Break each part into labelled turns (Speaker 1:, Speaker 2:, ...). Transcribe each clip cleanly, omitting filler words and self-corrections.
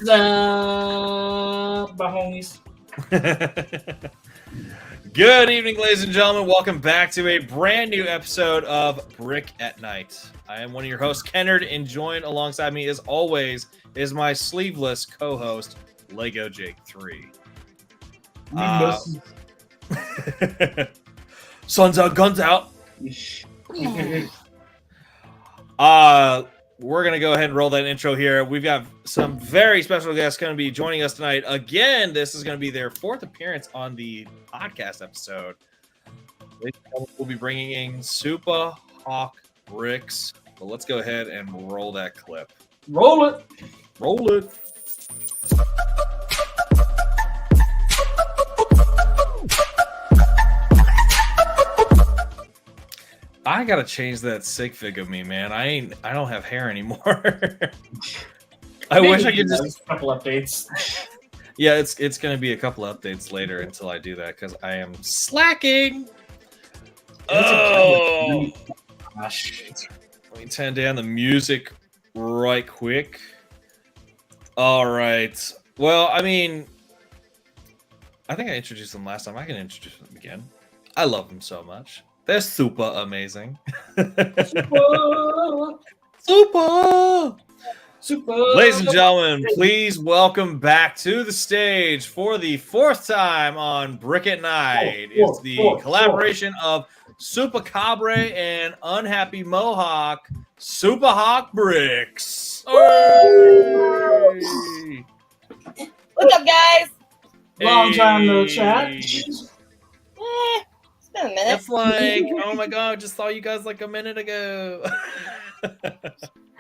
Speaker 1: Hello!
Speaker 2: My homies.
Speaker 1: Good evening, ladies and gentlemen. Welcome back to a brand new episode of Brick at Night. I am one of your hosts, Kennard, and joined alongside me, as always, is my sleeveless co-host, Lego Jake 3. Sun's out, guns out. We're going to go ahead and roll that intro here. We've got some very special guests going to be joining us tonight. Again, this is going to be their fourth appearance on the podcast episode. We'll be bringing in Supahawk Bricks. But let's go ahead and roll that clip.
Speaker 2: Roll it.
Speaker 1: Roll it. I gotta change that sig fig of me, man. I don't have hair anymore. I wish I could just
Speaker 2: a couple updates.
Speaker 1: Yeah, it's gonna be a couple updates later until I do that because I am slacking. Oh,
Speaker 2: Gosh.
Speaker 1: let me turn down the music right quick. All right. Well, I mean, I think I introduced them last time. I can introduce them again. I love them so much. They're super amazing. Super! Ladies and gentlemen, please welcome back to the stage for the fourth time on Brick at Night. It's the collaboration of Supahawk and Unhappy Mohawk, Supahawk Bricks. Hey!
Speaker 3: What's up, guys?
Speaker 2: Long time no chat.
Speaker 3: It's been a minute.
Speaker 1: It's like, oh my god, I just saw you guys like a minute ago.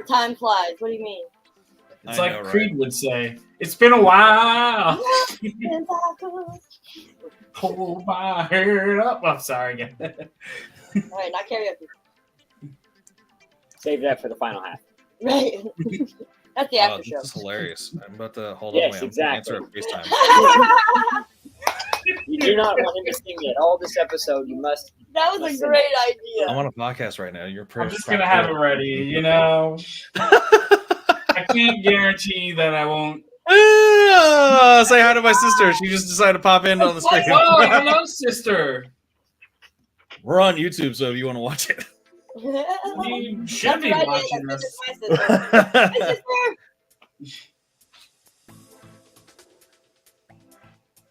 Speaker 3: Time flies. What do you mean?
Speaker 2: It's
Speaker 1: I
Speaker 2: like
Speaker 1: know, right?
Speaker 2: Creed would say. It's been a while. Pull my hair up. I'm sorry again.
Speaker 3: All right, not karaoke.
Speaker 4: Save that for the final half.
Speaker 3: Right. That's the
Speaker 1: Oh,
Speaker 3: after show.
Speaker 1: this is hilarious. I'm about to hold
Speaker 4: Yes,
Speaker 1: on. Wait,
Speaker 4: exactly.
Speaker 1: I'm gonna answer a FaceTime.
Speaker 4: You do not want him to sing it all this episode. You must.
Speaker 3: That was a great idea.
Speaker 1: I'm on a podcast right now. You're pretty.
Speaker 2: I'm just gonna have it ready, you know. I can't guarantee that I won't.
Speaker 1: Say hi to my sister. She just decided to pop in on the screen.
Speaker 2: Oh, hello, sister.
Speaker 1: We're on YouTube, so if you want to watch it.
Speaker 2: You should be
Speaker 3: That's
Speaker 2: watching
Speaker 3: my
Speaker 2: this.
Speaker 3: sister. My sister.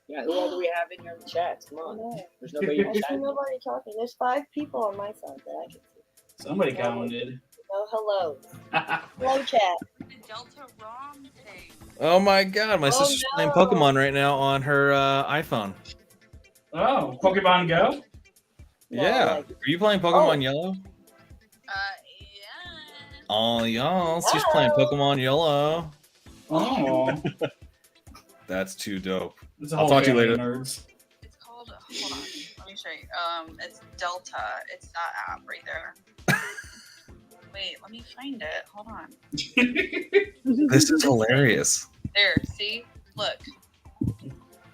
Speaker 4: Yeah, who all do we have in your chat? Come on. There's nobody in
Speaker 3: I
Speaker 4: the
Speaker 3: see
Speaker 4: chat.
Speaker 3: nobody talking. There's 5 people on my side that I can see.
Speaker 2: Somebody counted.
Speaker 3: No hello. Hello, chat.
Speaker 5: The Delta ROM thing.
Speaker 1: Oh my god, my sister's playing
Speaker 3: no.
Speaker 1: Pokemon right now on her iPhone.
Speaker 2: Oh, Pokemon Go?
Speaker 3: No,
Speaker 1: Yeah.
Speaker 3: like-
Speaker 1: Are you playing Pokemon
Speaker 3: Oh.
Speaker 1: Yellow?
Speaker 5: Yeah.
Speaker 1: Oh, y'all. She's playing Pokemon Yellow.
Speaker 2: Oh,
Speaker 1: That's too dope.
Speaker 2: it's a
Speaker 1: I'll
Speaker 2: whole
Speaker 1: talk to you
Speaker 2: family
Speaker 1: later.
Speaker 2: of Nerds.
Speaker 5: It's called. Hold on. Let me show you. It's Delta. It's that app right there. Wait, let me find it. Hold on.
Speaker 1: This is hilarious.
Speaker 5: There. See? Look.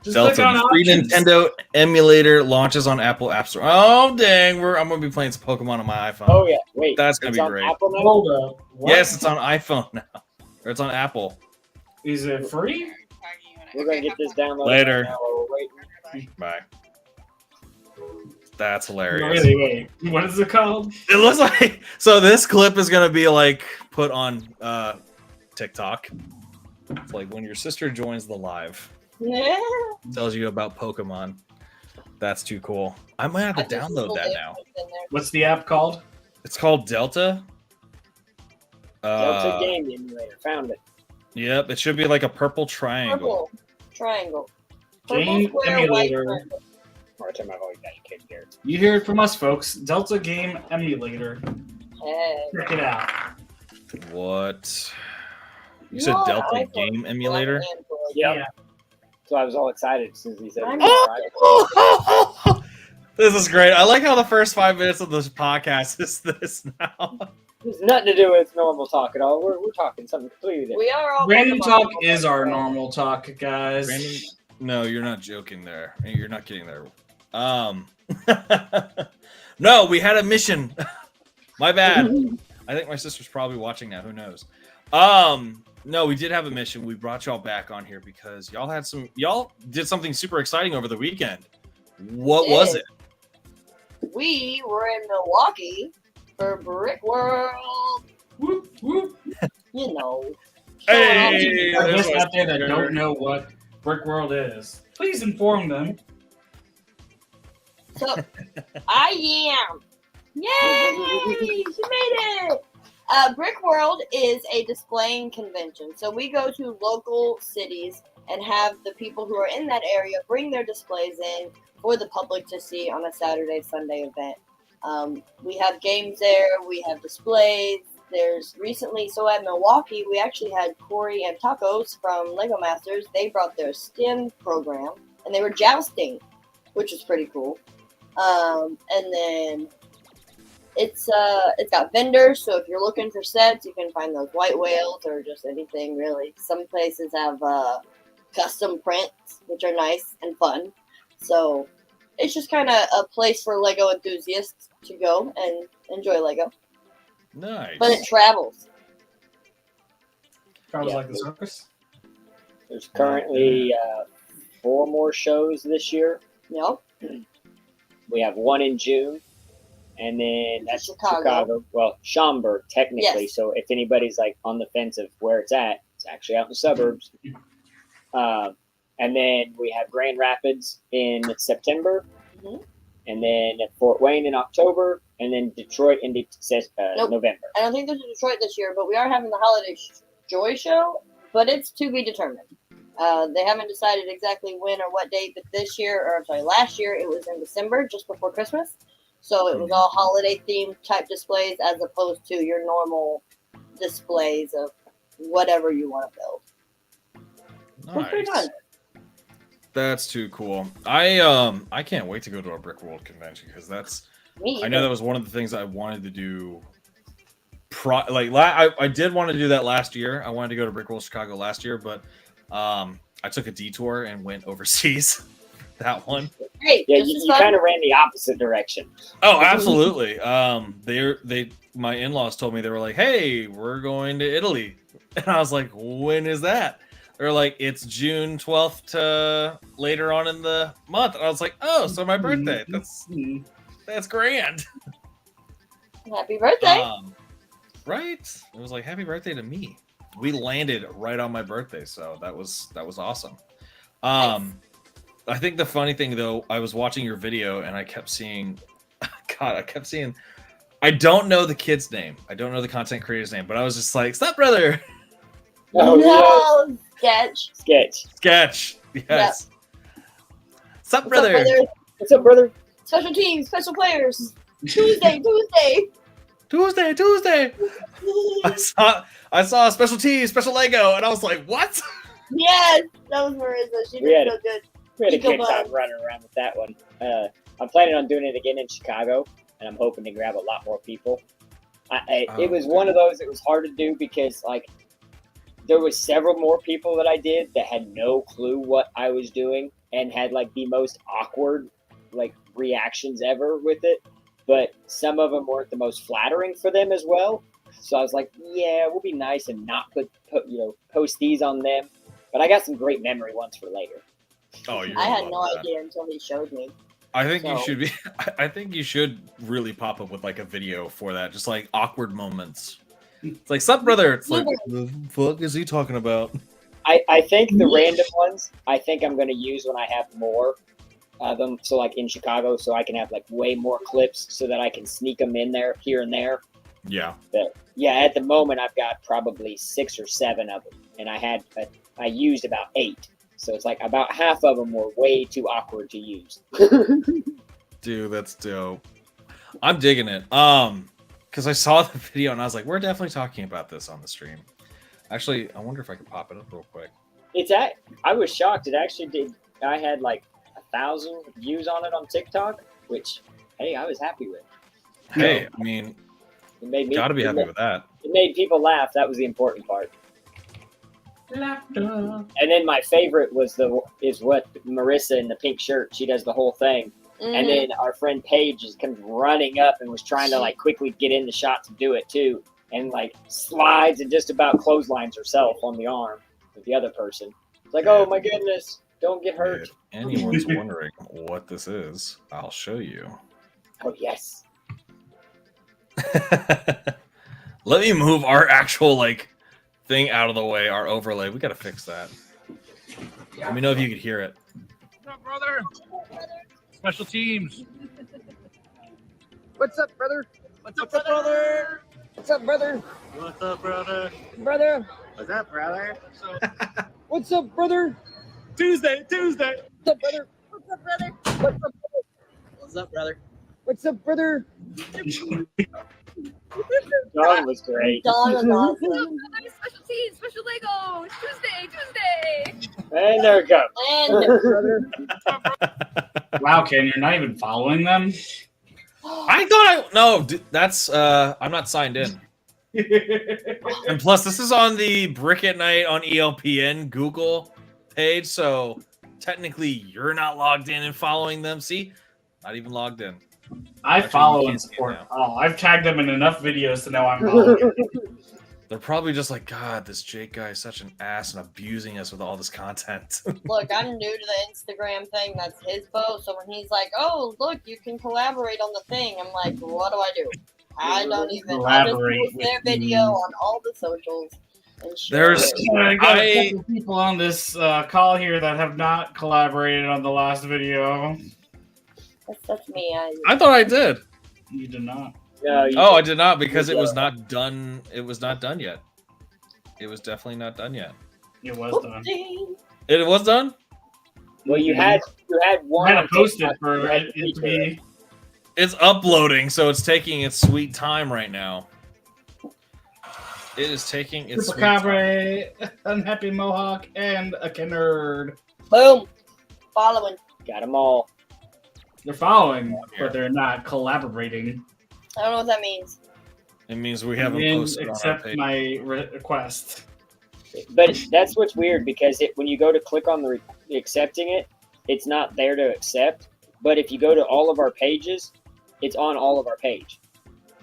Speaker 2: Just click on
Speaker 1: Delta, free
Speaker 2: options.
Speaker 1: Nintendo emulator launches on Apple App Store. Oh, dang. I'm going to be playing some Pokemon on my iPhone.
Speaker 4: Oh yeah, wait.
Speaker 1: That's gonna
Speaker 4: it's
Speaker 1: be
Speaker 4: on
Speaker 1: great.
Speaker 4: Apple now?
Speaker 2: Hold up. What?
Speaker 1: Yes, it's on iPhone now. Or it's on Apple.
Speaker 2: Is it free?
Speaker 4: We're gonna get this downloaded
Speaker 1: Later.
Speaker 4: right now while we're waiting.
Speaker 1: Bye. That's hilarious.
Speaker 2: Really? Wait. What is it called?
Speaker 1: It looks like so. This clip is gonna be like put on TikTok. It's like when your sister joins the live, tells you about Pokemon. That's too cool. I might have to download that now.
Speaker 2: What's the app called?
Speaker 1: It's called Delta.
Speaker 4: Delta Game Emulator. Found it.
Speaker 1: Yep, it should be like a purple triangle.
Speaker 3: Purple triangle. Purple
Speaker 2: Game
Speaker 3: square, white
Speaker 2: Emulator.
Speaker 3: triangle.
Speaker 4: Or I turn my volume down. You can't hear it.
Speaker 2: You hear it from us, folks. Delta Game Emulator.
Speaker 3: Hey.
Speaker 2: Check it out.
Speaker 1: What? You said
Speaker 3: No,
Speaker 1: Delta
Speaker 3: iPhone.
Speaker 1: Game Emulator?
Speaker 3: Android.
Speaker 4: Yep. So I was all excited since he said.
Speaker 3: I'm
Speaker 4: it.
Speaker 1: This is great. I like how the first 5 minutes of this podcast is this now.
Speaker 4: It's nothing to do with normal talk at all. We're talking something completely different.
Speaker 3: We are all
Speaker 2: Random
Speaker 3: Pokemon.
Speaker 2: talk is our normal talk, guys.
Speaker 1: Random- No, you're not joking there. You're not kidding there. No, we had a mission. My bad. I think my sister's probably watching now. Who knows? No, we did have a mission. We brought y'all back on here because y'all did something super exciting over the weekend. What was it?
Speaker 3: We were in Milwaukee for Brickworld.
Speaker 2: Whoop, whoop.
Speaker 3: You know.
Speaker 1: Hey,
Speaker 2: For
Speaker 1: there's
Speaker 2: those
Speaker 1: my
Speaker 2: out there that
Speaker 1: sister.
Speaker 2: don't know what Brickworld is, please inform them.
Speaker 3: So I am. Yay! She made it! Brickworld is a displaying convention. So we go to local cities and have the people who are in that area bring their displays in for the public to see on a Saturday, Sunday event. We have games there. We have displays. There's recently, so at Milwaukee, we actually had Corey and Tacos from Lego Masters. They brought their STEM program, and they were jousting, which is pretty cool. And then it's got vendors, so if you're looking for sets, you can find those white whales or just anything really. Some places have custom prints, which are nice and fun. So it's just kind of a place for Lego enthusiasts to go and enjoy Lego.
Speaker 1: Nice.
Speaker 3: But it travels.
Speaker 2: Probably
Speaker 4: Yeah.
Speaker 2: like the circus.
Speaker 4: There's currently 4 more shows this year.
Speaker 3: Yep.
Speaker 4: We have one in June, and then that's
Speaker 3: Chicago.
Speaker 4: Chicago. Well, Schaumburg, technically.
Speaker 3: Yes.
Speaker 4: So if anybody's like on the fence of where it's actually out in the suburbs. And then we have Grand Rapids in September,
Speaker 3: Mhm.
Speaker 4: and then Fort Wayne in October, and then Detroit in
Speaker 3: Nope.
Speaker 4: November.
Speaker 3: I don't think there's a Detroit this year, but we are having the Holiday Joy Show, but it's to be determined. They haven't decided exactly when or what date, but last year it was in December, just before Christmas. So it was all holiday themed type displays as opposed to your normal displays of whatever you want to build. So it's pretty
Speaker 1: Nice.
Speaker 3: fun.
Speaker 1: That's too cool. I can't wait to go to a Brickworld convention because
Speaker 3: Me
Speaker 1: I know that was one of the things I wanted to do. I did want to do that last year. I wanted to go to Brickworld Chicago last year, but I took a detour and went overseas. That one.
Speaker 3: Hey,
Speaker 4: Yeah,
Speaker 3: this is
Speaker 4: you
Speaker 3: fun.
Speaker 4: kind of ran the opposite direction.
Speaker 1: Oh, absolutely. My in-laws told me, they were like, "Hey, we're going to Italy," and I was like, "When is that?" They're like, "It's June 12th to later on in the month." And I was like, "Oh, so my birthday. That's grand."
Speaker 3: Happy birthday.
Speaker 1: Right? It was like, "Happy birthday to me." We landed right on my birthday, so that was awesome.
Speaker 3: Nice.
Speaker 1: I think the funny thing though, I was watching your video and I kept seeing, I don't know the kid's name. I don't know the content creator's name, but I was just like, "Step brother."
Speaker 4: Oh,
Speaker 3: No, sketch.
Speaker 4: Sketch.
Speaker 1: Yes. Sup,
Speaker 3: What's up,
Speaker 1: brother?
Speaker 3: brother?
Speaker 4: What's up, brother?
Speaker 3: Special teams, special players. Tuesday.
Speaker 1: Tuesday. I saw a special T, special Lego, and I was like, "What?"
Speaker 3: Yes, that was Marissa. She
Speaker 4: We had
Speaker 3: did so good.
Speaker 4: We had a
Speaker 3: Eco
Speaker 4: good time
Speaker 3: Buzz.
Speaker 4: running around with that one. I'm planning on doing it again in Chicago, and I'm hoping to grab a lot more people. It was one of those that was hard to do because, like, there was several more people that I did that had no clue what I was doing and had, like, the most awkward, like, reactions ever with it. But some of them weren't the most flattering for them as well. So I was like, yeah, we'll be nice and not post these on them. But I got some great memory ones for later.
Speaker 1: Oh, you're
Speaker 3: I
Speaker 1: gonna
Speaker 3: had
Speaker 1: love
Speaker 3: no
Speaker 1: that.
Speaker 3: idea until he showed me.
Speaker 1: I think you
Speaker 3: So-
Speaker 1: should be. I think you should really pop up with like a video for that, just like awkward moments. It's like, "Sup, brother?" It's like, "The fuck is he talking about?"
Speaker 4: I think the random ones, I think I'm going to use when I have more of them. So, like, in Chicago, so I can have, like, way more clips so that I can sneak them in there, here and there.
Speaker 1: Yeah.
Speaker 4: But, yeah, at the moment, I've got probably 6 or 7 of them. And I used about 8. So it's like about half of them were way too awkward to use.
Speaker 1: Dude, that's dope. I'm digging it. Because I saw the video and I was like, "We're definitely talking about this on the stream." Actually, I wonder if I can pop it up real quick.
Speaker 4: I was shocked. It actually did. I had like 1,000 views on it on TikTok, which, hey, I was happy with.
Speaker 1: Hey, I mean,
Speaker 4: It made me
Speaker 1: gotta be happy with that.
Speaker 4: It made people laugh. That was the important part.
Speaker 2: Laughter.
Speaker 4: And then my favorite is what Marissa in the pink shirt. She does the whole thing. And then our friend Paige just comes running up and was trying to like quickly get in the shot to do it too. and like slides and just about clotheslines herself on the arm of the other person. It's like, oh my goodness, don't get hurt.
Speaker 1: If anyone's wondering what this is, I'll show you.
Speaker 4: Oh yes.
Speaker 1: Let me move our actual like thing out of the way, our overlay. We gotta fix that. Let me know if you could hear it.
Speaker 6: What's up, brother? Special teams.
Speaker 7: What's up, brother?
Speaker 6: What's up, brother?
Speaker 7: What's up, brother?
Speaker 6: What's up, brother?
Speaker 7: Brother?
Speaker 6: What's up, brother?
Speaker 7: What's up, brother?
Speaker 6: Tuesday.
Speaker 7: What's up, brother?
Speaker 3: What's up, brother?
Speaker 7: What's up, brother?
Speaker 3: What's up, brother?
Speaker 7: What's up, brother?
Speaker 4: Dawn was great.
Speaker 3: Dawn was awesome.
Speaker 8: Special teams, special Legos. Tuesday.
Speaker 4: And there we go.
Speaker 3: And
Speaker 7: Brother?
Speaker 2: Wow, Ken, you're not even following them?
Speaker 1: I thought no, that's I'm not signed in. And plus, this is on the Brick at Night on ELPN Google page, so technically you're not logged in and following them. See, not even logged in.
Speaker 2: I
Speaker 1: Actually,
Speaker 2: follow
Speaker 1: you
Speaker 2: and
Speaker 1: can't see it
Speaker 2: support.
Speaker 1: now.
Speaker 2: Oh, I've tagged them in enough videos to know I'm following.
Speaker 1: They're probably just like, God, this Jake guy is such an ass and abusing us with all this content.
Speaker 3: look, I'm new to the Instagram thing. That's his post. So when he's like, "Oh, look, you can collaborate on the thing," I'm like, "What do I do?" I don't even. I just
Speaker 2: Collaborate
Speaker 3: post their
Speaker 2: with me.
Speaker 3: video on all the socials and share
Speaker 1: There's-
Speaker 3: it.
Speaker 2: I got a
Speaker 1: I-
Speaker 2: couple people on this call here that have not collaborated on the last video.
Speaker 3: That's me.
Speaker 1: I thought I did.
Speaker 2: You did not.
Speaker 4: No, you
Speaker 1: Oh, I did not because it was not done. It was not done yet. It was definitely not done yet.
Speaker 2: It was done.
Speaker 3: Oopsie.
Speaker 1: It was done.
Speaker 4: well, you had
Speaker 2: I
Speaker 4: one.
Speaker 2: had
Speaker 4: on
Speaker 2: to post it
Speaker 4: TikTok,
Speaker 2: for
Speaker 4: you had
Speaker 2: it
Speaker 4: to
Speaker 2: to
Speaker 4: feature it.
Speaker 2: be.
Speaker 1: It's uploading, so it's taking its sweet time right now. It is taking its
Speaker 2: Super
Speaker 1: sweet time.
Speaker 2: Cabre, Unhappy Mohawk, and a Nerd.
Speaker 3: Boom. Following.
Speaker 4: Got them all.
Speaker 2: They're following, but they're not collaborating.
Speaker 3: I don't know what that means.
Speaker 1: It means we haven't
Speaker 2: And
Speaker 1: posted on our
Speaker 2: accept
Speaker 1: page.
Speaker 2: my request.
Speaker 4: But that's what's weird because when you go to click on the accepting it, it's not there to accept. But if you go to all of our pages, it's on all of our page.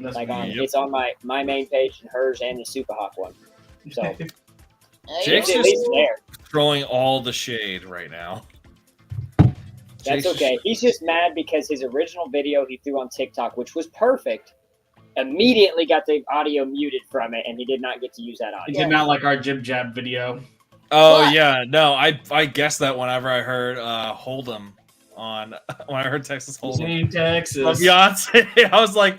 Speaker 2: That's
Speaker 4: Like on,
Speaker 1: Yep.
Speaker 4: it's on my main page and hers and the Supahawk one. So
Speaker 3: There
Speaker 1: Jake's
Speaker 3: you
Speaker 4: it's at
Speaker 3: go.
Speaker 4: least there.
Speaker 1: Throwing all the shade right now.
Speaker 4: That's
Speaker 1: Jake's
Speaker 4: okay. He's just mad because his original video he threw on TikTok, which was perfect, immediately got the audio muted from it, and he did not get to use that
Speaker 2: I
Speaker 4: audio.
Speaker 2: did not like our jib jab video.
Speaker 1: Oh
Speaker 3: What?
Speaker 1: yeah, no, I guessed that whenever I heard Hold'em on when I heard Texas Hold'em
Speaker 2: In
Speaker 1: from
Speaker 2: Texas.
Speaker 1: Beyonce, I was like,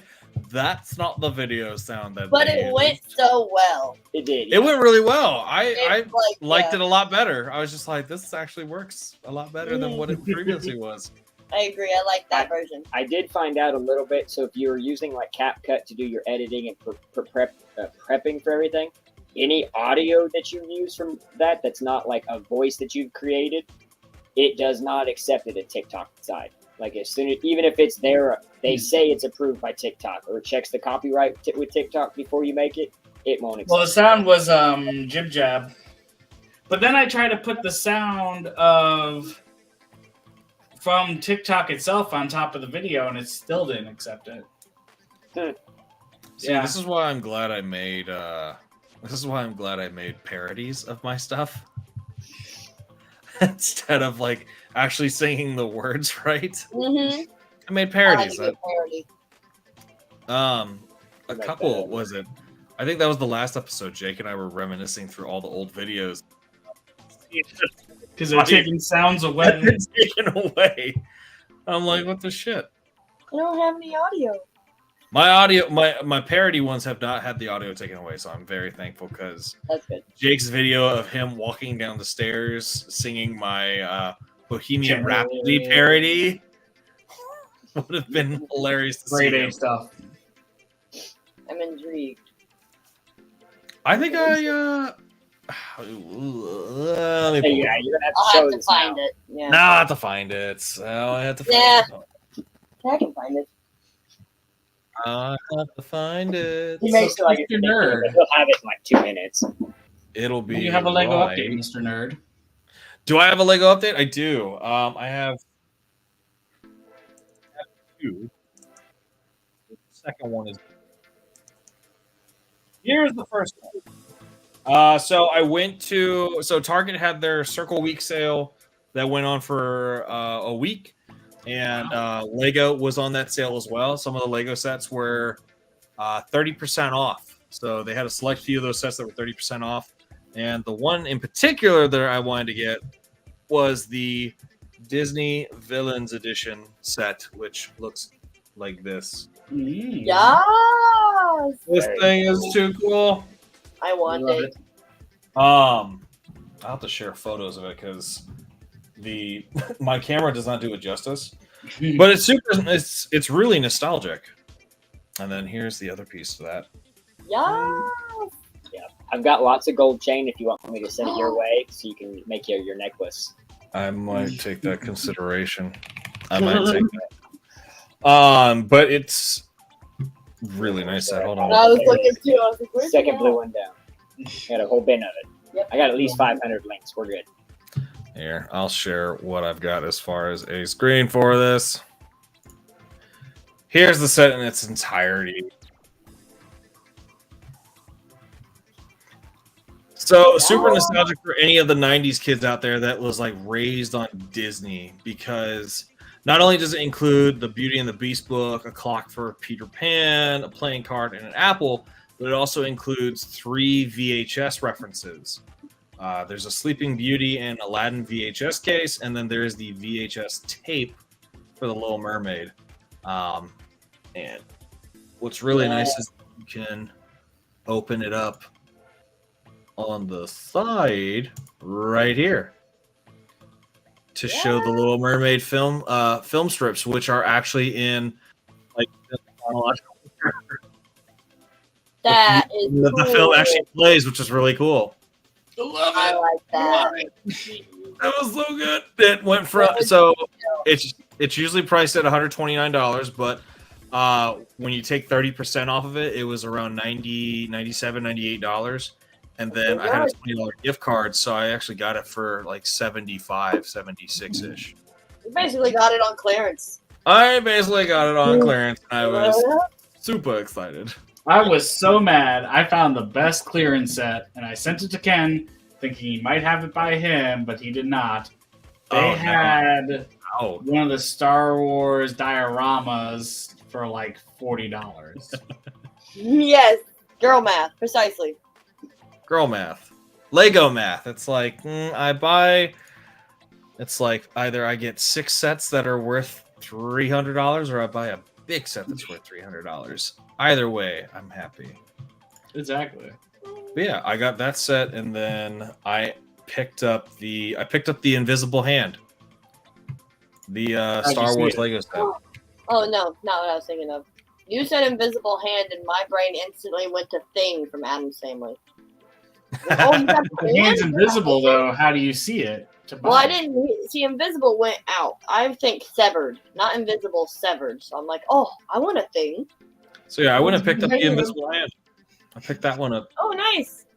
Speaker 1: that's not the video sound that.
Speaker 3: But
Speaker 1: they
Speaker 3: it
Speaker 1: used.
Speaker 3: went so well.
Speaker 4: It did.
Speaker 1: It went really well. I
Speaker 3: It,
Speaker 1: liked
Speaker 3: yeah,
Speaker 1: it a lot better. I was just like, this actually works a lot better than what it previously was.
Speaker 3: I agree. I like that version.
Speaker 4: I did find out a little bit. So if you were using like CapCut to do your editing and prepping for everything, any audio that you use from that's not like a voice that you've created, it does not accept it at TikTok side. Like as soon as, even if it's there, they say it's approved by TikTok or it checks the copyright with TikTok before you make it. It won't accept.
Speaker 2: Well, the sound was jib jab, but then I tried to put the sound of from TikTok itself on top of the video, and it still didn't accept it.
Speaker 1: See,
Speaker 2: Yeah.
Speaker 1: this is why I'm glad I made. This is why I'm glad I made parodies of my stuff instead of like actually singing the words right.
Speaker 3: Mm-hmm.
Speaker 1: I made
Speaker 3: I
Speaker 1: parodies.
Speaker 3: like a good parody.
Speaker 1: A
Speaker 4: Like
Speaker 1: couple
Speaker 4: that.
Speaker 1: was it? I think that was the last episode. Jake and I were reminiscing through all the old videos.
Speaker 2: Because they're taking sounds away.
Speaker 1: It's taken away. I'm like, what the shit?
Speaker 3: I don't have any audio.
Speaker 1: My audio, my parody ones have not had the audio taken away, so I'm very thankful because
Speaker 3: That's good.
Speaker 1: Jake's video of him walking down the stairs singing my Bohemian Rhapsody parody would have been hilarious to see.
Speaker 2: Grade A
Speaker 1: him.
Speaker 2: stuff.
Speaker 3: I'm intrigued.
Speaker 1: I think let me
Speaker 4: Hey,
Speaker 1: pull
Speaker 4: yeah,
Speaker 1: it.
Speaker 4: you're gonna have to
Speaker 3: I'll
Speaker 4: show
Speaker 3: have to
Speaker 4: this
Speaker 3: find
Speaker 4: now.
Speaker 3: it. Yeah.
Speaker 1: No, I have to find it. So I have to find
Speaker 3: Yeah.
Speaker 1: it.
Speaker 3: I can find it.
Speaker 1: I have to find it.
Speaker 4: He makes it like
Speaker 2: Mr. Nerd.
Speaker 4: but he'll have it in like 2 minutes.
Speaker 1: It'll be.
Speaker 2: You have a Lego
Speaker 1: right.
Speaker 2: update, Mr. Nerd.
Speaker 1: Do I have a Lego update? I do. I have two. The second one is
Speaker 2: Here's the first one.
Speaker 1: So I went to Target had their Circle Week sale that went on for a week, and Lego was on that sale as well. Some of the Lego sets were 30% off. So they had a select few of those sets that were 30% off. And the one in particular that I wanted to get was the Disney Villains Edition set, which looks like this.
Speaker 3: Yes.
Speaker 1: This thing is too cool.
Speaker 3: I want
Speaker 2: Love
Speaker 3: it.
Speaker 1: I'll have to share photos of it because my camera does not do it justice. But it's it's really nostalgic. And then here's the other piece to that.
Speaker 3: Yes.
Speaker 4: Yeah, I've got lots of gold chain if you want me to send it your way, so you can make your necklace.
Speaker 1: I might take that consideration. I might take that. But it's really nice. Hold on.
Speaker 3: I was looking too. I was like, where's
Speaker 4: Second
Speaker 3: it
Speaker 4: blue
Speaker 3: at?
Speaker 4: one down. Got a whole bin of it.
Speaker 3: Yep.
Speaker 4: I got at least 500 links. We're good.
Speaker 1: Here, I'll share what I've got as far as a screen for this. Here's the set in its entirety. So super nostalgic for any of the 90s kids out there that was like raised on Disney, because not only does it include the Beauty and the Beast book, a clock for Peter Pan, a playing card, and an apple, but it also includes 3 VHS references. There's a Sleeping Beauty and Aladdin VHS case, and then there's the VHS tape for the Little Mermaid. And what's really nice is you can open it up on the side right here to show the Little Mermaid film strips, which are actually in like chronological order.
Speaker 3: That is
Speaker 1: the
Speaker 3: cool.
Speaker 1: film actually plays, which is really cool.
Speaker 2: I love
Speaker 3: I
Speaker 2: it.
Speaker 3: like that.
Speaker 1: That was so good. It went from it's usually priced at $129, but when you take 30% off of it, it was around $90, $97, $98. And then I had a $20 gift card, so I actually got it for like $75, $76-ish.
Speaker 3: You basically got it on clearance.
Speaker 1: I basically got it on clearance, and I was super excited.
Speaker 2: I was so mad. I found the best clearance set, and I sent it to Ken, thinking he might have it by him, but he did not. They had one of the Star Wars dioramas for like $40.
Speaker 3: Yes, girl math, precisely.
Speaker 1: Girl math. Lego math. It's like, it's like either I get 6 sets that are worth $300 or I buy a big set that's worth $300. Either way, I'm happy.
Speaker 2: Exactly.
Speaker 1: But yeah, I got that set, and then I picked up the Invisible Hand. The Star Wars Lego set.
Speaker 3: Oh no, not what I was thinking of. You said Invisible Hand, and my brain instantly went to Thing from Addams Family. Oh, you got
Speaker 2: The hand's invisible, though. How do you see it?
Speaker 3: Well, I didn't see Invisible went out. I think Severed, not Invisible, Severed. So I'm like, oh, I want a Thing.
Speaker 1: So yeah, I went and picked up the Invisible Hand. I picked that one up.
Speaker 3: Oh, nice.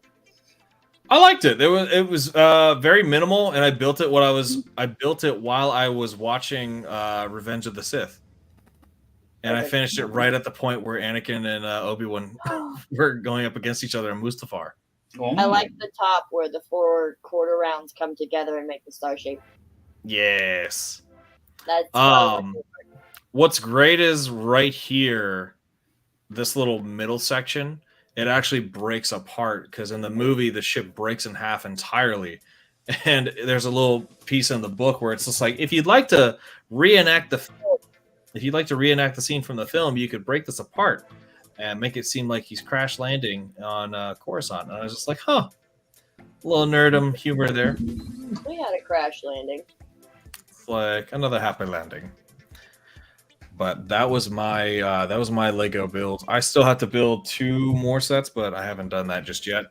Speaker 1: I liked it. It was very minimal, and I built it while I was watching Revenge of the Sith, and I finished it right at the point where Anakin and Obi-Wan were going up against each other in Mustafar.
Speaker 3: I like the top where the 4 quarter rounds come together and make the star shape.
Speaker 1: Yes.
Speaker 3: That's
Speaker 1: what's great is right here, this little middle section, it actually breaks apart because in the movie the ship breaks in half entirely, and there's a little piece in the book where it's just like, if you'd like to reenact the scene from the film, you could break this apart and make it seem like he's crash landing on Coruscant. And I was just like, huh, a little nerdum humor there.
Speaker 3: We had a crash landing.
Speaker 1: It's like another happy landing. But that was my Lego build. I still have to build 2 more sets, but I haven't done that just yet.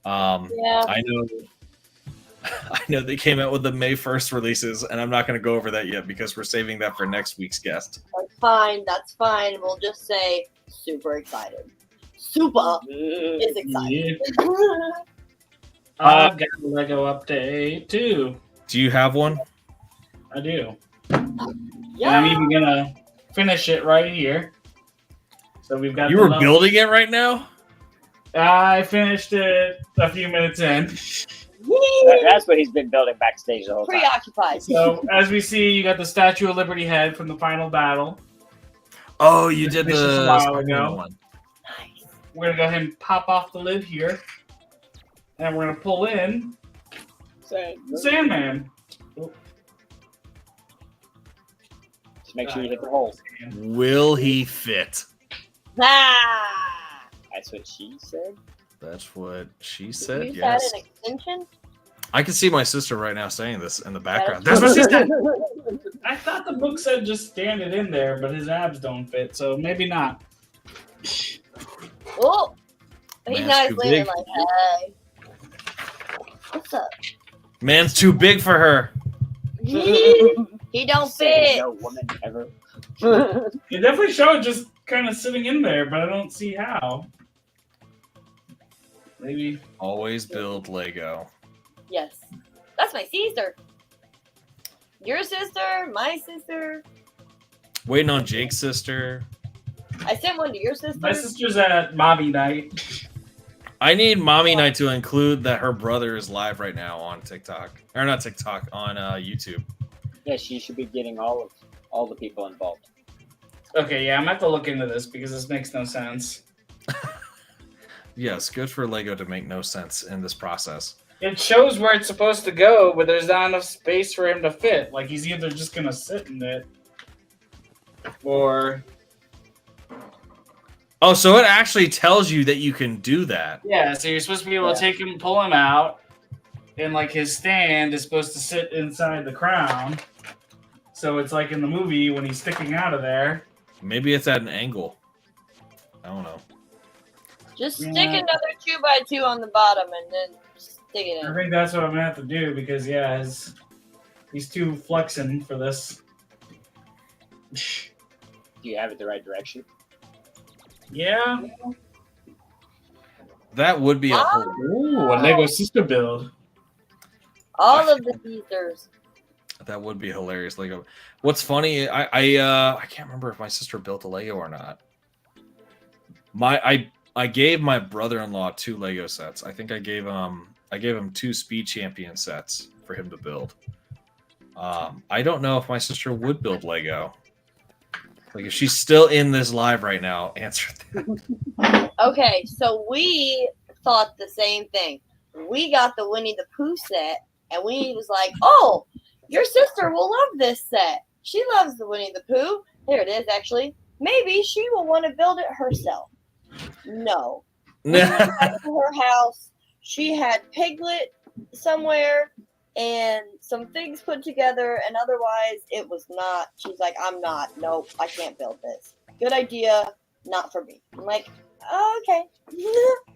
Speaker 1: I know they came out with the May 1st releases, and I'm not going to go over that yet because we're saving that for next week's guest.
Speaker 3: That's fine. We'll just say super excited. Super is excited.
Speaker 2: I've got a Lego update too.
Speaker 1: Do you have one?
Speaker 2: I do.
Speaker 3: Yeah.
Speaker 2: And I'm even gonna finish it right here. So we've got.
Speaker 1: You were building it right now?
Speaker 2: I finished it a few minutes in.
Speaker 4: That's what he's been building backstage the whole time.
Speaker 3: Preoccupied.
Speaker 2: So, as we see, you got the Statue of Liberty head from the final battle.
Speaker 1: Oh, you did
Speaker 2: This is
Speaker 1: the
Speaker 2: a while
Speaker 1: Spider-Man
Speaker 2: ago.
Speaker 1: one.
Speaker 2: We're going to go ahead and pop off the lid here. And we're going to pull in the Sandman.
Speaker 4: Just make sure you hit the hole.
Speaker 1: Will he fit?
Speaker 3: Ah!
Speaker 4: That's what she said.
Speaker 1: That's what she said.
Speaker 3: You
Speaker 1: Yes.
Speaker 3: had an extension?
Speaker 1: I can see my sister right now saying this in the background.
Speaker 3: That's-
Speaker 1: That's what she said.
Speaker 2: I thought the book said just stand it in there, but his abs don't fit, so maybe not.
Speaker 3: Oh! He's
Speaker 1: Man's
Speaker 3: not
Speaker 1: too
Speaker 3: leaving
Speaker 1: big.
Speaker 3: like, hey. What's up?
Speaker 1: Man's too big for her.
Speaker 3: He don't fit.
Speaker 4: No woman ever.
Speaker 2: It definitely showed just kind of sitting in there, but I don't see how. Maybe.
Speaker 1: Always build Lego.
Speaker 3: Yes. That's my sister. Your sister, my sister.
Speaker 1: Waiting on Jake's sister.
Speaker 3: I sent one to your sister.
Speaker 2: My sister's at Mommy Night.
Speaker 1: I need Mommy Night to include that her brother is live right now on TikTok. Or not TikTok, on YouTube.
Speaker 4: Yeah, she should be getting all the people involved.
Speaker 2: Okay, yeah, I'm gonna have to look into this because this makes no sense.
Speaker 1: Yes, good for Lego to make no sense in this process.
Speaker 2: It shows where it's supposed to go, but there's not enough space for him to fit. Like, he's either just gonna sit in it, or...
Speaker 1: Oh, so it actually tells you that you can do that.
Speaker 2: Yeah, so you're supposed to be able to take him, pull him out, and, like, his stand is supposed to sit inside the crown. So it's like in the movie when he's sticking out of there.
Speaker 1: Maybe it's at an angle. I don't know.
Speaker 3: Just stick another 2x2 on the bottom and then stick it
Speaker 2: I
Speaker 3: in.
Speaker 2: think that's what I'm gonna have to do because he's too flexing for this.
Speaker 4: Do you have it the right direction?
Speaker 2: Yeah.
Speaker 1: That would be a whole...
Speaker 2: Ooh, a Lego sister build.
Speaker 3: All of the features.
Speaker 1: That would be hilarious. Lego. What's funny? I can't remember if my sister built a Lego or not. I gave my brother-in-law 2 Lego sets. I think I gave him 2 Speed Champion sets for him to build. I don't know if my sister would build Lego. Like if she's still in this live right now, answer that.
Speaker 3: Okay, so we thought the same thing. We got the Winnie the Pooh set, and we was like, "Oh, your sister will love this set. She loves the Winnie the Pooh. Here it is, actually. Maybe she will want to build it herself." No. We went back to her house. She had Piglet somewhere and some things put together, and otherwise it was not. She's like, "I'm not. Nope, I can't build this. Good idea, not for me." I'm like, "Oh, okay."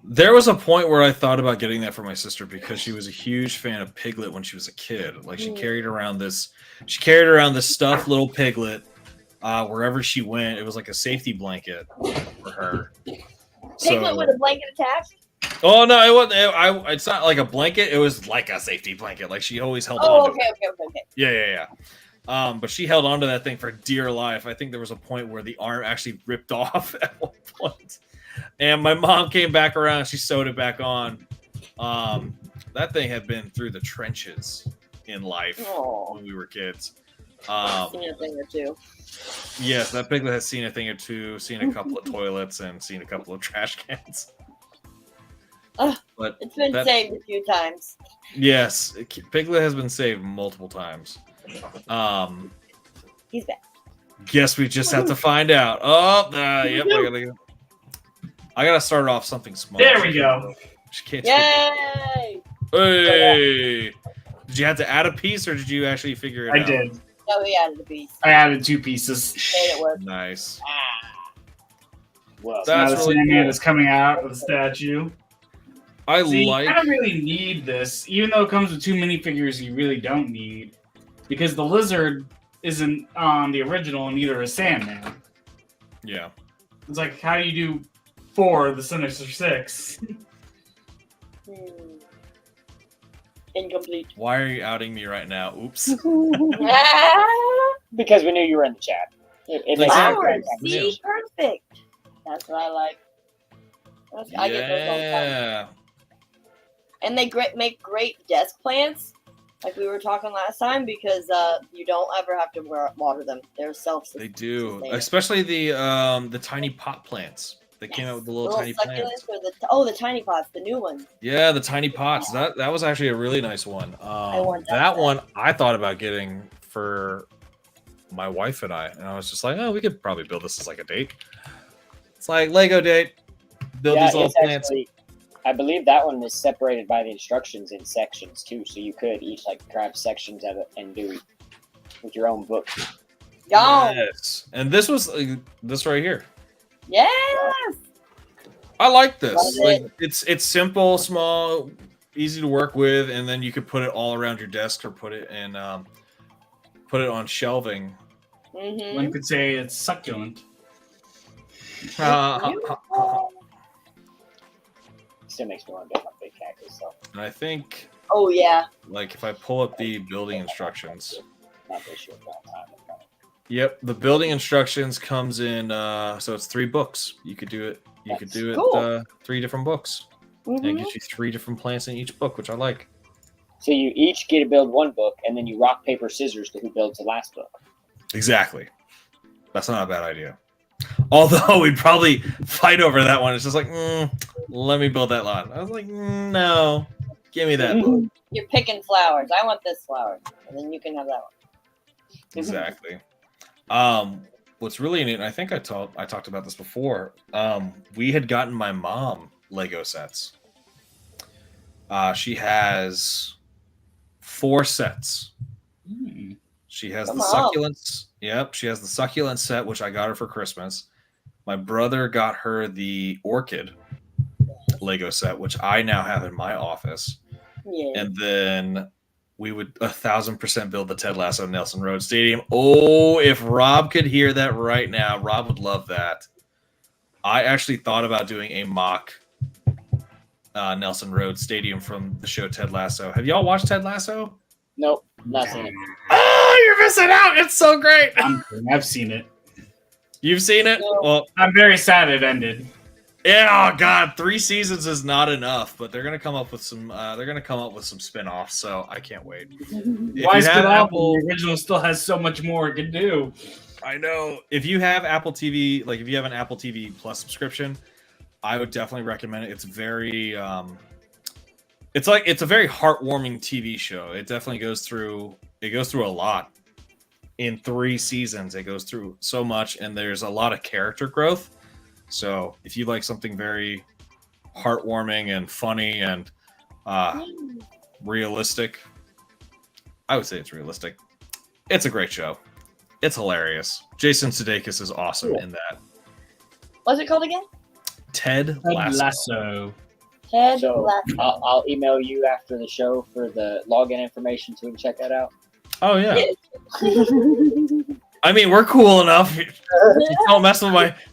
Speaker 1: There was a point where I thought about getting that for my sister because she was a huge fan of Piglet when she was a kid. Like she carried around this stuffed little Piglet wherever she went. It was like a safety blanket for her.
Speaker 3: Piglet with a blanket attached?
Speaker 1: Oh no, it wasn't. It's not like a blanket. It was like a safety blanket. Like she always held on to it.
Speaker 3: Okay.
Speaker 1: Yeah. But she held on to that thing for dear life. I think there was a point where the arm actually ripped off at one point. And my mom came back around. She sewed it back on. That thing had been through the trenches in life when we were kids.
Speaker 3: Seen a thing or two.
Speaker 1: Yes, that Piglet has seen a thing or two, seen a couple of toilets, and seen a couple of trash cans. But
Speaker 3: it's been saved a few times.
Speaker 1: Yes, Piglet has been saved multiple times.
Speaker 3: He's back.
Speaker 1: Guess we just have to find out. Oh, yep. I gotta start off something small.
Speaker 2: There we go.
Speaker 3: Yay!
Speaker 1: Hey! Did you have to add a piece, or did you actually figure it out?
Speaker 2: I did.
Speaker 3: No, we added a piece.
Speaker 2: I added 2 pieces.
Speaker 3: Made it work.
Speaker 1: Nice.
Speaker 4: Well,
Speaker 1: That's
Speaker 2: now the
Speaker 1: really
Speaker 2: Sandman
Speaker 1: cool.
Speaker 2: is coming out of the statue. You kind of really need this, even though it comes with 2 minifigures. You really don't need, because the lizard isn't on the original, and neither is Sandman.
Speaker 1: Yeah.
Speaker 2: It's like, how do you do 4 of the Sinister 6?
Speaker 3: Incomplete.
Speaker 1: Why are you outing me right now? Oops.
Speaker 4: Because we knew you were in the chat. It makes
Speaker 3: Flowers.
Speaker 4: sense.
Speaker 3: See, perfect. That's what I like. I get those all the time.
Speaker 1: Yeah.
Speaker 3: And they make great desk plants, like we were talking last time, because you don't ever have to water them. They're self-sustaining.
Speaker 1: They do, especially the tiny pot plants. They came out with the little tiny plants.
Speaker 3: Or the tiny pots, the new ones.
Speaker 1: Yeah, the tiny pots. That was actually a really nice one.
Speaker 3: I want
Speaker 1: that one. I thought about getting for my wife and I was just like, oh, we could probably build this as like a date. It's like Lego date. Build these little plants.
Speaker 4: Actually, I believe that one is separated by the instructions in sections too, so you could each like grab sections of it and do with your own book.
Speaker 1: Yes, and this was this right here.
Speaker 3: Yes,
Speaker 1: I like this. Like it's simple, small, easy to work with, and then you could put it all around your desk or put it in put it on shelving.
Speaker 2: One could say it's succulent.
Speaker 4: Still makes me want to get my big cactus. So.
Speaker 1: And I think.
Speaker 3: Oh yeah.
Speaker 1: Like if I pull up the building instructions.
Speaker 4: Not this year, but time.
Speaker 1: Yep, the building instructions comes in. So it's 3 books. You could do it. You could do it 3 different books, and it gives you 3 different plants in each book, which I like.
Speaker 4: So you each get to build one book, and then you rock paper scissors to who builds the last book.
Speaker 1: Exactly. That's not a bad idea. Although we'd probably fight over that one. It's just like, let me build that lot. I was like, no, give me that book.
Speaker 3: You're picking flowers. I want this flower, and then you can have that one.
Speaker 1: Exactly. What's really neat, and I think I talked about this before. We had gotten my mom Lego sets. She has 4 sets. She has the succulents. Yep, she has the succulent set, which I got her for Christmas. My brother got her the orchid Lego set, which I now have in my office.
Speaker 3: Yeah.
Speaker 1: And then we would 1,000% build the Ted Lasso Nelson Road Stadium. Oh, if Rob could hear that right now, Rob would love that. I actually thought about doing a mock Nelson Road Stadium from the show Ted Lasso. Have y'all watched Ted Lasso?
Speaker 4: Nope, not seen it.
Speaker 1: Oh, you're missing out. It's so great.
Speaker 2: I've seen it.
Speaker 1: You've seen it? Well,
Speaker 2: I'm very sad it ended.
Speaker 1: Yeah, oh god, 3 seasons is not enough, but they're gonna come up with some. They're gonna come up with some spin-offs, so I can't wait.
Speaker 2: Why spin off? The original still has so much more it can do.
Speaker 1: I know. If you have Apple TV, like if you have an Apple TV Plus subscription, I would definitely recommend it. It's very, it's a very heartwarming TV show. It definitely goes through a lot. In 3 seasons, it goes through so much, and there's a lot of character growth. So if you like something very heartwarming and funny and realistic, I would say it's realistic. It's a great show. It's hilarious. Jason Sudeikis is awesome in that.
Speaker 3: What's it called again?
Speaker 1: Ted Lasso.
Speaker 3: Ted
Speaker 4: So
Speaker 3: Lasso.
Speaker 4: I'll email you after the show for the login information so we can check that out.
Speaker 1: Oh yeah. I mean, we're cool enough.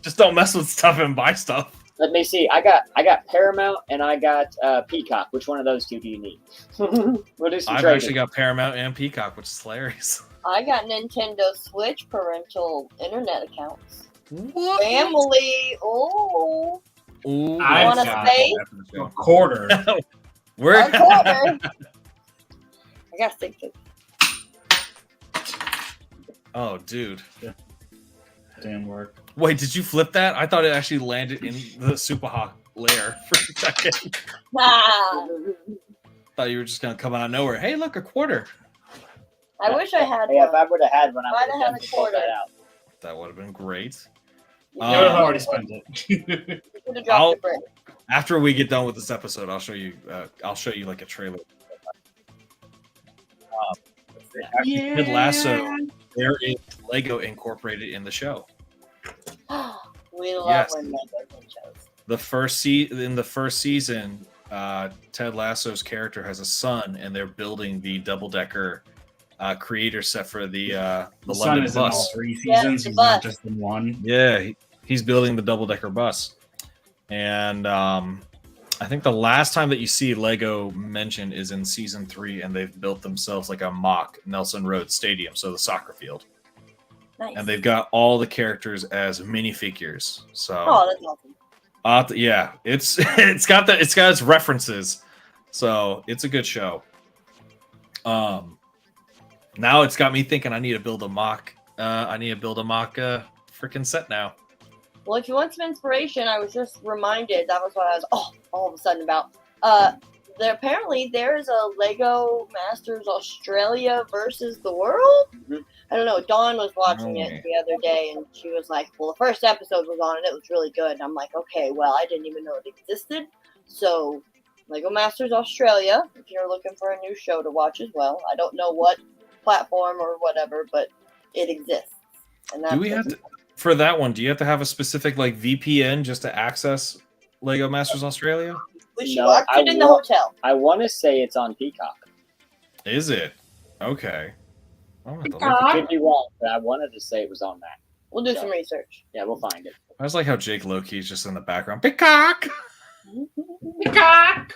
Speaker 1: Just don't mess with stuff and buy stuff.
Speaker 4: Let me see. I got Paramount and I got Peacock. Which one of those 2 do you need? We'll do some
Speaker 1: I've
Speaker 4: trading.
Speaker 1: actually got Paramount and Peacock, which is hilarious.
Speaker 3: I got Nintendo Switch parental internet accounts.
Speaker 1: What?
Speaker 3: Family. Oh.
Speaker 1: Ooh,
Speaker 2: I
Speaker 3: wanna stay?
Speaker 2: A quarter.
Speaker 1: We're
Speaker 3: A quarter. I got 6.
Speaker 1: Oh, dude.
Speaker 2: Didn't work.
Speaker 1: Wait, did you flip that? I thought it actually landed in the Supahawk lair for a second.
Speaker 3: Ah.
Speaker 1: Thought you were just gonna come out of nowhere. Hey, look, a quarter.
Speaker 3: I wish I had
Speaker 4: Yeah, if
Speaker 3: one.
Speaker 4: I would have had one, I
Speaker 3: Might
Speaker 4: would
Speaker 3: have had
Speaker 4: have
Speaker 3: a
Speaker 4: pulled that
Speaker 3: quarter.
Speaker 4: out.
Speaker 1: That would have been great.
Speaker 2: You would have already spent it.
Speaker 3: You could have dropped
Speaker 1: I'll-
Speaker 3: the brick.
Speaker 1: After we get done with this episode, I'll show you. I'll show you like a trailer. Ted Lasso. There is Lego incorporated in the show.
Speaker 3: We love
Speaker 1: Yes.
Speaker 3: when Lego shows.
Speaker 1: In the first season, Ted Lasso's character has a son, and they're building the double-decker creator set for the
Speaker 2: The sun
Speaker 1: London
Speaker 2: is in all
Speaker 1: bus.
Speaker 2: 3
Speaker 3: Yeah,
Speaker 2: seasons.
Speaker 3: the
Speaker 2: He's
Speaker 3: bus.
Speaker 2: not just in 1.
Speaker 1: Yeah, he's building the double-decker bus, and I think the last time that you see Lego mentioned is in season 3, and they've built themselves like a mock Nelson Road Stadium, so the soccer field.
Speaker 3: Nice.
Speaker 1: And they've got all the characters as minifigures. So
Speaker 3: Oh, that's awesome.
Speaker 1: Yeah, it's got its references, so it's a good show. Now it's got me thinking I need to build a mock. Freaking set now.
Speaker 3: Well, if you want some inspiration, I was just reminded, that was what I was all of a sudden about. Apparently there's a Lego Masters Australia versus the world. I don't know. Dawn was watching it the other day, and she was like, well, the first episode was on, and it was really good. And I'm like, okay, well, I didn't even know it existed. So, Lego Masters Australia, if you're looking for a new show to watch as well. I don't know what platform or whatever, but it exists. And that's
Speaker 1: do we have to, for that one, do you have to have a specific like VPN just to access Lego Masters Australia?
Speaker 3: We watched it in the hotel.
Speaker 4: I want to say it's on Peacock.
Speaker 1: Is it? Okay.
Speaker 4: I could be wrong, but I wanted to say it was on that.
Speaker 3: We'll do some research.
Speaker 4: Yeah, we'll find it.
Speaker 1: I was like how Jake Loki's just in the background. Peacock!
Speaker 2: Peacock!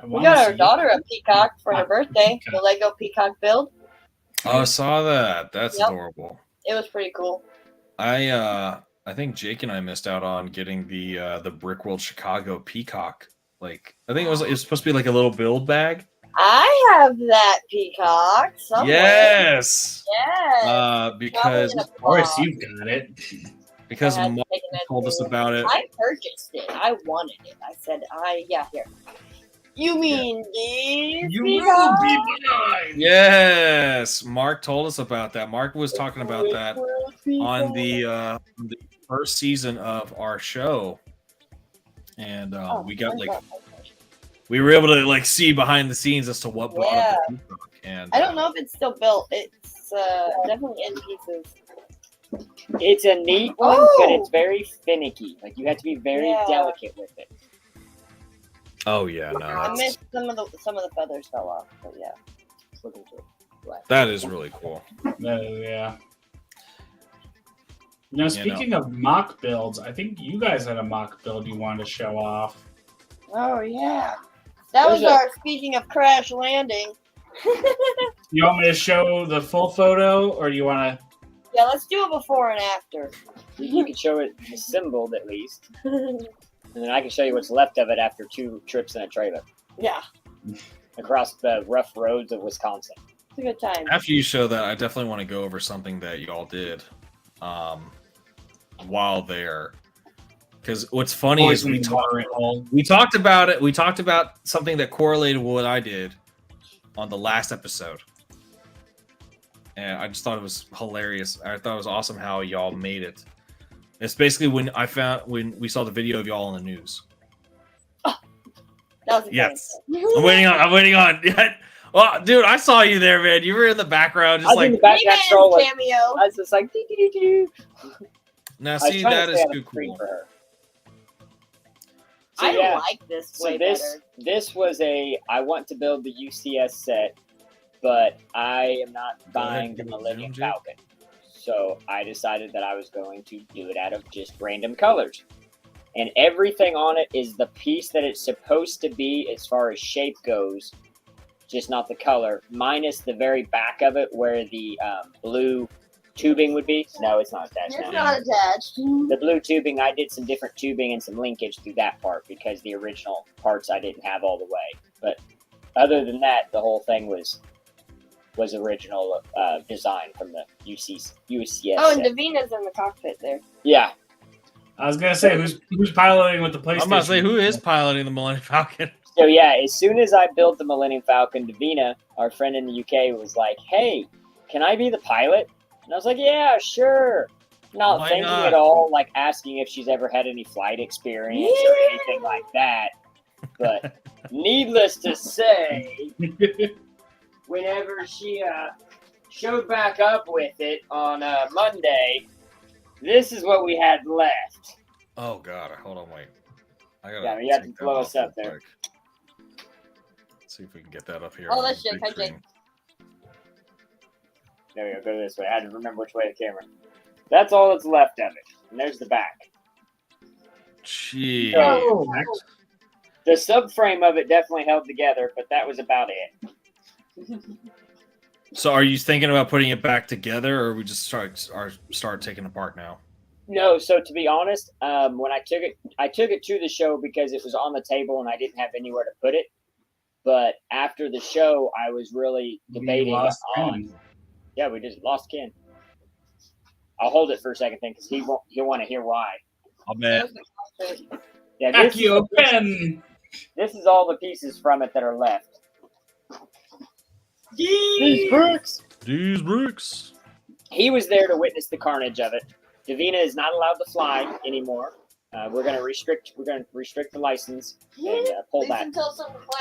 Speaker 3: We got our daughter a peacock for her birthday. The Lego peacock build.
Speaker 1: Oh, I saw that. That's adorable.
Speaker 3: It was pretty cool.
Speaker 1: I think Jake and I missed out on getting the Brickworld Chicago peacock. Like I think it was supposed to be like a little build bag.
Speaker 3: I have that peacock somewhere.
Speaker 1: Yes.
Speaker 3: Yes.
Speaker 1: Because
Speaker 2: of course you've got it.
Speaker 1: Because Mark told us about it.
Speaker 3: I purchased it. I wanted it. I said, here. You mean these?
Speaker 2: You will be mine.
Speaker 1: Yes, Mark told us about that. Mark was talking about that on the first season of our show, and we got we were able to like see behind the scenes as to what brought up the peacock. And
Speaker 3: I don't know if it's still built. It's definitely in pieces.
Speaker 4: It's a neat one, but it's very finicky. Like you have to be very delicate with it.
Speaker 1: Oh yeah, no.
Speaker 3: I missed some of the feathers fell off, but yeah. Looking good.
Speaker 1: That is really cool.
Speaker 2: Yeah. Now, speaking of mock builds, I think you guys had a mock build you wanted to show off.
Speaker 3: Oh yeah, that was our. Speaking of crash landing.
Speaker 2: You want me to show the full photo, or you want to?
Speaker 3: Yeah, let's do a before and after.
Speaker 4: You can show it assembled at least. And then I can show you what's left of it after 2 trips in a trailer.
Speaker 3: Yeah.
Speaker 4: Across the rough roads of Wisconsin.
Speaker 3: It's a good time.
Speaker 1: After you show that, I definitely want to go over something that you all did while there. Because what's funny is we talked about it. We talked about something that correlated with what I did on the last episode. And I just thought it was hilarious. I thought it was awesome how y'all made it. It's basically when we saw the video of y'all in the news.
Speaker 3: Oh, that was
Speaker 1: yes. I'm waiting on. Well, dude, I saw you there, man. You were in the background, just like
Speaker 3: cameo.
Speaker 4: I was just like, doo-doo-doo-doo.
Speaker 1: Now, see, that is too cool.
Speaker 3: So, I like this way better.
Speaker 4: This was I want to build the UCS set, but I am not buying the Millennium Falcon. So I decided that I was going to do it out of just random colors. And everything on it is the piece that it's supposed to be as far as shape goes, just not the color, minus the very back of it where the blue tubing would be. No, it's not attached.
Speaker 3: It's not attached.
Speaker 4: The blue tubing, I did some different tubing and some linkage through that part because the original parts I didn't have all the way. But other than that, the whole thing was original design from the UCS.
Speaker 3: Oh, and Davina's in the cockpit there.
Speaker 4: Yeah.
Speaker 2: I was gonna say who's piloting with the PlayStation.
Speaker 1: I'm about to say who is piloting the Millennium Falcon.
Speaker 4: So yeah, as soon as I built the Millennium Falcon, Davina, our friend in the UK, was like, "Hey, can I be the pilot?" And I was like, "Yeah, sure." Not thinking at all, like asking if she's ever had any flight experience or anything like that. But needless to say, whenever she showed back up with it on Monday, this is what we had left.
Speaker 1: Oh God! Hold on, wait.
Speaker 4: You have to blow us up there.
Speaker 1: Quick. Let's see if we can get that up here.
Speaker 3: Oh, that's Jake. Hi, Jake.
Speaker 4: There we go. Go this way. I had to remember which way the camera. That's all that's left of it. And there's the back.
Speaker 1: Jeez.
Speaker 4: So, the subframe of it definitely held together, but that was about it.
Speaker 1: So, are you thinking about putting it back together, or we just start taking apart now?
Speaker 4: No, so to be honest, when I took it to the show because it was on the table and I didn't have anywhere to put it. But after the show, I was really debating on. Yeah, we just lost Ken. I'll hold it for a second, then, because he'll want to hear why.
Speaker 1: I'll bet.
Speaker 4: Yeah,
Speaker 2: Pen.
Speaker 4: This is all the pieces from it that are left.
Speaker 7: These bricks.
Speaker 1: These bricks.
Speaker 4: He was there to witness the carnage of it. Davina is not allowed to fly anymore. We're gonna restrict the license and pull back.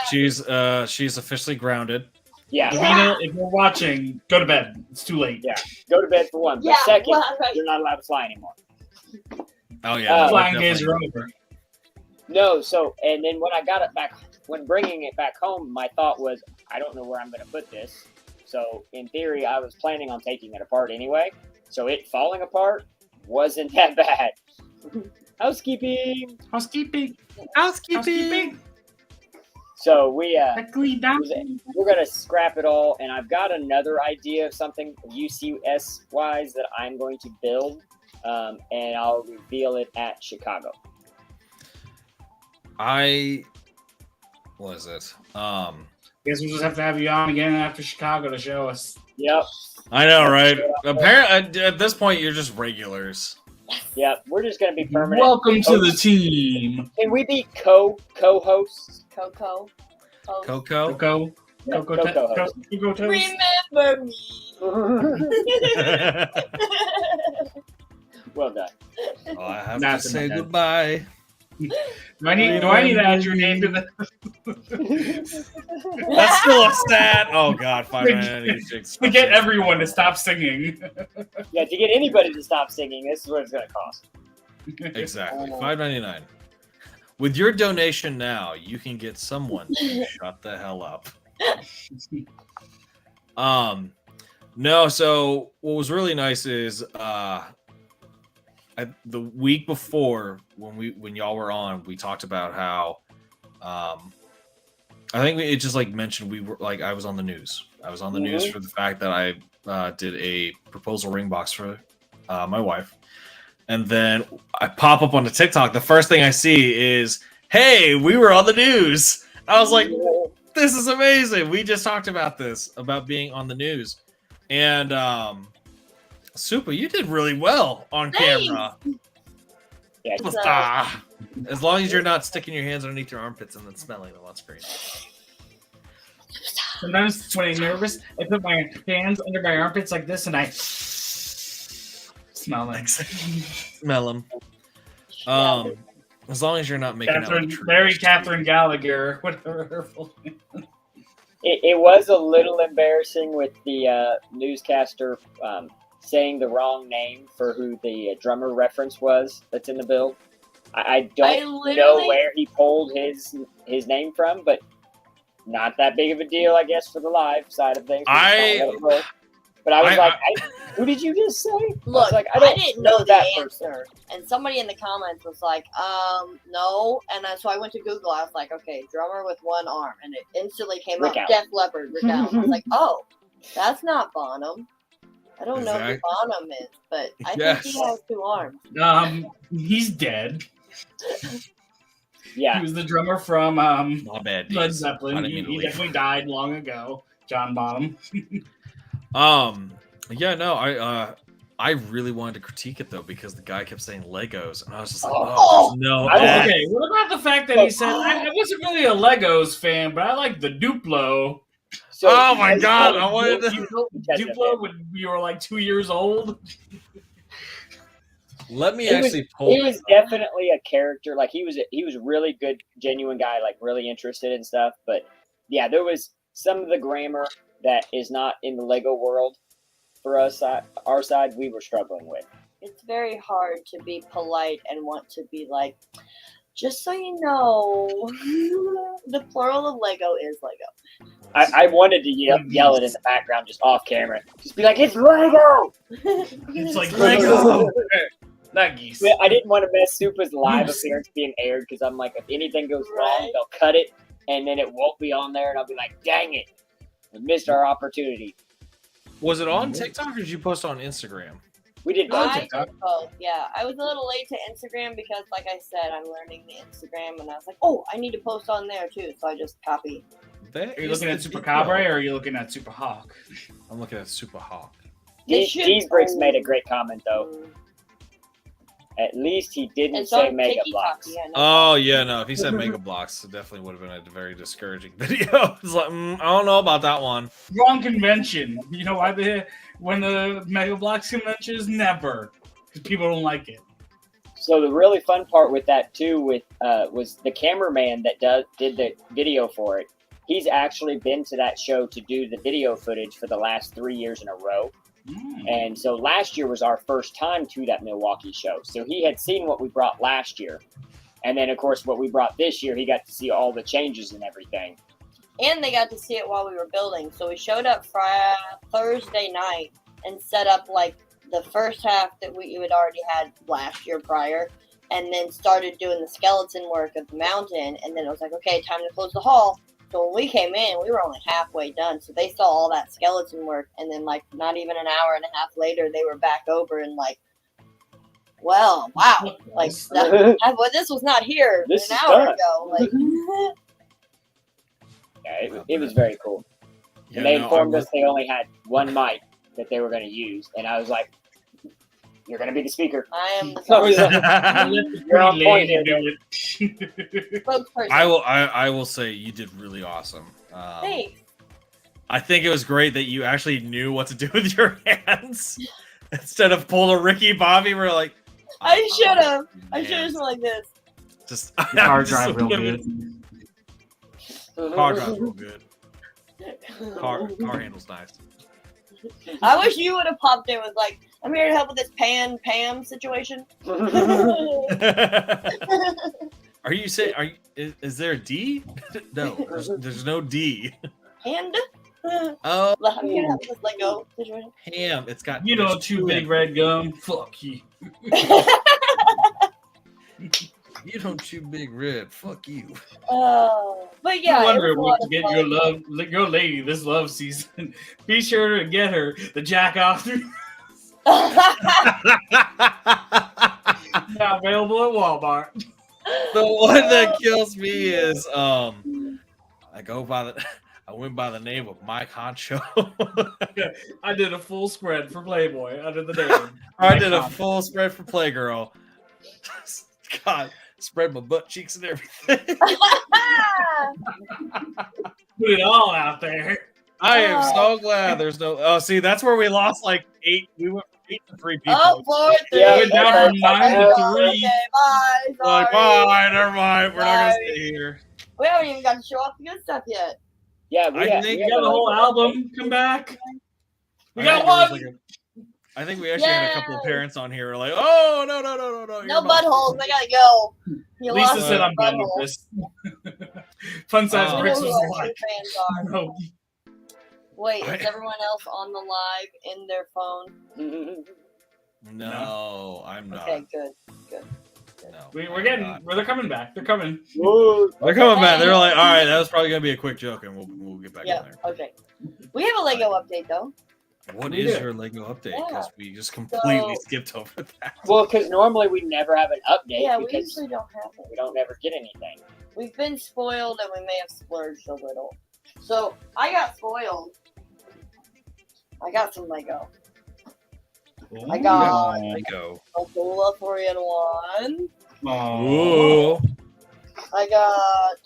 Speaker 1: She's officially grounded.
Speaker 4: Yeah.
Speaker 2: Davina, if you're watching, go to bed. It's too late.
Speaker 4: Yeah. Go to bed for one. But second, you're not allowed to fly anymore.
Speaker 1: Oh yeah.
Speaker 2: Flying days are over.
Speaker 4: No, so and then when I got it back, when bringing it back home, my thought was, I don't know where I'm gonna put this. So in theory, I was planning on taking it apart anyway. So it falling apart wasn't that bad. Housekeeping. So we're gonna scrap it all, and I've got another idea of something UCS wise that I'm going to build, and I'll reveal it at Chicago.
Speaker 1: What is it?
Speaker 2: Guess we'll just have to have you on again after Chicago to show us.
Speaker 4: Yep.
Speaker 1: I know, right? Apparently, at this point, you're just regulars.
Speaker 4: Yep. We're just gonna be permanent.
Speaker 2: Welcome to the team.
Speaker 4: Can we be co-hosts?
Speaker 3: Coco.
Speaker 1: Coco.
Speaker 3: Remember me.
Speaker 4: Well done.
Speaker 1: Oh, I have to say goodbye.
Speaker 2: Do I need to add your name to the?
Speaker 1: That's still a stat. Oh God, 596.
Speaker 2: To get everyone to stop singing.
Speaker 4: Yeah, to get anybody to stop singing, this is what it's gonna cost.
Speaker 1: Exactly, $5.99. With your donation now, you can get someone to shut the hell up. No. So what was really nice is the week before when y'all were on, we talked about how I think it just like mentioned we were like I was on the news. I was on the news for the fact that I did a proposal ring box for my wife, and then I pop up on the TikTok. The first thing I see is, "Hey, we were on the news." I was like, "This is amazing." We just talked about this about being on the news, and Supa, you did really well on camera.
Speaker 4: Yeah,
Speaker 1: as long as you're not sticking your hands underneath your armpits and then smelling them on screen.
Speaker 2: Sometimes when I'm nervous, I put my hands under my armpits like this and I smell them.
Speaker 1: Smell them. As long as you're not making
Speaker 2: Catherine Gallagher, whatever her full name.
Speaker 4: It was a little embarrassing with the newscaster saying the wrong name for who the drummer reference was that's in the build. I don't know where he pulled his name from, but not that big of a deal, I guess, for the live side of things. But I was like, who did you just say?
Speaker 3: Look, I didn't know the answer. And somebody in the comments was like, no. And so I went to Google. I was like, okay, drummer with one arm. And it instantly came up, Def Leppard, Rick Allen. I was like, oh, that's not Bonham. I don't know who Bonham is, but I think he has two arms.
Speaker 2: He's dead.
Speaker 4: Yeah.
Speaker 2: He was the drummer from Led Zeppelin. He definitely died long ago. John Bonham.
Speaker 1: Yeah, no, I really wanted to critique it though because the guy kept saying Legos, and I was just like, no.
Speaker 2: Okay, what about the fact that he said I wasn't really a Legos fan, but I like the Duplo.
Speaker 4: So,
Speaker 1: oh my God! I wanted to
Speaker 2: Duplo when you were like 2 years old.
Speaker 1: Let me actually pull.
Speaker 4: He was definitely a character. Like he was a really good, genuine guy. Like really interested in stuff. But yeah, there was some of the grammar that is not in the Lego world for us. Our side, we were struggling with.
Speaker 3: It's very hard to be polite and want to be like, just so you know, the plural of Lego is Lego.
Speaker 4: I wanted to yell it in the background, just off camera. Just be like, it's Lego!
Speaker 2: It's like Lego! Not geese.
Speaker 4: I didn't want to mess Supa's live appearance being aired, because I'm like, if anything goes wrong, they'll cut it, and then it won't be on there, and I'll be like, dang it! We missed our opportunity.
Speaker 1: Was it on TikTok, or did you post on Instagram?
Speaker 4: We did both.
Speaker 3: I did both. Yeah, I was a little late to Instagram because, like I said, I'm learning the Instagram, and I was like, oh, I need to post on there too. So I just copied.
Speaker 2: Are you looking at Supercabre or are you looking at Supahawk?
Speaker 1: I'm looking at Supahawk.
Speaker 4: Cheese Bricks made a great comment though. At least he didn't say Mega Blocks.
Speaker 3: Yeah, no.
Speaker 1: Oh yeah, no. If he said Mega Blocks, it definitely would have been a very discouraging video. It's like I don't know about that one.
Speaker 2: Wrong convention. You know why when the Mega Blocks convention is never because people don't like it.
Speaker 4: So the really fun part with that too, was the cameraman that did the video for it. He's actually been to that show to do the video footage for the last 3 years in a row. And so last year was our first time to that Milwaukee show. So he had seen what we brought last year. And then, of course, what we brought this year, he got to see all the changes and everything.
Speaker 3: And they got to see it while we were building. So we showed up Thursday night and set up like the first half that we had already had last year prior. And then started doing the skeleton work of the mountain. And then it was like, okay, time to close the hall. So when we came in, we were only halfway done. So they saw all that skeleton work. And then, like, not even an hour and a half later, they were back over and, like, well, wow. Like, this was not here an hour ago. Like,
Speaker 4: yeah, it was very cool. And they informed us they only had one mic that they were going to use. And I was like, you're going to be the speaker.
Speaker 3: I am the
Speaker 4: You're on point here.
Speaker 3: spokesperson.
Speaker 1: I will say you did really awesome.
Speaker 3: Thanks.
Speaker 1: I think it was great that you actually knew what to do with your hands instead of pull a Ricky Bobby. We're like,
Speaker 3: I should have. I should have like this.
Speaker 1: Just
Speaker 2: car drive real good.
Speaker 1: Car drive real good. Car handles nice.
Speaker 3: I wish you would have popped in with like, I'm here to help with this Pam situation.
Speaker 1: Are you saying? Is there a D? No, there's no D.
Speaker 3: And
Speaker 1: Oh,
Speaker 3: I'm here to help with this Lego situation.
Speaker 1: Ham. It's got
Speaker 2: You know, chew big red gum. Fuck you.
Speaker 1: You don't chew big red. Fuck you.
Speaker 3: But yeah,
Speaker 2: I wonder
Speaker 3: it was a
Speaker 2: what
Speaker 3: lot
Speaker 2: to
Speaker 3: of
Speaker 2: get
Speaker 3: fun.
Speaker 2: your lady this love season. Be sure to get her the jack off. Not available at Walmart.
Speaker 1: The one that kills me is I went by the name of Mike Honcho.
Speaker 2: I did a full spread for Playboy under the name.
Speaker 1: I did a full spread for Playgirl. God, spread my butt cheeks and everything.
Speaker 2: Put it all out there.
Speaker 1: I am so glad there's no. Oh, see, that's where we lost like 8. We went from 8 to 3 people.
Speaker 3: Oh, 4, 3.
Speaker 4: Yeah,
Speaker 2: went down from 9 to 3.
Speaker 3: Okay, bye.
Speaker 1: Like,
Speaker 3: Sorry.
Speaker 1: bye, never mind. We're not gonna
Speaker 3: Sorry.
Speaker 1: stay here.
Speaker 3: We haven't even got to show off the good stuff yet.
Speaker 4: Yeah,
Speaker 1: I think
Speaker 2: We got the whole album. Come back. We
Speaker 1: I
Speaker 2: got
Speaker 1: think there was,
Speaker 2: one.
Speaker 1: like, I think we actually had a couple of parents on here who were like, oh, no.
Speaker 3: No
Speaker 1: you're not-
Speaker 3: buttholes. I gotta go. You
Speaker 2: Lisa
Speaker 3: lost
Speaker 2: said
Speaker 3: your
Speaker 2: I'm done with
Speaker 3: butthole.
Speaker 2: this. Fun size
Speaker 1: Oh.
Speaker 2: bricks
Speaker 3: You know
Speaker 2: was
Speaker 3: who our
Speaker 2: like.
Speaker 3: true fans are.
Speaker 2: No.
Speaker 3: Wait,
Speaker 1: I-
Speaker 3: is everyone else on the live in their phone?
Speaker 1: No, I'm not.
Speaker 3: Okay, good.
Speaker 1: No,
Speaker 2: We're
Speaker 1: I'm
Speaker 2: getting.
Speaker 1: not.
Speaker 2: Well, they're coming back. They're coming.
Speaker 1: They're coming back. They're like, all right, that was probably gonna be a quick joke, and we'll get back
Speaker 3: Yeah,
Speaker 1: in there.
Speaker 3: okay. We have a Lego update though.
Speaker 1: What
Speaker 2: We
Speaker 1: is
Speaker 2: do.
Speaker 1: your Lego update?
Speaker 3: Yeah.
Speaker 1: Because we just completely
Speaker 3: So-
Speaker 1: skipped over that.
Speaker 4: Well, because normally we never have an update
Speaker 3: Yeah, we
Speaker 4: because
Speaker 3: usually don't have it.
Speaker 4: we don't ever get anything.
Speaker 3: We've been spoiled and we may have splurged a little. So I got spoiled. I got some Lego. I got
Speaker 1: Lego.
Speaker 3: a Cola 3-in-1.
Speaker 1: Ooh.
Speaker 3: I got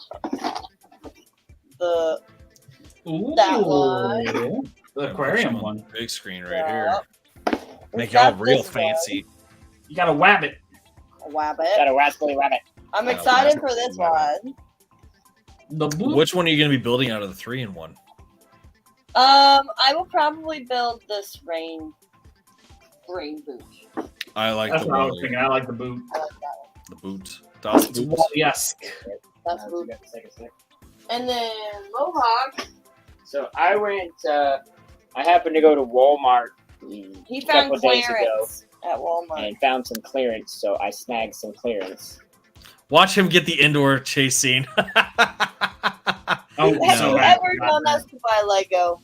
Speaker 2: Ooh.
Speaker 3: that one.
Speaker 2: The aquarium one.
Speaker 1: Big screen right
Speaker 3: Yeah.
Speaker 1: here.
Speaker 3: We
Speaker 1: Make y'all
Speaker 3: got
Speaker 1: real
Speaker 3: this
Speaker 1: fancy.
Speaker 2: You got a wabbit.
Speaker 3: one, a
Speaker 4: Got
Speaker 3: Wabbit.
Speaker 4: a rascally rabbit.
Speaker 3: I'm
Speaker 1: Yeah,
Speaker 3: excited
Speaker 1: Wabbit.
Speaker 3: for this
Speaker 1: Wabbit.
Speaker 3: one.
Speaker 2: The boot.
Speaker 1: Which one are you gonna be building out of the 3-in-1?
Speaker 3: I will probably build this rain boot.
Speaker 1: I like
Speaker 2: That's
Speaker 1: the
Speaker 2: what I was
Speaker 1: Wally,
Speaker 2: thinking. I like the boot.
Speaker 3: I like that one.
Speaker 1: the boot. Das
Speaker 2: It's
Speaker 1: Boot.
Speaker 2: yes.
Speaker 3: That's boot. And then Mohawk,
Speaker 4: So I went. I happened to go to Walmart
Speaker 3: he
Speaker 4: a
Speaker 3: found
Speaker 4: couple days ago
Speaker 3: clearance at Walmart.
Speaker 4: and found some clearance. So I snagged some clearance.
Speaker 1: Watch him get the indoor chase scene.
Speaker 2: Oh,
Speaker 3: Have
Speaker 2: so
Speaker 3: you
Speaker 2: bad.
Speaker 3: ever known us to buy Lego?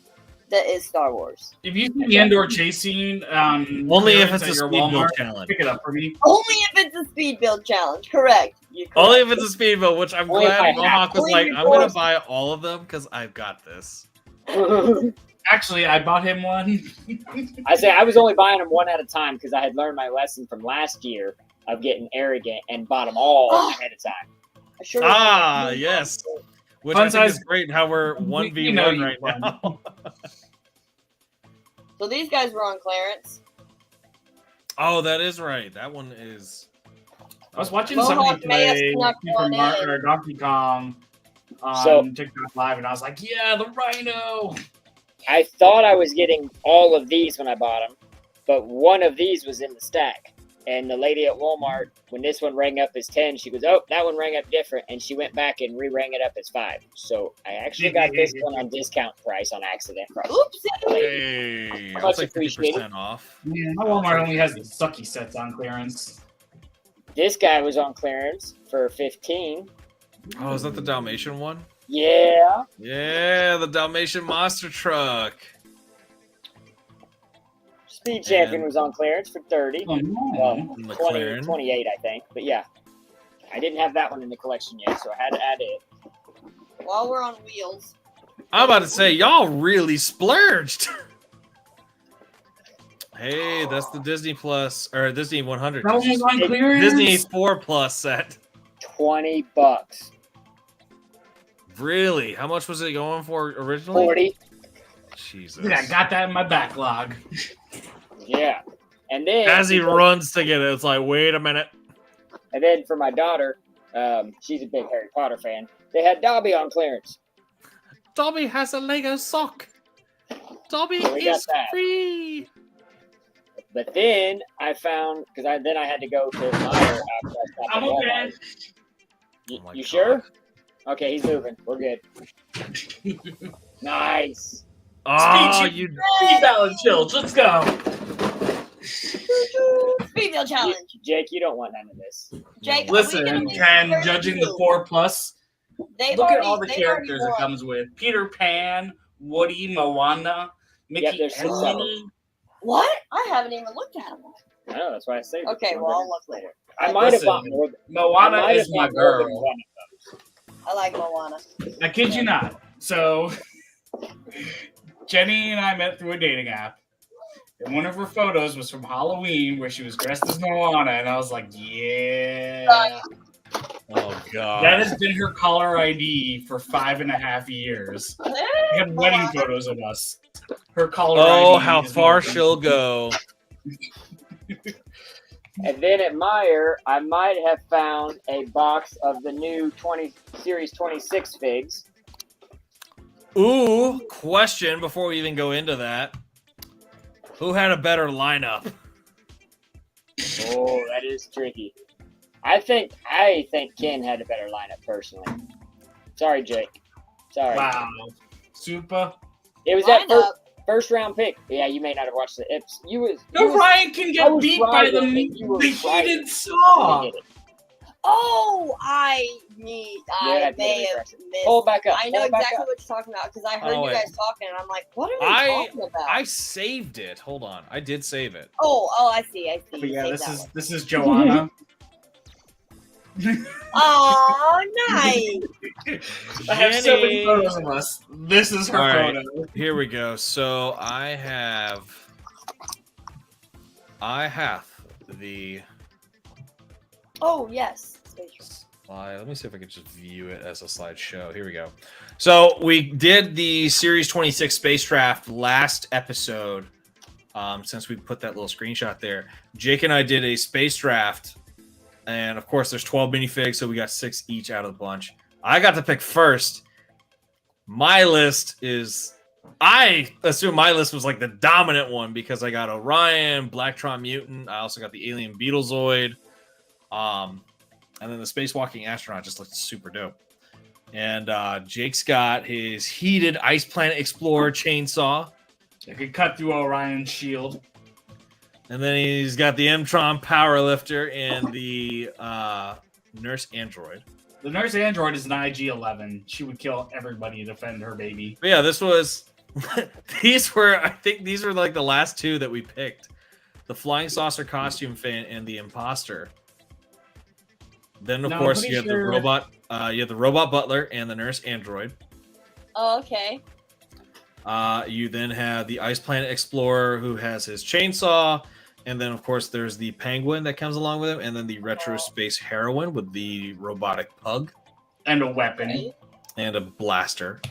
Speaker 3: that is Star Wars.
Speaker 2: If you see the indoor chase scene,
Speaker 1: Only if it's
Speaker 2: at
Speaker 1: a
Speaker 2: your
Speaker 1: speed build
Speaker 2: Walmart,
Speaker 1: challenge.
Speaker 2: pick it up for me.
Speaker 3: Only if it's a speed build challenge. Correct.
Speaker 1: Only if it's a speed build, which I'm
Speaker 4: Only if
Speaker 1: glad
Speaker 4: I
Speaker 1: Mohawk was
Speaker 3: only
Speaker 1: like,
Speaker 3: if
Speaker 1: I'm gonna
Speaker 3: yours-
Speaker 1: buy all of them because I've got this.
Speaker 2: Actually, I bought him one.
Speaker 4: I say I was only buying them one at a time because I had learned my lesson from last year of getting arrogant and bought them all ahead of time.
Speaker 3: I sure
Speaker 1: Ah, yes. Which
Speaker 2: Fun
Speaker 1: I think is
Speaker 2: size-
Speaker 1: great how we're
Speaker 2: we know
Speaker 1: 1v1
Speaker 2: you
Speaker 1: right
Speaker 2: won.
Speaker 1: now.
Speaker 3: So these guys were on clearance.
Speaker 1: Oh, that is right. That one is.
Speaker 2: I was watching
Speaker 3: Mohawk
Speaker 2: somebody
Speaker 3: may have
Speaker 2: play
Speaker 3: snuck
Speaker 2: Super
Speaker 3: one
Speaker 2: Mario
Speaker 3: in.
Speaker 2: or Donkey Kong on
Speaker 4: So-
Speaker 2: TikTok Live, and I was like, "Yeah, the Rhino."
Speaker 4: I thought I was getting all of these when I bought them, but one of these was in the stack. And the lady at Walmart, when this one rang up as 10, she goes, "Oh, that one rang up different," and she went back and re-rang it up as 5. So I actually got this one on discount price on accident.
Speaker 3: Oopsie.
Speaker 1: Hey, I'll
Speaker 4: Much
Speaker 1: take
Speaker 4: appreciated.
Speaker 1: 50% off.
Speaker 2: Yeah, my Walmart only has the sucky sets on clearance.
Speaker 4: This guy was on clearance for 15.
Speaker 1: Oh, is that the Dalmatian one?
Speaker 4: Yeah.
Speaker 1: Yeah, the Dalmatian monster truck.
Speaker 4: Speed Champion
Speaker 1: And-
Speaker 4: was on clearance for 30.
Speaker 2: Oh no!
Speaker 4: Well,
Speaker 1: McLaren.
Speaker 4: 28, I think. But yeah, I didn't have that one in the collection yet, so I had to add it.
Speaker 3: While we're on wheels.
Speaker 1: I'm about to say, y'all really splurged. Hey, that's the Disney Plus or Disney 100.
Speaker 2: That one was on clearance.
Speaker 1: Disney 4 Plus set.
Speaker 4: $20.
Speaker 1: Really? How much was it going for originally?
Speaker 4: 40.
Speaker 1: Jesus.
Speaker 2: Yeah, I got that in my backlog.
Speaker 4: Yeah. And then
Speaker 1: As he runs to get it, it's like, wait a minute.
Speaker 4: And then for my daughter, she's a big Harry Potter fan. They had Dobby on clearance.
Speaker 1: Dobby has a Lego sock. Dobby
Speaker 4: So we got
Speaker 1: is
Speaker 4: that.
Speaker 1: free.
Speaker 4: But then I found because I had to go to Meyer after I stopped
Speaker 2: I'm
Speaker 4: at
Speaker 2: okay.
Speaker 4: Walmart.
Speaker 1: Oh my
Speaker 4: You
Speaker 1: God.
Speaker 4: sure? Okay, he's moving. We're good. Nice.
Speaker 1: Oh,
Speaker 2: Speed
Speaker 1: you.
Speaker 2: Speed Ballad Chills, let's go.
Speaker 3: Speed build challenge.
Speaker 4: Jake, you don't want none of this.
Speaker 3: Jake,
Speaker 2: Listen, Ken,
Speaker 3: They're
Speaker 2: judging
Speaker 3: new.
Speaker 2: the 4 Plus,
Speaker 3: They've
Speaker 2: look
Speaker 3: already,
Speaker 2: at all the
Speaker 3: they've
Speaker 2: characters
Speaker 3: already
Speaker 2: it comes with: Peter Pan, Woody, Moana, Mickey,
Speaker 4: there's 6
Speaker 2: and
Speaker 4: of them.
Speaker 2: Minnie.
Speaker 3: What? I haven't even looked at them.
Speaker 4: I know, that's why I saved it.
Speaker 3: Okay, well, I'll look later.
Speaker 4: I might have
Speaker 2: Listen,
Speaker 4: bought more.
Speaker 2: Moana
Speaker 4: I might
Speaker 2: is
Speaker 4: have
Speaker 2: my
Speaker 4: bought more than
Speaker 2: girl.
Speaker 4: one of
Speaker 3: I like Moana.
Speaker 2: I kid you not. So, Jenny and I met through a dating app. And one of her photos was from Halloween where she was dressed as Moana. And I was like, yeah.
Speaker 1: Oh God.
Speaker 2: That has been her caller ID for 5.5 years. We have wedding photos of us. Her caller ID.
Speaker 1: Oh, how
Speaker 2: is
Speaker 1: far
Speaker 2: Morgan.
Speaker 1: she'll go.
Speaker 4: And then at Meyer, I might have found a box of the new Series 26 figs.
Speaker 1: Ooh, question before we even go into that. Who had a better lineup?
Speaker 4: Oh, that is tricky. I think Ken had a better lineup personally. Sorry, Jake. Sorry.
Speaker 2: Wow. Supa.
Speaker 4: It was that
Speaker 3: Lineup.
Speaker 4: first round pick. Yeah, you may not have watched the Ips.
Speaker 2: No, Ryan can
Speaker 4: I
Speaker 2: get
Speaker 4: was
Speaker 2: beat by the,
Speaker 4: driving and you were
Speaker 2: the
Speaker 4: driving.
Speaker 2: heated saw.
Speaker 3: Oh, I may
Speaker 4: Yeah,
Speaker 3: have missed.
Speaker 4: Pull it back up.
Speaker 3: I know
Speaker 4: Pull it back
Speaker 3: exactly
Speaker 4: up.
Speaker 3: what you're talking about because I heard
Speaker 1: Oh,
Speaker 3: you
Speaker 1: wait.
Speaker 3: guys talking, and I'm like, what are
Speaker 1: I-
Speaker 3: they talking about?
Speaker 1: I saved it. Hold on. I did save it.
Speaker 3: Oh, I see.
Speaker 2: But
Speaker 3: You
Speaker 2: yeah,
Speaker 3: saved
Speaker 2: this
Speaker 3: that
Speaker 2: is Joanna.
Speaker 3: one. Oh, nice.
Speaker 2: I have so many
Speaker 1: Jenny.
Speaker 2: photos of us. This is her
Speaker 1: All right.
Speaker 2: photo.
Speaker 1: Here we go. So I have the
Speaker 3: Oh, yes.
Speaker 1: slide. Let me see if I can just view it as a slideshow. Here we go. So we did the Series 26 Space Draft last episode. Since we put that little screenshot there, Jake and I did a space draft, and of course there's 12 minifigs, so we got 6 each out of the bunch. I got to pick first. My list is, I assume my list was like the dominant one because I got Orion, Blacktron Mutant. I also got the Alien Beetlezoid. And then the Spacewalking Astronaut just looked super dope. And Jake's got his Heated Ice Planet Explorer Chainsaw.
Speaker 2: I could cut through Orion's shield.
Speaker 1: And then he's got the M-Tron Powerlifter and the Nurse Android.
Speaker 2: The nurse android is an IG-11. She would kill everybody to defend her baby.
Speaker 1: But yeah, this was I think these were like the last two that we picked. The flying saucer costume fan and the imposter. Then of course you have the robot. You have the robot butler and the nurse android.
Speaker 3: Oh, okay.
Speaker 1: You then have the Ice Planet Explorer who has his chainsaw, and then of course there's the penguin that comes along with him, and then the retro space heroine with the robotic pug
Speaker 2: and a weapon
Speaker 1: and a blaster.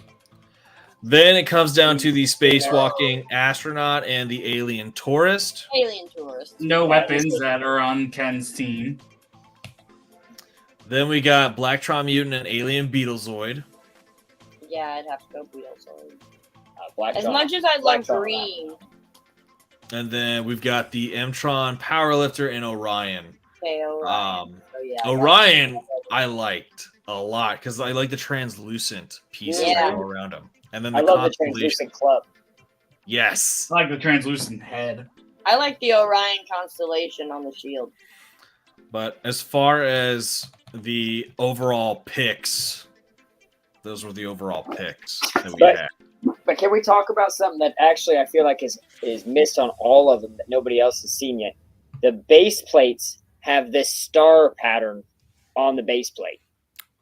Speaker 1: Then it comes down to the spacewalking astronaut and the alien tourist.
Speaker 3: Alien tourist.
Speaker 2: No weapons that are on Ken's team.
Speaker 1: Then we got Blacktron mutant and alien Beetlezoid.
Speaker 3: Yeah, I'd have to go Beetlezoid.
Speaker 4: Black
Speaker 3: As
Speaker 4: Tron.
Speaker 3: much as I
Speaker 4: Black
Speaker 3: love
Speaker 4: Tron.
Speaker 3: green.
Speaker 1: And then we've got the Mtron Powerlifter and Orion.
Speaker 3: Okay, Orion. So, yeah,
Speaker 1: Orion I liked a lot because I like the translucent pieces that go around him. And then
Speaker 4: I love the translucent club.
Speaker 1: Yes.
Speaker 2: I like the translucent head.
Speaker 3: I like the Orion constellation on the shield.
Speaker 1: But as far as the overall picks, those were the overall picks that we had.
Speaker 4: But can we talk about something that actually I feel like is missed on all of them that nobody else has seen yet? The base plates have this star pattern on the base plate.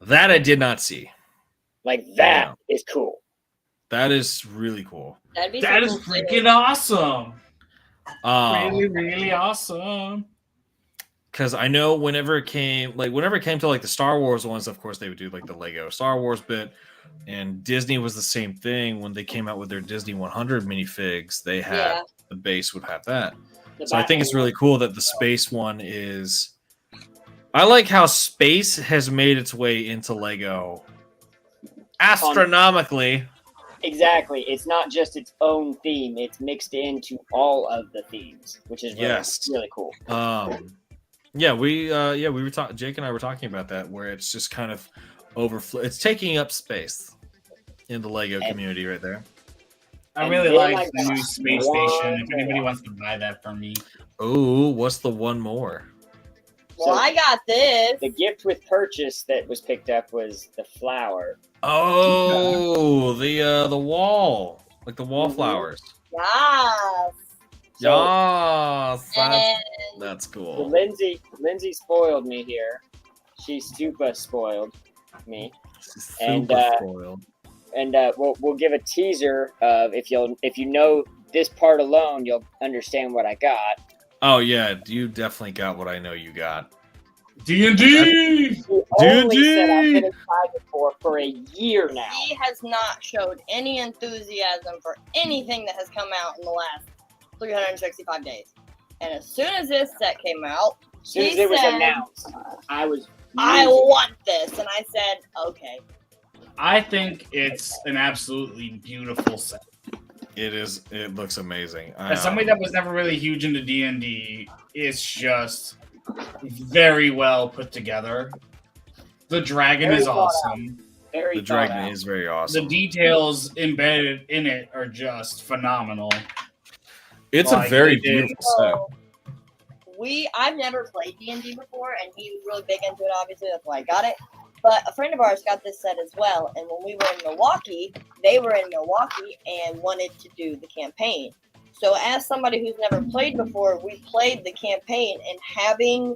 Speaker 1: That I did not see.
Speaker 4: Like that is cool.
Speaker 1: That is really cool.
Speaker 3: That
Speaker 2: is freaking awesome. Really, really awesome.
Speaker 1: Because I know whenever it came to like the Star Wars ones, of course they would do like the Lego Star Wars bit, and Disney was the same thing when they came out with their Disney 100 minifigs. They had the base would have that. So I think it's really cool that the space one is. I like how space has made its way into Lego astronomically.
Speaker 4: Exactly. It's not just its own theme. It's mixed into all of the themes, which is really cool.
Speaker 1: Yeah, we were talking. Jake and I were talking about that, where it's just kind of overflow. It's taking up space in the Lego community right there.
Speaker 2: I really like the new space station. If anybody wants to buy that from me.
Speaker 1: Oh, what's the one more?
Speaker 3: Well, I got this.
Speaker 4: The gift with purchase that was picked up was the flower.
Speaker 1: Oh, the wall, like the wallflowers.
Speaker 3: Yes.
Speaker 1: Yes,
Speaker 3: And
Speaker 1: that's
Speaker 4: So
Speaker 1: cool.
Speaker 4: Lindsay spoiled me here. She's super spoiled me.
Speaker 1: Super spoiled.
Speaker 4: And we'll give a teaser of if you know this part alone, you'll understand what I got.
Speaker 1: Oh yeah, you definitely got what I know you got.
Speaker 2: D&D.
Speaker 4: Only said I've been excited for a year now.
Speaker 3: he has not showed any enthusiasm for anything that has come out in the last 365 days. And as soon as this set came out,
Speaker 4: As soon as it was announced, I
Speaker 3: want this, and I said, okay.
Speaker 2: I think it's an absolutely beautiful set.
Speaker 1: It is. It looks amazing.
Speaker 2: As somebody that was never really huge into D&D, it's just very well put together. The dragon is awesome.
Speaker 1: The dragon is very awesome.
Speaker 2: The details embedded in it are just phenomenal.
Speaker 1: It's a very beautiful set.
Speaker 3: I've never played D&D before, and he was really big into it, obviously, that's why I got it. But a friend of ours got this set as well, and when we were in Milwaukee, they were in Milwaukee and wanted to do the campaign. So as somebody who's never played before, we played the campaign, and having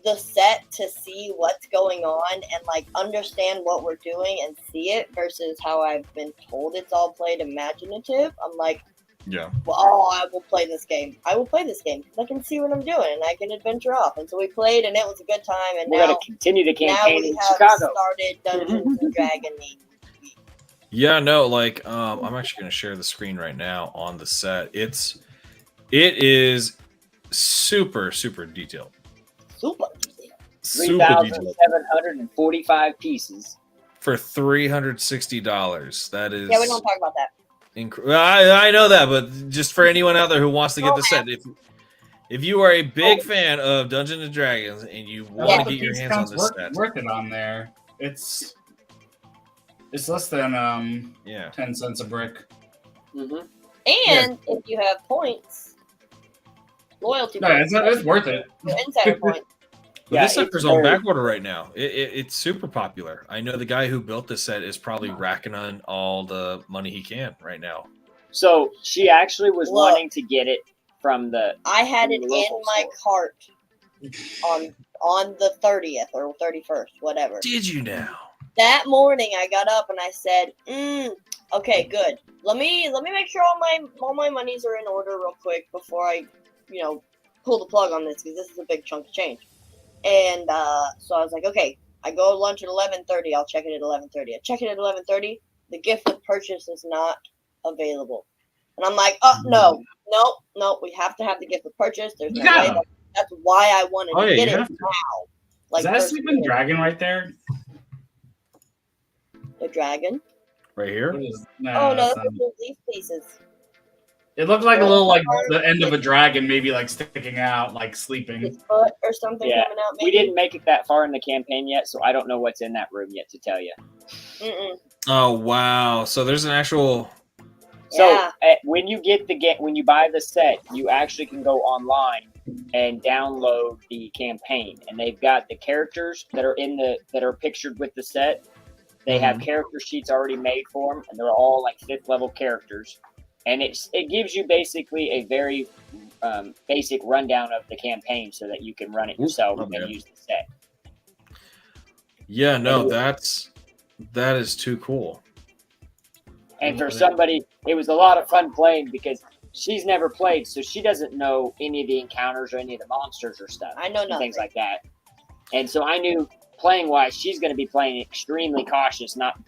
Speaker 3: the set to see what's going on and like understand what we're doing and see it versus how I've been told it's all played imaginative, I'm like,
Speaker 1: yeah.
Speaker 3: Well, I will play this game. I will play this game because I can see what I'm doing and I can adventure off. And so we played, and it was a good time. And
Speaker 4: we're going to continue the campaign in Chicago.
Speaker 3: Now we have started Dungeons and Dragons.
Speaker 1: Yeah, no, like I'm actually going to share the screen right now on the set. It is super detailed.
Speaker 3: Super
Speaker 4: 3,745 pieces
Speaker 1: for $360. That is.
Speaker 3: Yeah, we don't talk about that.
Speaker 1: I know that, but just for anyone out there who wants to get the set, if you are a big fan of Dungeons and Dragons and you want to get your hands on this set,
Speaker 2: worth it on there. It's less than 10 cents a brick.
Speaker 3: Mm-hmm. And if you have points, loyalty points,
Speaker 2: it's worth it.
Speaker 3: Insider points.
Speaker 1: But this set is on back order right now. It's super popular. I know the guy who built this set is probably racking on all the money he can right now.
Speaker 4: So she actually was
Speaker 3: Look.
Speaker 4: wanting to get it from the.
Speaker 3: I had
Speaker 4: from
Speaker 3: it
Speaker 4: the
Speaker 3: in
Speaker 4: local
Speaker 3: my
Speaker 4: store.
Speaker 3: cart on the 30th or 31st, whatever.
Speaker 1: Did you now?
Speaker 3: That morning I got up and I said, okay, good. Let me make sure all my monies are in order real quick before I, pull the plug on this, because this is a big chunk of change. And so I was like, okay, I go to lunch at 11:30. I'll check it at 11:30. I check it at 11:30. The gift with purchase is not available. And I'm like, oh, no, we have to have the gift with purchase. There's no way. That's why I wanted to get it now. Like,
Speaker 2: is that a sleeping dragon right there?
Speaker 3: The dragon?
Speaker 1: Right here?
Speaker 3: No, those are leaf pieces.
Speaker 2: It looked like a little, like, the end of a dragon, maybe, like, sticking out, like, sleeping.
Speaker 3: His foot or something coming out, maybe?
Speaker 4: We didn't make it that far in the campaign yet, so I don't know what's in that room yet to tell you.
Speaker 1: Oh, wow. So there's an actual...
Speaker 4: So when you get when you buy the set, you actually can go online and download the campaign, and they've got the characters that are pictured with the set. They have character sheets already made for them, and they're all like 5th level characters. And it gives you basically a very basic rundown of the campaign so that you can run it yourself and use the set.
Speaker 1: Yeah, no, that is too cool.
Speaker 4: And for somebody, it was a lot of fun playing because she's never played, so she doesn't know any of the encounters or any of the monsters or stuff.
Speaker 3: I know nothing.
Speaker 4: Things like that. And so I knew playing wise, she's going to be playing extremely cautious, not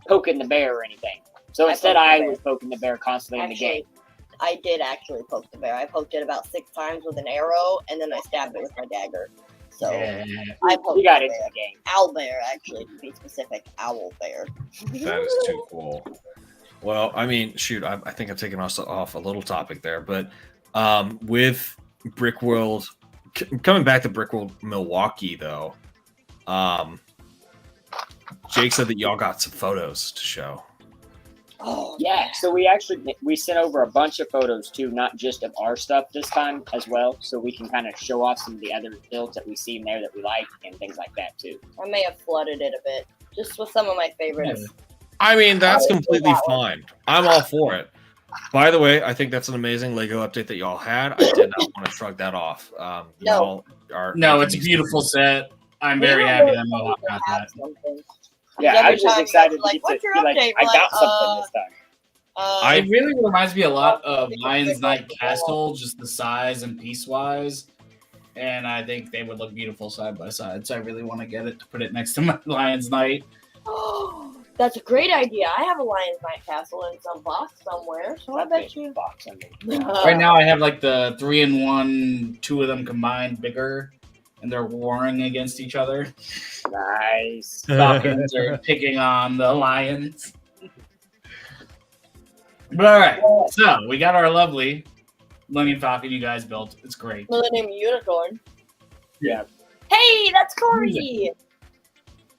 Speaker 4: poking the bear or anything. So instead, I was poking the bear constantly in the game.
Speaker 3: I did actually poke the bear. I poked it about 6 times with an arrow, and then I stabbed it with my dagger. So I poked
Speaker 4: you got into the game.
Speaker 3: Owl bear, actually, to be specific. Owl bear.
Speaker 1: That is too cool. Well, I mean, shoot, I think I'm taking us off a little topic there, but with Brickworld, coming back to Brickworld Milwaukee, though, Jake said that y'all got some photos to show.
Speaker 4: Oh yeah, so we sent over a bunch of photos too, not just of our stuff this time as well, so we can kind of show off some of the other builds that we see in there that we like and things like that too.
Speaker 3: I may have flooded it a bit, just with some of my favorites.
Speaker 1: I mean, that's completely fine. I'm all for it. By the way, I think that's an amazing Lego update that y'all had. I did not want to shrug that off. Y'all are
Speaker 2: it's a beautiful set. I'm very happy that Mohawk got that.
Speaker 4: Yeah, I was just excited to get to feel like I got something this time.
Speaker 2: It really reminds me a lot of Lion's Night Castle, just the size and piece-wise. And I think they would look beautiful side by side. So I really want to get it to put it next to my Lion's Night.
Speaker 3: Oh, that's a great idea. I have a Lion's Night Castle in some box somewhere, so I bet you.
Speaker 2: Right now I have like the 3-in-1, 2 of them combined, bigger. And they're warring against each other.
Speaker 4: Nice.
Speaker 2: Falcons are picking on the lions. But all right, so we got our lovely Millennium Falcon you guys built. It's great.
Speaker 3: Millennium Unicorn.
Speaker 4: Yeah.
Speaker 3: Hey, that's Corey.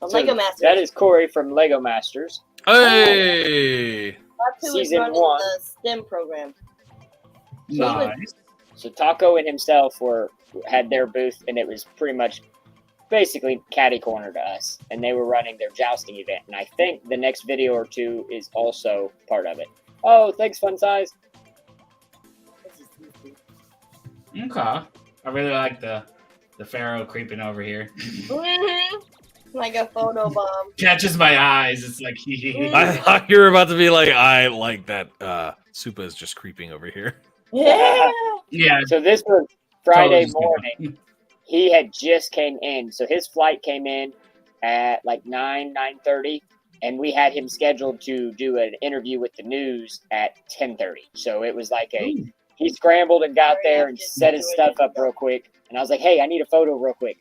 Speaker 3: Lego Masters.
Speaker 4: That is Corey from Lego Masters.
Speaker 1: Hey.
Speaker 3: That's who was
Speaker 4: Season
Speaker 3: running
Speaker 4: 1.
Speaker 3: the STEM program.
Speaker 2: Nice.
Speaker 4: So Taco and himself had their booth, and it was pretty much basically catty corner to us. And they were running their jousting event. And I think the next video or 2 is also part of it. Oh, thanks, Fun Size.
Speaker 2: Okay. I really like the Pharaoh creeping over here.
Speaker 3: Like a photo bomb.
Speaker 2: Catches my eyes. It's like
Speaker 1: I thought you were about to be like, I like that Supa is just creeping over here.
Speaker 3: Yeah.
Speaker 2: Yeah.
Speaker 4: So this was Friday morning. He had just came in. So his flight came in at like 9:30, and we had him scheduled to do an interview with the news at 10:30. So it was like he scrambled and got there and set his stuff up real quick. And I was like, hey, I need a photo real quick.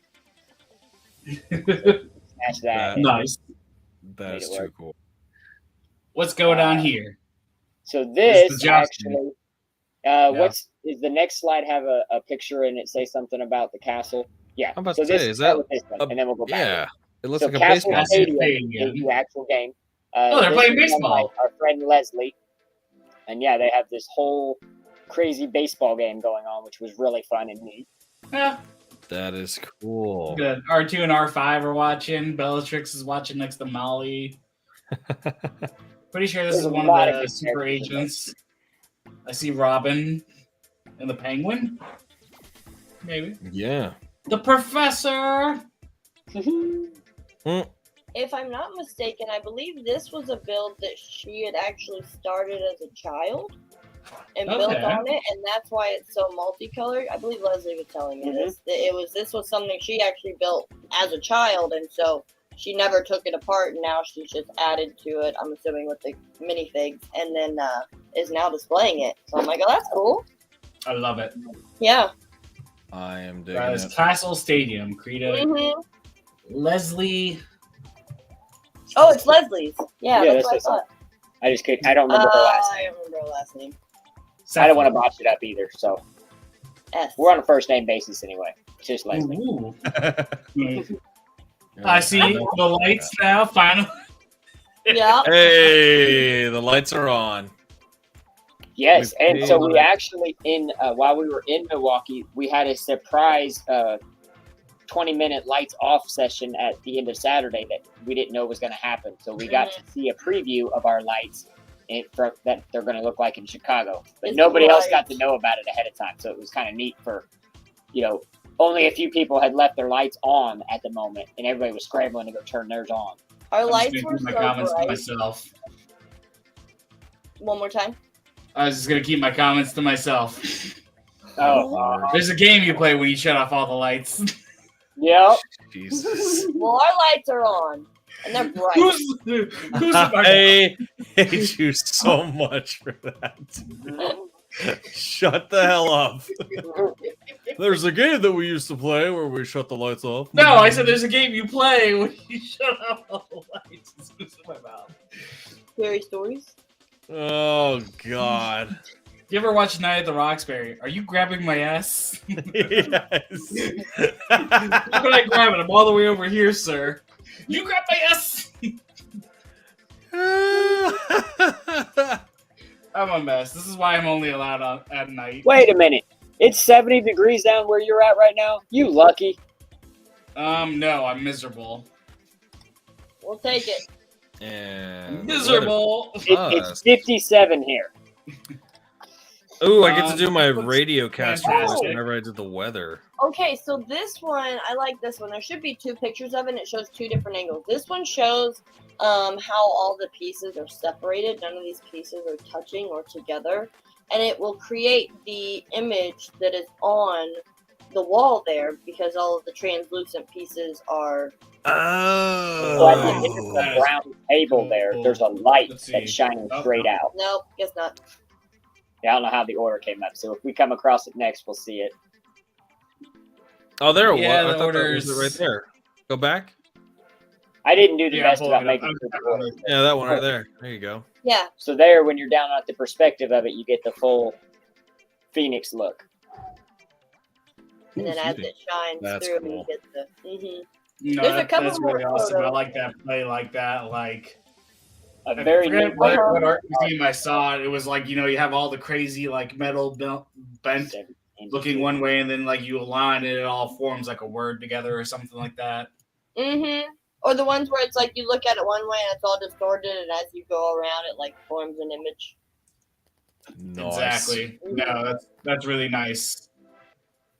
Speaker 4: Smash that.
Speaker 2: Nice.
Speaker 1: That's too cool.
Speaker 2: What's going on here?
Speaker 4: So this
Speaker 2: is
Speaker 4: actually, is the next slide have a picture and it say something about the castle? Yeah.
Speaker 1: I'm about
Speaker 4: so
Speaker 1: to say, is that
Speaker 4: and then we'll go back.
Speaker 1: Yeah, it looks
Speaker 4: So
Speaker 1: like a
Speaker 4: Castle
Speaker 1: baseball.
Speaker 4: Stadium is the actual game.
Speaker 2: They're
Speaker 4: this
Speaker 2: playing
Speaker 4: is run by
Speaker 2: baseball.
Speaker 4: Our friend Leslie, and yeah, they have this whole crazy baseball game going on, which was really fun and neat.
Speaker 2: Yeah.
Speaker 1: That is cool.
Speaker 2: Good. R2 and R5 are watching. Bellatrix is watching next to Molly. Pretty sure this
Speaker 4: There's
Speaker 2: is
Speaker 4: a
Speaker 2: one
Speaker 4: lot
Speaker 2: of
Speaker 4: of
Speaker 2: the
Speaker 4: good
Speaker 2: super
Speaker 4: characters in
Speaker 2: agents. I see Robin and the Penguin. Maybe.
Speaker 1: Yeah.
Speaker 2: The Professor!
Speaker 3: If I'm not mistaken, I believe this was a build that she had actually started as a child and built
Speaker 2: Okay.
Speaker 3: on it, and that's why it's so multicolored. I believe Leslie was telling me this. That this was something she actually built as a child, and so she never took it apart, and now she's just added to it. I'm assuming with the minifigs, and then is now displaying it. So I'm like, oh, that's cool.
Speaker 2: I love it.
Speaker 3: Yeah.
Speaker 1: I am digging
Speaker 2: That is
Speaker 1: it.
Speaker 2: Castle Stadium, created
Speaker 3: Mhm.
Speaker 2: Leslie.
Speaker 3: Oh, it's Leslie's. Yeah,
Speaker 4: Yeah,
Speaker 3: that's what I
Speaker 4: that's
Speaker 3: thought.
Speaker 4: I don't remember her last
Speaker 3: I
Speaker 4: name.
Speaker 3: don't remember her last name.
Speaker 4: I don't want to botch it up either. So
Speaker 3: S.
Speaker 4: we're on a first name basis anyway. It's just Leslie.
Speaker 2: Ooh. I see the lights now, finally.
Speaker 3: Yeah.
Speaker 1: Hey, the lights are on.
Speaker 4: Yes,
Speaker 1: We
Speaker 4: and so
Speaker 1: paid-
Speaker 4: we actually while we were in Milwaukee, we had a surprise 20-minute lights off session at the end of Saturday that we didn't know was going to happen. So we got to see a preview of our lights that they're going to look like in Chicago, but
Speaker 3: It's
Speaker 4: nobody else
Speaker 3: bright.
Speaker 4: got to know about it ahead of time. So it was kind of neat for, only a few people had left their lights on at the moment, and everybody was scrambling to go turn theirs on.
Speaker 3: Our
Speaker 2: I'm just
Speaker 3: lights
Speaker 2: gonna
Speaker 3: were
Speaker 2: keep my
Speaker 3: so
Speaker 2: comments to
Speaker 3: bright.
Speaker 2: myself.
Speaker 3: One more time.
Speaker 2: I was just gonna keep my comments to myself.
Speaker 4: Oh,
Speaker 2: There's a game you play when you shut off all the lights.
Speaker 4: yep.
Speaker 1: Jesus.
Speaker 3: Well, our lights are on, and they're bright.
Speaker 2: Who's
Speaker 1: I hate you so much for that. Shut the hell up. There's a game that we used to play where we shut the lights off.
Speaker 2: No, I said there's a game you play when you shut off all the lights. It's in my mouth.
Speaker 3: Scary stories.
Speaker 1: Oh God.
Speaker 2: You ever watch Night at the Roxbury? Are you grabbing my ass?
Speaker 1: Yes.
Speaker 2: How can I grab it? I'm all the way over here, sir. You grab my ass. I'm a mess. This is why I'm only allowed out at night.
Speaker 4: Wait a minute. It's 70 degrees down where you're at right now? You lucky.
Speaker 2: No, I'm miserable.
Speaker 3: We'll take it.
Speaker 1: And
Speaker 2: Miserable.
Speaker 4: It's 57 here.
Speaker 1: Ooh, I get to do my radio caster voice
Speaker 2: fantastic.
Speaker 1: whenever I did the weather.
Speaker 3: Okay, so this one, I like this one. There should be two pictures of it, and it shows two different angles. This one shows how all the pieces are separated. None of these pieces are touching or together. And it will create the image that is on the wall there because all of the translucent pieces are...
Speaker 4: So at the end of
Speaker 1: Oh.
Speaker 4: the brown table there, there's a light
Speaker 2: Let's see.
Speaker 4: that's shining
Speaker 2: Oh,
Speaker 4: straight
Speaker 2: no.
Speaker 4: out.
Speaker 3: Nope, guess not.
Speaker 4: Yeah, I don't know how the order came up. So if we come across it next, we'll see it.
Speaker 1: Oh, there it
Speaker 2: Yeah,
Speaker 1: was. I
Speaker 2: the
Speaker 1: thought that
Speaker 2: orders-
Speaker 1: was it right there. Go back.
Speaker 4: I didn't do the
Speaker 2: Yeah, I'm
Speaker 4: best about
Speaker 2: pulling it
Speaker 4: making
Speaker 2: up.
Speaker 4: sure the order.
Speaker 1: Yeah, that one right there. There you go.
Speaker 3: Yeah.
Speaker 4: So there, when you're down at the perspective of it, you get the full Phoenix look.
Speaker 3: And then as it shines
Speaker 1: That's
Speaker 3: through,
Speaker 1: cool.
Speaker 3: you get the... Mhm.
Speaker 2: No,
Speaker 3: There's a couple
Speaker 2: that's
Speaker 3: more
Speaker 2: really awesome. I
Speaker 3: photos.
Speaker 2: like that play like that. Like,
Speaker 4: A
Speaker 2: I
Speaker 4: very
Speaker 2: forget
Speaker 4: neat
Speaker 2: what art museum I saw. It was like, you have all the crazy like metal bent looking one way, and then like you align it, it all forms like a word together or something like that.
Speaker 3: Mm-hmm. Or the ones where it's like you look at it one way and it's all distorted, and as you go around, it like forms an image.
Speaker 1: Nice.
Speaker 2: Exactly. No, that's really nice.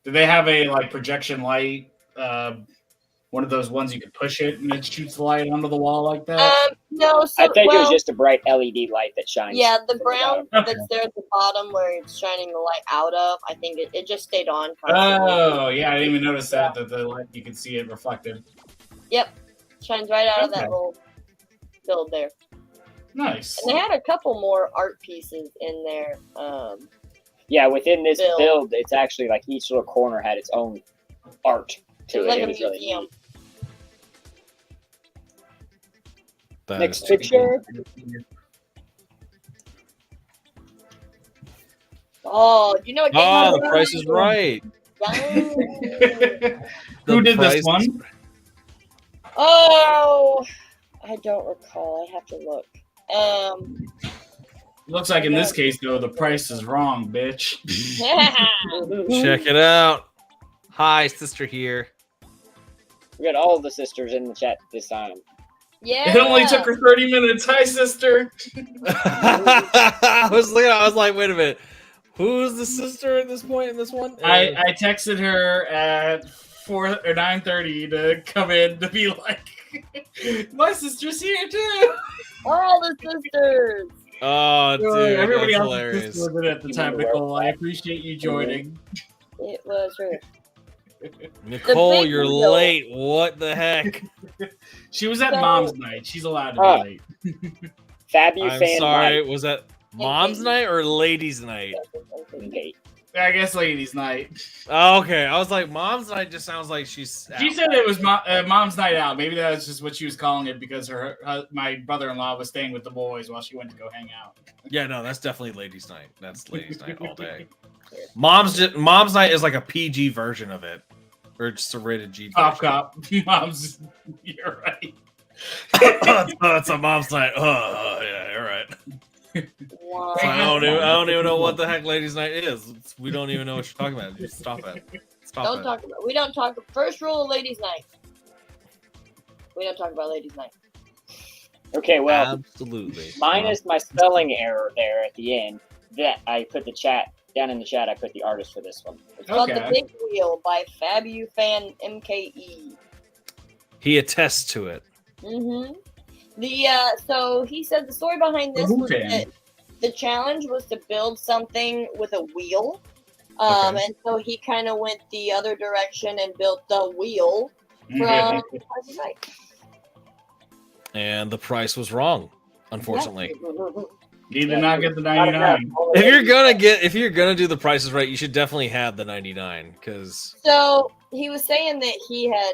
Speaker 2: Do they have a like projection light? One of those ones you can push it and it shoots the light onto the wall like that.
Speaker 3: No, so
Speaker 4: I think it was
Speaker 3: well,
Speaker 4: just a bright LED light that shines.
Speaker 3: yeah, the
Speaker 4: from the
Speaker 3: brown
Speaker 4: bottom.
Speaker 2: Okay.
Speaker 3: that's there at the bottom where it's shining the light out of. I think it just stayed on constantly.
Speaker 2: Oh yeah, I didn't even notice that the light you could see it reflected.
Speaker 3: Shines right out of
Speaker 2: Okay.
Speaker 3: that little build there.
Speaker 2: Nice.
Speaker 3: And they had a couple more art pieces in there.
Speaker 4: Yeah, within this
Speaker 3: Build.
Speaker 4: build, it's actually like each little corner had its own art
Speaker 3: It
Speaker 4: to
Speaker 3: was
Speaker 4: it.
Speaker 3: like
Speaker 4: It
Speaker 3: a
Speaker 4: was really
Speaker 3: museum.
Speaker 4: neat.
Speaker 1: That
Speaker 4: Next
Speaker 1: is-
Speaker 4: picture.
Speaker 3: Oh, you know what game
Speaker 1: Oh,
Speaker 3: I'm
Speaker 1: the price is right.
Speaker 3: playing?
Speaker 2: Who
Speaker 1: The
Speaker 2: did
Speaker 1: price
Speaker 2: this
Speaker 1: is-
Speaker 2: one?
Speaker 3: Oh, I don't recall. I have to look.
Speaker 2: Looks like in this case though, the price is wrong, bitch.
Speaker 1: Check it out. Hi, sister here.
Speaker 4: We got all the sisters in the chat this time.
Speaker 3: Yeah.
Speaker 2: It only took her 30 minutes. Hi, sister.
Speaker 1: I was like, wait a minute. Who's the sister at this point in this one?
Speaker 2: I texted her at 9:30 to come in to be like, my sister's here too.
Speaker 3: All the sisters.
Speaker 1: Oh, dude,
Speaker 2: everybody
Speaker 1: that's
Speaker 2: else
Speaker 1: hilarious.
Speaker 2: was it at the time, Nicole. I appreciate you joining.
Speaker 3: It was her.
Speaker 1: Nicole,
Speaker 3: big
Speaker 1: you're
Speaker 3: wheel.
Speaker 1: late. What the heck?
Speaker 2: She was at
Speaker 3: So-
Speaker 2: mom's night. She's allowed to be late.
Speaker 4: Fabu
Speaker 1: I'm
Speaker 4: fan.
Speaker 1: sorry. Was that mom's night or ladies' night?
Speaker 4: Okay.
Speaker 2: I guess ladies' night.
Speaker 1: Oh, okay. I was like, mom's night just sounds like she's.
Speaker 2: She
Speaker 1: out.
Speaker 2: said it was mom's night out. Maybe that was just what she was calling it because my brother-in-law was staying with the boys while she went to go hang out.
Speaker 1: Yeah, no, that's definitely ladies' night. That's ladies' night all day. Mom's night is like a PG version of it, or just a rated G.
Speaker 2: Cop,
Speaker 1: version.
Speaker 2: cop. Mom's. You're right.
Speaker 1: That's a mom's night. Yeah, you're right.
Speaker 3: Wow.
Speaker 1: So I don't even know what the heck ladies' night is. We don't even know what you're talking about. Just stop it. Stop
Speaker 3: Don't
Speaker 1: it.
Speaker 3: talk about. We don't talk. First rule of ladies' night. We don't talk about ladies' night.
Speaker 4: Okay, well,
Speaker 1: Absolutely.
Speaker 4: minus my spelling error there at the end, that I put the chat down in the chat. I put the artist for this one.
Speaker 3: It's called
Speaker 2: Okay.
Speaker 3: The Big Wheel by Fabu Fan MKE.
Speaker 1: He attests to it.
Speaker 3: Mm-hmm. So he said the story behind this was that the challenge was to build something with a wheel.
Speaker 1: Okay.
Speaker 3: And so he kind of went the other direction and built the wheel from Price is Right.
Speaker 1: And the price was wrong, unfortunately.
Speaker 2: You did not get the 99.
Speaker 1: If you're gonna do the prices right, you should definitely have the 99 because
Speaker 3: So he was saying that he had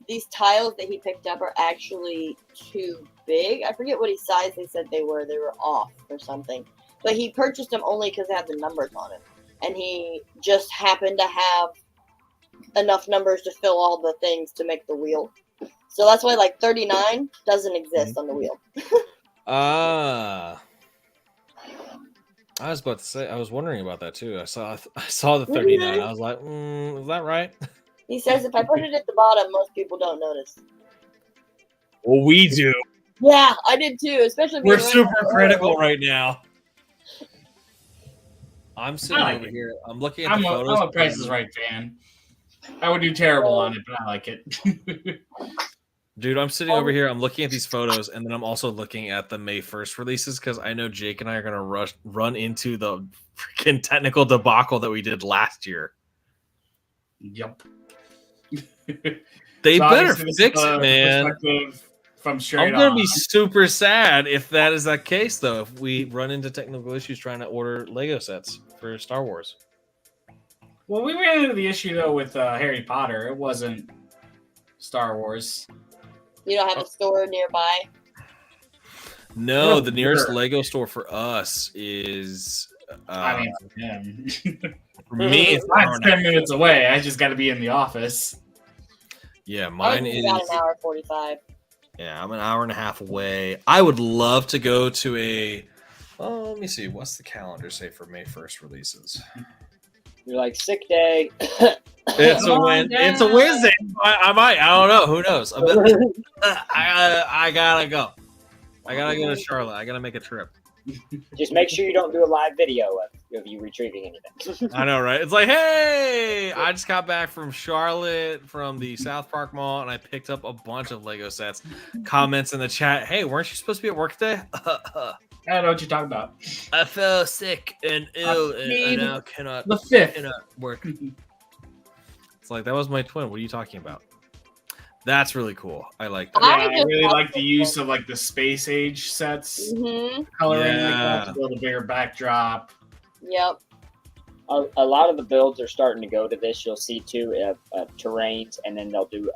Speaker 3: these tiles that he picked up are actually too big. I forget what size they said they were. They were off or something. But he purchased them only because they had the numbers on it. And he just happened to have enough numbers to fill all the things to make the wheel. So that's why like 39 doesn't exist on the wheel.
Speaker 1: I was about to say I was wondering about that too. I saw the 39. I was like, is that right?
Speaker 3: He says if I put it at the bottom, most people don't notice.
Speaker 1: Well, we do.
Speaker 3: Yeah, I did too, especially
Speaker 1: We're
Speaker 3: being
Speaker 1: super
Speaker 3: right
Speaker 1: critical right now. I'm sitting
Speaker 2: I like
Speaker 1: over
Speaker 2: it.
Speaker 1: here. I'm looking at
Speaker 2: I'm
Speaker 1: the
Speaker 2: a
Speaker 1: photos.
Speaker 2: Price is Right fan. I would do terrible on it, but I like it.
Speaker 1: Dude, I'm sitting over here. I'm looking at these photos, and then I'm also looking at the May 1st releases because I know Jake and I are gonna run into the freaking technical debacle that we did last year.
Speaker 2: Yep.
Speaker 1: They
Speaker 2: So
Speaker 1: better
Speaker 2: obviously this
Speaker 1: fix
Speaker 2: is
Speaker 1: it,
Speaker 2: the
Speaker 1: man.
Speaker 2: perspective From straight
Speaker 1: I'm gonna
Speaker 2: on.
Speaker 1: be super sad if that is the case, though. If we run into technical issues trying to order Lego sets for Star Wars.
Speaker 2: Well, we ran into the issue though with Harry Potter. It wasn't Star Wars.
Speaker 3: You don't have a store nearby.
Speaker 1: No,
Speaker 2: Oh,
Speaker 1: the nearest
Speaker 2: sure.
Speaker 1: Lego store for us is.
Speaker 2: I mean, for him.
Speaker 1: For me, it's
Speaker 2: Mine's 10 minutes away. I just got to be in the office.
Speaker 1: Yeah, mine is
Speaker 3: about an hour 45.
Speaker 1: Yeah, I'm an hour and a half away. I would love to go to a. Oh, let me see. What's the calendar say for May 1st releases?
Speaker 4: You're like sick day.
Speaker 1: It's a Wednesday. I might. I don't know. Who knows? I gotta go. I gotta go to Charlotte. I gotta make a trip.
Speaker 4: Just make sure you don't do a live video of you retrieving anything.
Speaker 1: I know, right? It's like, hey, I just got back from Charlotte from the South Park Mall, and I picked up a bunch of Lego sets. Comments in the chat, hey, weren't you supposed to be at work today?
Speaker 2: I don't know what you're talking about.
Speaker 1: I fell sick and ill, and I now cannot
Speaker 2: The 5th.
Speaker 1: work. It's like, that was my twin. What are you talking about? That's really cool. I like that.
Speaker 2: Yeah, I really like the use of like the space age sets, coloring like that to build a bigger backdrop.
Speaker 3: Yep.
Speaker 4: A lot of the builds are starting to go to this. You'll see too terrains, and then they'll do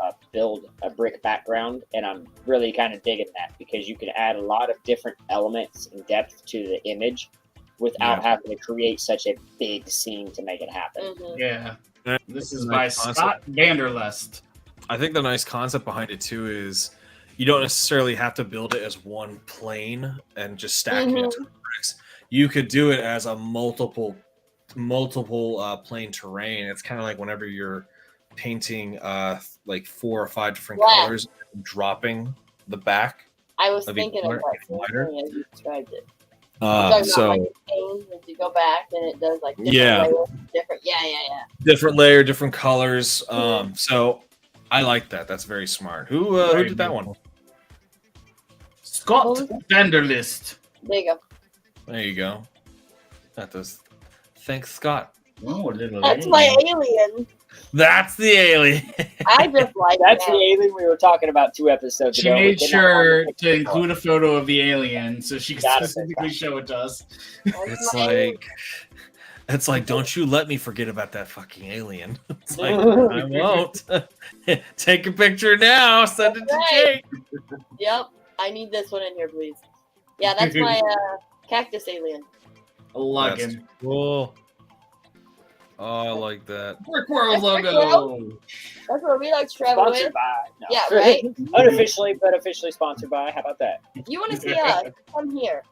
Speaker 4: a brick background, and I'm really kind of digging that because you can add a lot of different elements and depth to the image without having to create such a big scene to make it happen.
Speaker 2: Yeah, this is
Speaker 1: Nice
Speaker 2: by
Speaker 1: concept.
Speaker 2: Scott Vanderlest.
Speaker 1: I think the nice concept behind it too is you don't necessarily have to build it as one plane and just stacking it to the bricks. You could do it as a multiple plane terrain. It's kind of like whenever you're painting like 4 or 5 different colors, dropping the back.
Speaker 3: I was
Speaker 1: That'd be
Speaker 3: thinking of
Speaker 1: lighter-
Speaker 3: that same
Speaker 1: lighter.
Speaker 3: thing as you described it. You're talking about,
Speaker 1: So
Speaker 3: like, the panes, as you go back, and it does like different
Speaker 1: Yeah.
Speaker 3: layers, different. Yeah.
Speaker 1: different layer, different colors. So I like that. That's very smart. Who did that one?
Speaker 2: Scott Vanderlist.
Speaker 3: There you go.
Speaker 1: There you go. That does. Thanks, Scott.
Speaker 2: Oh, little
Speaker 3: That's
Speaker 2: alien.
Speaker 3: my alien.
Speaker 1: That's the alien.
Speaker 3: I just like
Speaker 4: That's
Speaker 3: that.
Speaker 4: the alien we were talking about 2 episodes
Speaker 2: She
Speaker 4: ago. We
Speaker 2: made
Speaker 4: did not
Speaker 2: sure
Speaker 4: want
Speaker 2: to include a photo of the alien so she could
Speaker 4: Got it.
Speaker 2: specifically show it to us.
Speaker 3: That's
Speaker 1: It's
Speaker 3: my alien.
Speaker 1: like, don't you let me forget about that fucking alien. It's like, I won't. Take a picture now. Send it to
Speaker 3: Right.
Speaker 1: Jake.
Speaker 3: Yep. I need this one in here, please. Yeah, that's my cactus alien.
Speaker 2: A login.
Speaker 1: That's cool. Oh, I like that.
Speaker 2: Brickworld
Speaker 3: That's
Speaker 2: logo.
Speaker 3: That's what we like to travel
Speaker 4: Sponsored
Speaker 3: with.
Speaker 4: by. No.
Speaker 3: Yeah, right?
Speaker 4: Unofficially, but officially sponsored by. How about that?
Speaker 3: If you want to see us, come here.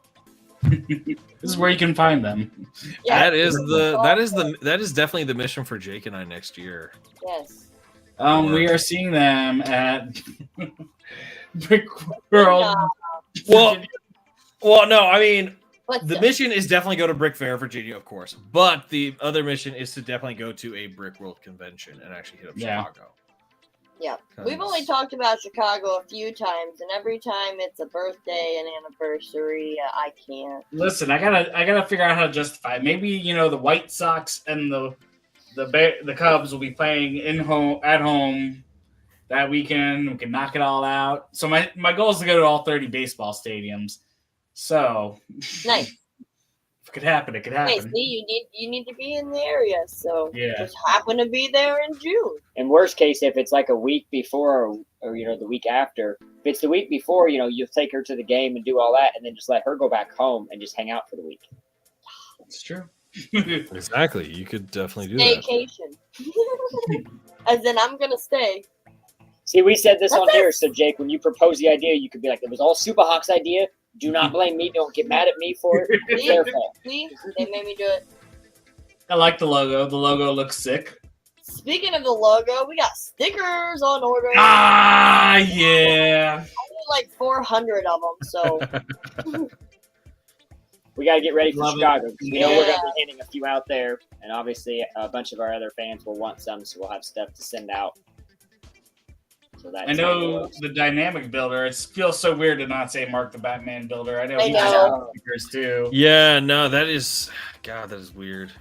Speaker 2: This is where you can find them.
Speaker 3: Yeah.
Speaker 1: That is definitely the mission for Jake and I next year.
Speaker 3: Yes.
Speaker 2: We are seeing them at Brickworld.
Speaker 1: Well, no, I mean,
Speaker 3: But
Speaker 1: the mission is definitely go to Brick Fair, Virginia, of course. But the other mission is to definitely go to a Brick World convention and actually hit up
Speaker 2: Yeah.
Speaker 1: Chicago.
Speaker 3: yeah, we've only talked about Chicago a few times, and every time it's a birthday, an anniversary, I can't.
Speaker 2: Listen, I gotta figure out how to justify it. Maybe the White Sox and the Cubs will be playing at home that weekend. We can knock it all out. So my goal is to go to all 30 baseball stadiums. So
Speaker 3: Nice.
Speaker 2: if it could happen, it could
Speaker 3: Hey,
Speaker 2: happen.
Speaker 3: see, you need to be in the area, so
Speaker 2: Yeah.
Speaker 3: just happen to be there in June.
Speaker 4: In worst case, if it's like a week before or the week after, if it's the week before, you'll take her to the game and do all that, and then just let her go back home and just hang out for the week.
Speaker 2: It's true.
Speaker 1: Exactly. You could definitely do that.
Speaker 3: Staycation. As in, I'm gonna stay.
Speaker 4: See, we said this
Speaker 3: That's
Speaker 4: on here, so Jake, when you propose the idea, you could be like, "It was all Supahawk's idea. Do not blame me. Don't get mad at me for it. It's their fault."
Speaker 3: See, they made me do it.
Speaker 2: I like the logo. The logo looks sick.
Speaker 3: Speaking of the logo, we got stickers on order.
Speaker 2: Ah, yeah.
Speaker 3: I need like 400 of them, so
Speaker 4: We got to get ready for
Speaker 2: Love it.
Speaker 4: Chicago because we know we're going
Speaker 3: Yeah.
Speaker 4: to be handing a few out there, and obviously a bunch of our other fans will want some, so we'll have stuff to send out. So that's
Speaker 2: I know the dynamic builder. It feels so weird to not say Mark the Batman builder. I know
Speaker 3: I
Speaker 2: he
Speaker 3: know.
Speaker 2: has stickers too.
Speaker 1: Yeah, no, that is weird.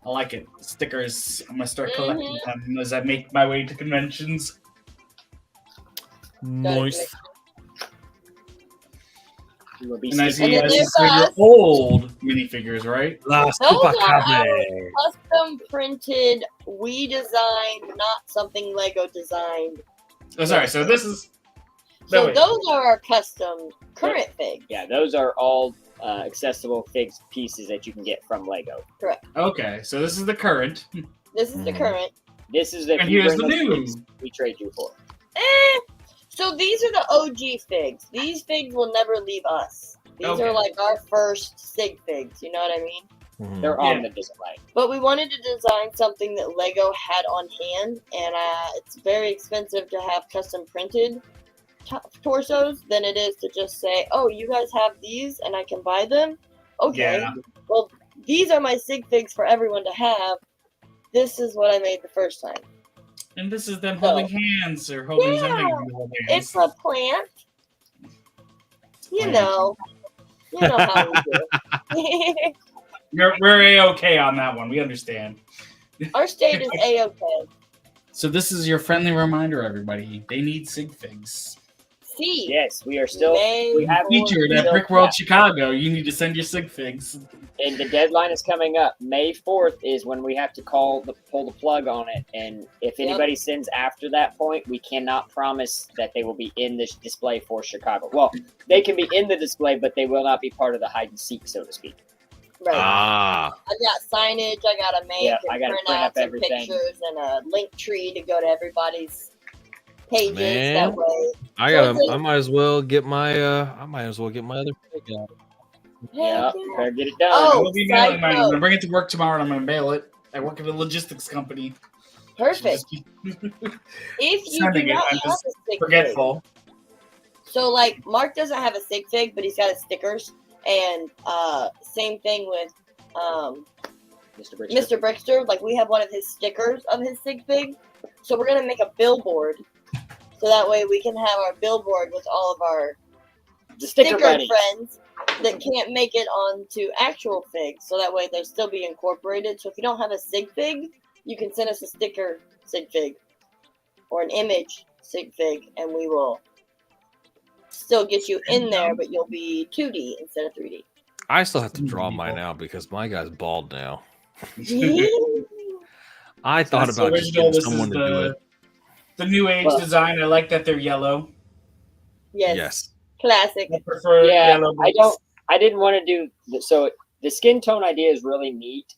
Speaker 2: I like it. Stickers. I'm gonna start
Speaker 3: Mm-hmm.
Speaker 2: collecting them as I make my way to conventions.
Speaker 1: Nice.
Speaker 4: You will be
Speaker 2: And I
Speaker 4: sneaking
Speaker 2: see
Speaker 3: And then
Speaker 2: you
Speaker 3: there's
Speaker 2: for your
Speaker 3: us.
Speaker 2: old minifigures, right?
Speaker 1: La
Speaker 3: those are
Speaker 1: Supahawk.
Speaker 3: custom printed. We designed, not something Lego designed.
Speaker 2: Oh, sorry. So this is.
Speaker 3: So
Speaker 2: wait.
Speaker 3: those are our custom current figs.
Speaker 4: Yeah, those are all accessible figs pieces that you can get from Lego.
Speaker 2: Okay, so this is the current.
Speaker 3: This is the current.
Speaker 4: This is the
Speaker 2: And here's the
Speaker 4: bring us
Speaker 2: new.
Speaker 4: figs we trade you for.
Speaker 3: So these are the OG figs. These figs will never leave us. These
Speaker 2: Okay.
Speaker 3: are like our first sig figs. You know what I mean?
Speaker 1: Mhm.
Speaker 4: They're on
Speaker 2: Yeah.
Speaker 4: the display.
Speaker 3: But we wanted to design something that Lego had on hand, and it's very expensive to have custom printed torsos than it is to just say, "Oh, you guys have these, and I can buy them." Okay.
Speaker 2: Yeah.
Speaker 3: Well, these are my sig figs for everyone to have. This is what I made the first time.
Speaker 2: And this is them holding hands or holding
Speaker 3: Yeah.
Speaker 2: something. in their hands.
Speaker 3: It's a plant. You
Speaker 2: Plant.
Speaker 3: know. You know how we do.
Speaker 2: We're A-okay on that one. We understand.
Speaker 3: Our state is A-okay.
Speaker 2: So this is your friendly reminder, everybody. They need sig figs.
Speaker 3: See.
Speaker 4: Yes, we are still.
Speaker 3: May
Speaker 4: we have
Speaker 2: Featured at
Speaker 4: still-
Speaker 2: Brickworld Chicago. You need to send your sig figs.
Speaker 4: And the deadline is coming up. May 4th is when we have to pull the plug on it. And if
Speaker 3: Yep.
Speaker 4: anybody sends after that point, we cannot promise that they will be in this display for Chicago. Well, they can be in the display, but they will not be part of the hide and seek, so to speak.
Speaker 3: Right.
Speaker 1: Ah,
Speaker 3: I got signage I gotta make
Speaker 4: Yeah,
Speaker 3: and
Speaker 4: I gotta
Speaker 3: print
Speaker 4: print
Speaker 3: out
Speaker 4: up
Speaker 3: some
Speaker 4: everything.
Speaker 3: pictures and a link tree to go to everybody's pages.
Speaker 1: Man.
Speaker 3: That way.
Speaker 1: I might as well get my other fig out.
Speaker 4: Yeah,
Speaker 3: Heck yeah.
Speaker 4: better get it done.
Speaker 3: Oh,
Speaker 2: We'll be
Speaker 3: side
Speaker 2: mailing mine. I'm
Speaker 3: note.
Speaker 2: going to bring it to work tomorrow and I'm going to mail it. I work at a logistics company.
Speaker 3: Perfect.
Speaker 2: Just
Speaker 3: If you do
Speaker 2: Sending it,
Speaker 3: not
Speaker 2: I'm
Speaker 3: have
Speaker 2: just
Speaker 3: a stick
Speaker 2: forgetful.
Speaker 3: So like Mark doesn't have a sig fig, but he's got his stickers, and same thing with Mr. Brickster. Like we have one of his stickers of his sig fig, so we're gonna make a billboard, so that way we can have our billboard with all of our sticker friends that can't make it onto actual figs, so that way they'll still be incorporated. So if you don't have a sig fig, you can send us a sticker sig fig or an image sig fig, and we will still get you in there, but you'll be 2D instead of 3D.
Speaker 1: I still have to draw mine out because my guy's bald now. I thought about just getting someone to do it.
Speaker 2: The new age design. I like that they're yellow.
Speaker 3: Yes. Classic.
Speaker 2: I prefer yellow.
Speaker 4: I didn't want to do so. The skin tone idea is really neat,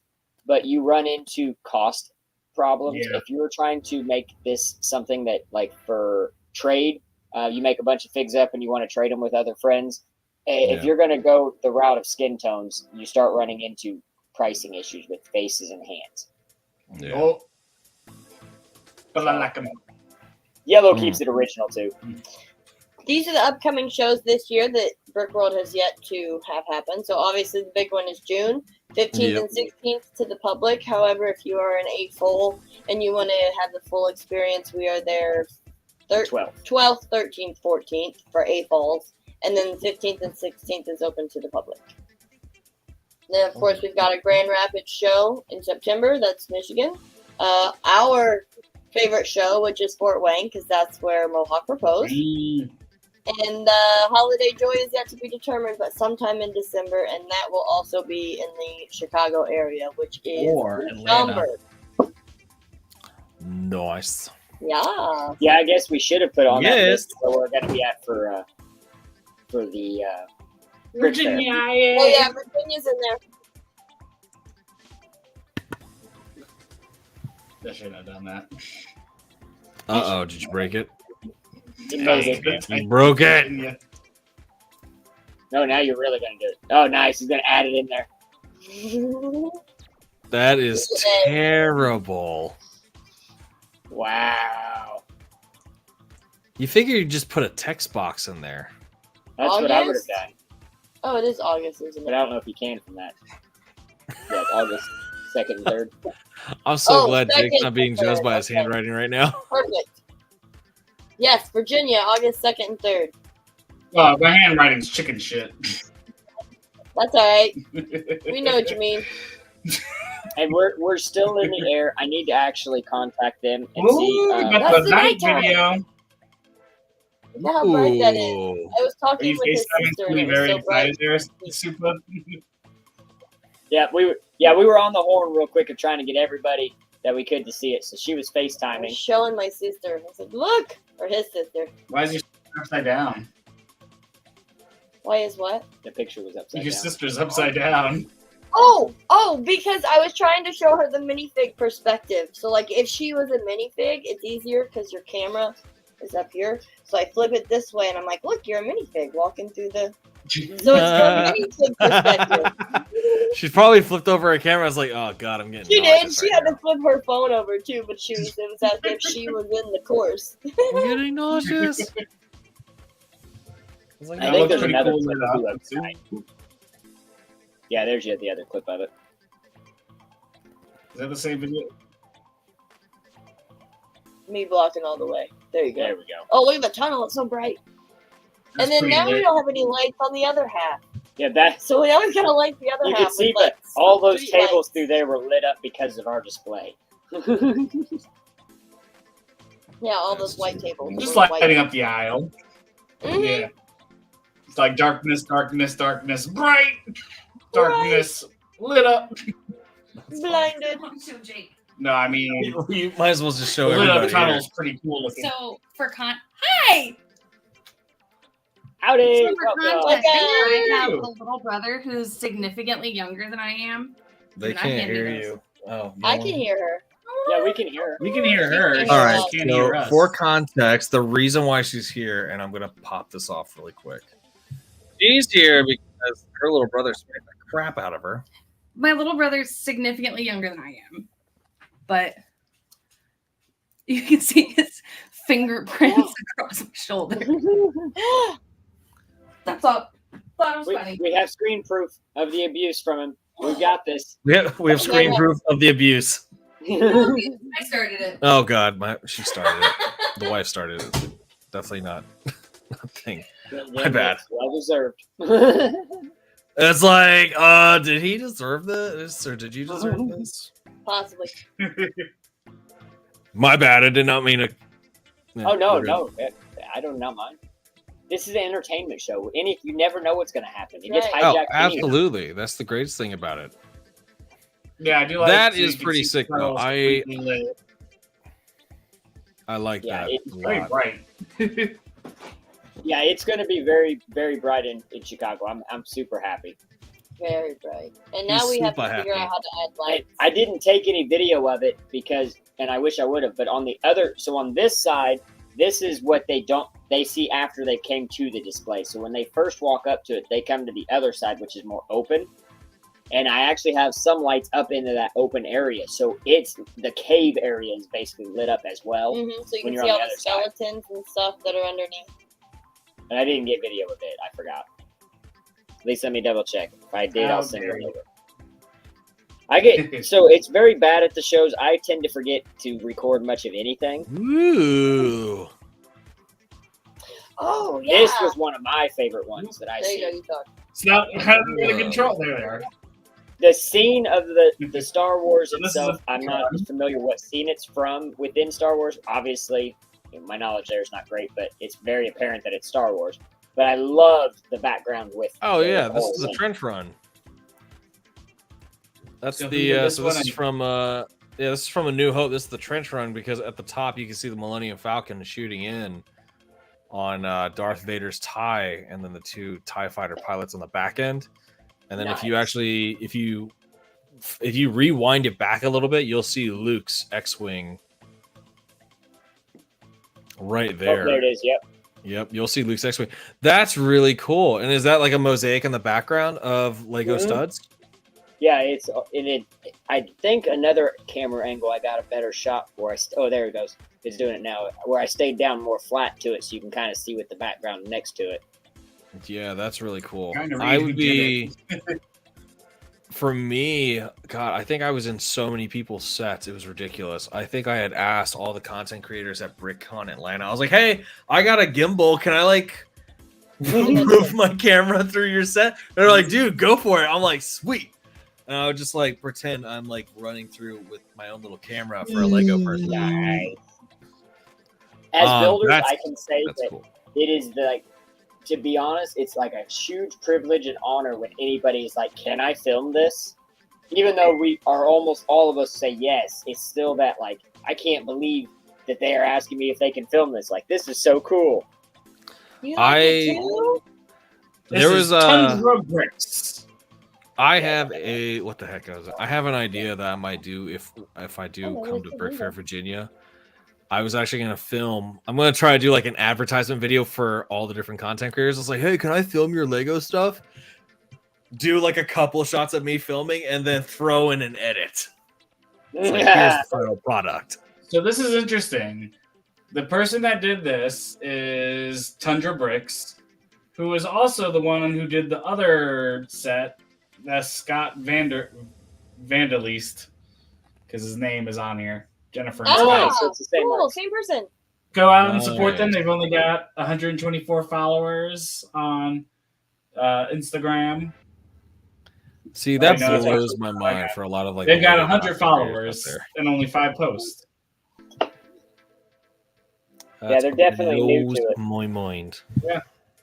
Speaker 4: but you run into cost problems if you were trying to make this something that, like, for trade, you make a bunch of figs up and you want to trade them with other friends. If you're going to go the route of skin tones, you start running into pricing issues with faces and hands.
Speaker 1: Yeah.
Speaker 2: Oh. But I like them.
Speaker 4: Yellow keeps it original too.
Speaker 3: These are the upcoming shows this year that Brickworld has yet to have happen. So obviously the big one is June 15th and 16th to the public. However, if you are an A-full and you want to have the full experience, we are there 12th, 13th, 14th for A-falls. And then the 15th and 16th is open to the public. Then, of course, we've got a Grand Rapids show in September. That's Michigan. Our favorite show, which is Fort Wayne, because that's where Mohawk proposed. And Holiday Joy is yet to be determined, but sometime in December, and that will also be in the Chicago area, which is Atlanta.
Speaker 1: Nice.
Speaker 3: Yeah.
Speaker 4: Yeah, I guess we should have put on that list where we're going to be at for the
Speaker 2: Virginia.
Speaker 3: Oh yeah, Virginia's in there.
Speaker 2: I shouldn't have done that.
Speaker 1: Uh-oh, did you break it?
Speaker 4: You
Speaker 1: broke it.
Speaker 4: No, now you're really going to do it. Oh, nice. He's going to add it in there.
Speaker 1: That is terrible.
Speaker 4: Wow.
Speaker 1: You figure you just put a text box in there.
Speaker 4: That's what I would have done.
Speaker 3: Oh, it is August, isn't it?
Speaker 4: But I don't know if you can from that. Yeah, August 2nd and 3rd.
Speaker 1: I'm so glad Jake's not being judged by his handwriting right now.
Speaker 3: Perfect. Yes, Virginia, August 2nd and 3rd.
Speaker 2: Oh, my handwriting's chicken shit.
Speaker 3: That's all right. We know what you mean.
Speaker 4: And we're still in the air. I need to actually contact them and see.
Speaker 2: That's the night video.
Speaker 3: Look how bright that is. I was talking with his sister. And
Speaker 2: very
Speaker 3: so bright.
Speaker 2: Super.
Speaker 4: Yeah, we were on the horn real quick of trying to get everybody that we could to see it. So she was FaceTiming.
Speaker 3: I was showing my sister. I said, "Look," or his sister.
Speaker 2: Why is your upside down?
Speaker 3: Why is what?
Speaker 4: The picture was upside down.
Speaker 2: Your sister's upside down.
Speaker 3: Oh, because I was trying to show her the minifig perspective. So, like, if she was a minifig, it's easier because your camera is up here. So I flip it this way, and I'm like, look, you're a minifig walking through the... So it's from minifig perspective.
Speaker 1: She's probably flipped over her camera. I was like, oh, God, I'm getting
Speaker 3: She did. She had to flip her phone over, too, but it was as if she was in the course.
Speaker 1: I'm getting nauseous.
Speaker 4: I think there's another clip of you outside. Yeah, there's the other clip of it.
Speaker 2: Is that the same video?
Speaker 3: Me blocking all the way. There you go.
Speaker 4: There we go.
Speaker 3: Oh, look at the tunnel. It's so bright.
Speaker 2: That's
Speaker 3: and then now
Speaker 2: lit.
Speaker 3: we don't have any lights on the other half.
Speaker 4: Yeah,
Speaker 3: So we always got to light the other
Speaker 4: you
Speaker 3: half.
Speaker 4: can see,
Speaker 3: with,
Speaker 4: but
Speaker 3: like,
Speaker 4: all those
Speaker 3: street
Speaker 4: tables
Speaker 3: lights.
Speaker 4: through there were lit up because of our display.
Speaker 3: Yeah, all those white tables.
Speaker 2: Just
Speaker 3: Those
Speaker 2: lighting up the aisle.
Speaker 3: Mhm.
Speaker 2: Yeah. It's like darkness, darkness, darkness, bright. Darkness, lit up.
Speaker 3: Blinded.
Speaker 2: No, I mean,
Speaker 1: You might as well just show
Speaker 2: lit up
Speaker 1: everybody.
Speaker 2: tunnel's pretty cool looking.
Speaker 8: So for hi.
Speaker 4: Howdy!
Speaker 8: So for
Speaker 4: welcome.
Speaker 8: context, I
Speaker 2: Welcome.
Speaker 8: have a little brother who's significantly younger than I am.
Speaker 1: They
Speaker 8: And I
Speaker 1: can't
Speaker 8: can't
Speaker 1: hear
Speaker 8: do this.
Speaker 1: you. Oh,
Speaker 3: I can hear her.
Speaker 4: Yeah, we can hear her.
Speaker 2: We can hear her. She
Speaker 1: All right,
Speaker 2: just can't hear
Speaker 1: so
Speaker 2: us.
Speaker 1: for context, the reason why she's here, and I'm going to pop this off really quick. She's here because her little brother smacked the crap out of her.
Speaker 8: My little brother's significantly younger than I am, but you can see his fingerprints across my shoulder. That's all. Thought it was funny.
Speaker 4: We have screen proof of the abuse from him. We've got this.
Speaker 1: We have screen proof of the abuse.
Speaker 8: I started it.
Speaker 1: Oh God, she started it. The wife started it. Definitely not thing. My bad.
Speaker 4: Well deserved.
Speaker 1: It's like, did he deserve this, or did you deserve this?
Speaker 3: Possibly.
Speaker 1: My bad. I did not mean to.
Speaker 4: Oh no, I do not mind. This is an entertainment show, and you never know what's going to happen. It gets hijacked.
Speaker 1: Absolutely. Anyway. That's the greatest thing about it.
Speaker 2: Yeah, I do like
Speaker 1: that. Is pretty sick, though. I like that.
Speaker 2: It's very bright.
Speaker 4: Yeah, it's going to be very, very bright in Chicago. I'm super happy.
Speaker 3: Very bright. And now we have to figure out how to add lights.
Speaker 4: I didn't take any video of it and I wish I would have, but on this side, this is what they see after they came to the display. So when they first walk up to it, they come to the other side, which is more open. And I actually have some lights up into that open area. So the cave area is basically lit up as well.
Speaker 3: Mm-hmm. So you can see all the skeletons and stuff that are underneath.
Speaker 4: And I didn't get video of it. I forgot. At least let me double check. If I did, I'll send it over. So it's very bad at the shows. I tend to forget to record much of anything.
Speaker 1: Ooh.
Speaker 3: Oh, yeah.
Speaker 4: This was one of my favorite ones that I see.
Speaker 3: There you go.
Speaker 2: So how do we control? There they are.
Speaker 4: The scene of the Star Wars itself, I'm not familiar what scene it's from within Star Wars. Obviously, my knowledge there is not great, but it's very apparent that it's Star Wars. But I loved the background with.
Speaker 1: Oh yeah, this is the trench run. That's so this is from this is from A New Hope. This is the trench run because at the top you can see the Millennium Falcon shooting in on Darth Vader's TIE, and then the two TIE fighter pilots on the back end. And then if you rewind it back a little bit, you'll see Luke's X-wing right there.
Speaker 4: Oh, there it is.
Speaker 1: Yep. You'll see Luke's X-wing. That's really cool. And is that like a mosaic in the background of Lego studs?
Speaker 4: Yeah, I think another camera angle. I got a better shot where there it goes. It's doing it now. Where I stayed down more flat to it, so you can kind of see with the background next to it.
Speaker 1: Yeah, that's really cool. I would be, for me, God, I think I was in so many people's sets. It was ridiculous. I think I had asked all the content creators at BrickCon Atlanta. I was like, hey, I got a gimbal. Can I move my camera through your set? They're like, dude, go for it. I'm like, sweet. And I would just pretend I'm running through with my own little camera for a Lego person.
Speaker 4: Nice. As builders, I can say that cool. It is to be honest, it's like a huge privilege and honor when anybody is like, can I film this? Even though we are almost all of us say yes, it's still that I can't believe that they are asking me if they can film this. This is so cool.
Speaker 1: There was
Speaker 2: tons of bricks.
Speaker 1: I have what the heck was it? I have an idea that I might do if I do come to Brick Fair, Virginia. I was actually going to film. I'm going to try to do an advertisement video for all the different content creators. I was like, hey, can I film your Lego stuff? Do a couple shots of me filming and then throw in an edit. It's here's the final product.
Speaker 2: So this is interesting. The person that did this is Tundra Bricks, who is also the one who did the other set. That's Scott Vandalist, because his name is on here. Jennifer.
Speaker 3: Oh, so it's the same cool. Same person.
Speaker 2: Go out and support them. They've only got 124 followers on Instagram.
Speaker 1: See, that blows my mind for a lot of
Speaker 2: They've got 100 followers and only 5 posts.
Speaker 4: Yeah, they're definitely new to it.
Speaker 1: My mind.
Speaker 2: Yeah.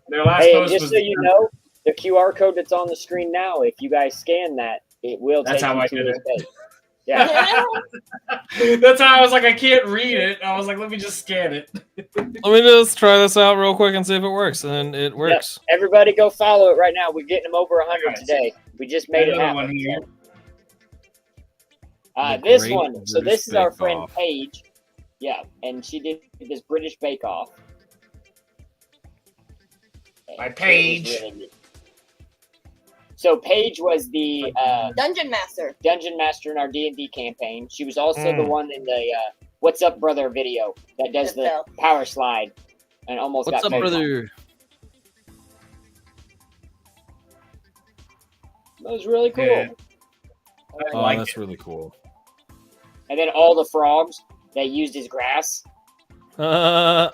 Speaker 2: Their last post
Speaker 4: just
Speaker 2: was,
Speaker 4: so you know, the QR code that's on the screen now, if you guys scan that, it will take you to this page. Yeah.
Speaker 2: That's how I was like, I can't read it. I was like, let me just scan it.
Speaker 1: Let me just try this out real quick and see if it works. And it works.
Speaker 4: Yeah. Everybody go follow it right now. We're getting them over 100 today. We just made it happen. This one. So this is our friend Paige. Yeah, and she did this British Bake Off.
Speaker 2: By Paige.
Speaker 4: So Paige was the
Speaker 3: Dungeon Master
Speaker 4: in our D&D campaign. She was also the one in "What's up, brother?" video that does
Speaker 3: It
Speaker 4: the
Speaker 3: fell.
Speaker 4: power slide, and almost
Speaker 9: What's
Speaker 4: got
Speaker 9: up,
Speaker 4: taken off.
Speaker 9: brother?
Speaker 4: That was really cool.
Speaker 2: Yeah.
Speaker 9: Oh,
Speaker 2: like
Speaker 9: that's
Speaker 2: it.
Speaker 9: really cool.
Speaker 4: And then all the frogs they used as grass.
Speaker 9: Uh,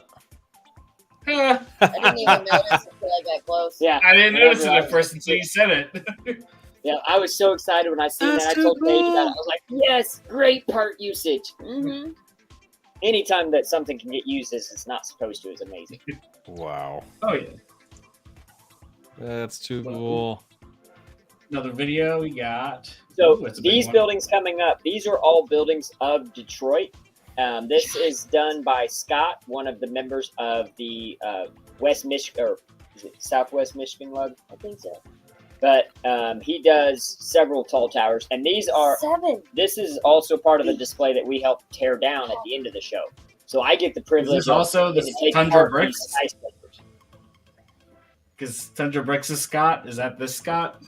Speaker 2: Eh,
Speaker 3: I didn't even notice until I got close.
Speaker 4: Yeah,
Speaker 2: I didn't
Speaker 4: whenever
Speaker 2: notice it
Speaker 4: I
Speaker 2: at
Speaker 4: was-
Speaker 2: first until you said it.
Speaker 4: Yeah, I was so excited when I seen
Speaker 9: That's
Speaker 4: that. I
Speaker 9: too
Speaker 4: told Paige about
Speaker 9: cool.
Speaker 4: it. I was like, "Yes, great part usage."
Speaker 3: Mm-hmm.
Speaker 4: Anytime that something can get used as it's not supposed to is amazing.
Speaker 9: wow.
Speaker 2: Oh yeah.
Speaker 9: That's too cool.
Speaker 2: Another video we got.
Speaker 4: So
Speaker 2: Ooh, that's a big
Speaker 4: these
Speaker 2: one.
Speaker 4: buildings coming up, these are all buildings of Detroit. This is done by Scott, one of the members of the West Michigan or is it Southwest Michigan Lug? I think so. But he does several tall towers, and these are.
Speaker 3: 7.
Speaker 4: This is also part of the display that we helped tear down at the end of the show. So I get the privilege
Speaker 2: Is this also
Speaker 4: of
Speaker 2: the
Speaker 4: getting to take
Speaker 2: Tundra
Speaker 4: part in
Speaker 2: Bricks?
Speaker 4: these skyscrapers.
Speaker 2: Because Tundra Bricks is Scott. Is that this Scott?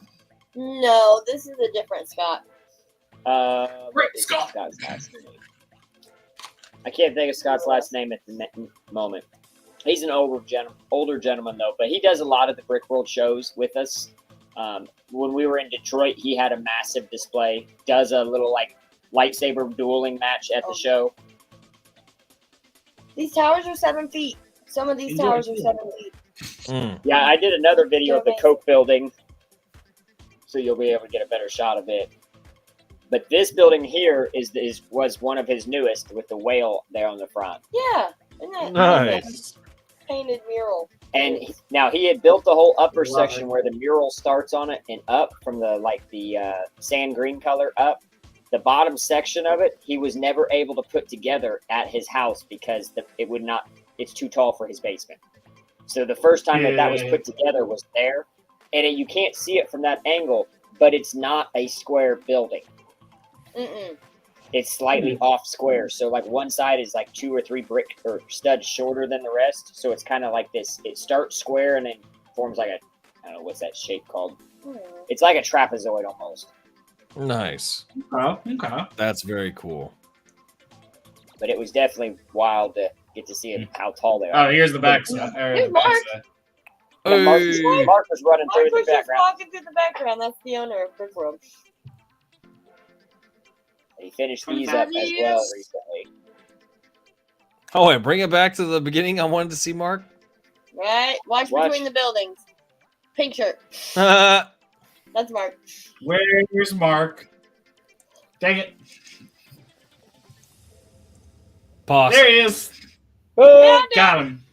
Speaker 3: No, this is a different Scott.
Speaker 4: What is
Speaker 2: Scott.
Speaker 4: Scott's last name? I can't think of Scott's last name at the moment. He's an older gentleman though, but he does a lot of the Brickworld shows with us. When we were in Detroit, he had a massive display. Does a little like lightsaber dueling match at the show.
Speaker 3: These towers are 7 feet. Some of these
Speaker 2: Enjoy.
Speaker 3: towers are 7 feet.
Speaker 9: Mm.
Speaker 4: Yeah, I did another video of the
Speaker 3: Okay.
Speaker 4: Coke building, so you'll be able to get a better shot of it. But this building here was one of his newest with the whale there on the front.
Speaker 3: Yeah. Isn't that
Speaker 9: Nice.
Speaker 3: painted mural?
Speaker 4: And now he had built the whole upper
Speaker 2: Love
Speaker 4: section
Speaker 2: it.
Speaker 4: where the mural starts on it and up from the sand green color up. The bottom section of it, he was never able to put together at his house because it would not. It's too tall for his basement. So the first time that was
Speaker 2: Yeah.
Speaker 4: put together was there, and you can't see it from that angle. But it's not a square building.
Speaker 3: Mm-mm.
Speaker 4: It's slightly off square. So like one side is like 2 or 3 brick or studs shorter than the rest. So it's kind of like this. It starts square and then forms like I don't know what's that shape called. It's like a trapezoid almost.
Speaker 9: Nice.
Speaker 2: Oh, okay.
Speaker 9: That's very cool.
Speaker 4: But it was definitely wild to get to see how tall they
Speaker 2: Oh,
Speaker 4: are.
Speaker 2: here's the back side.
Speaker 3: Here's Mark.
Speaker 4: Yeah, Mark
Speaker 9: Hey.
Speaker 4: was running through
Speaker 3: Mark
Speaker 4: the
Speaker 3: was just
Speaker 4: background.
Speaker 3: walking through the background. That's the owner of Brickworld.
Speaker 4: He finished these up as well recently.
Speaker 9: Oh, wait, bring it back to the beginning. I wanted to see Mark.
Speaker 3: Right? Watch between the buildings. Pink shirt.
Speaker 9: Uh,
Speaker 3: That's Mark.
Speaker 2: Where's Mark? Dang it.
Speaker 9: pause.
Speaker 2: There he is.
Speaker 4: Oh,
Speaker 2: Got him.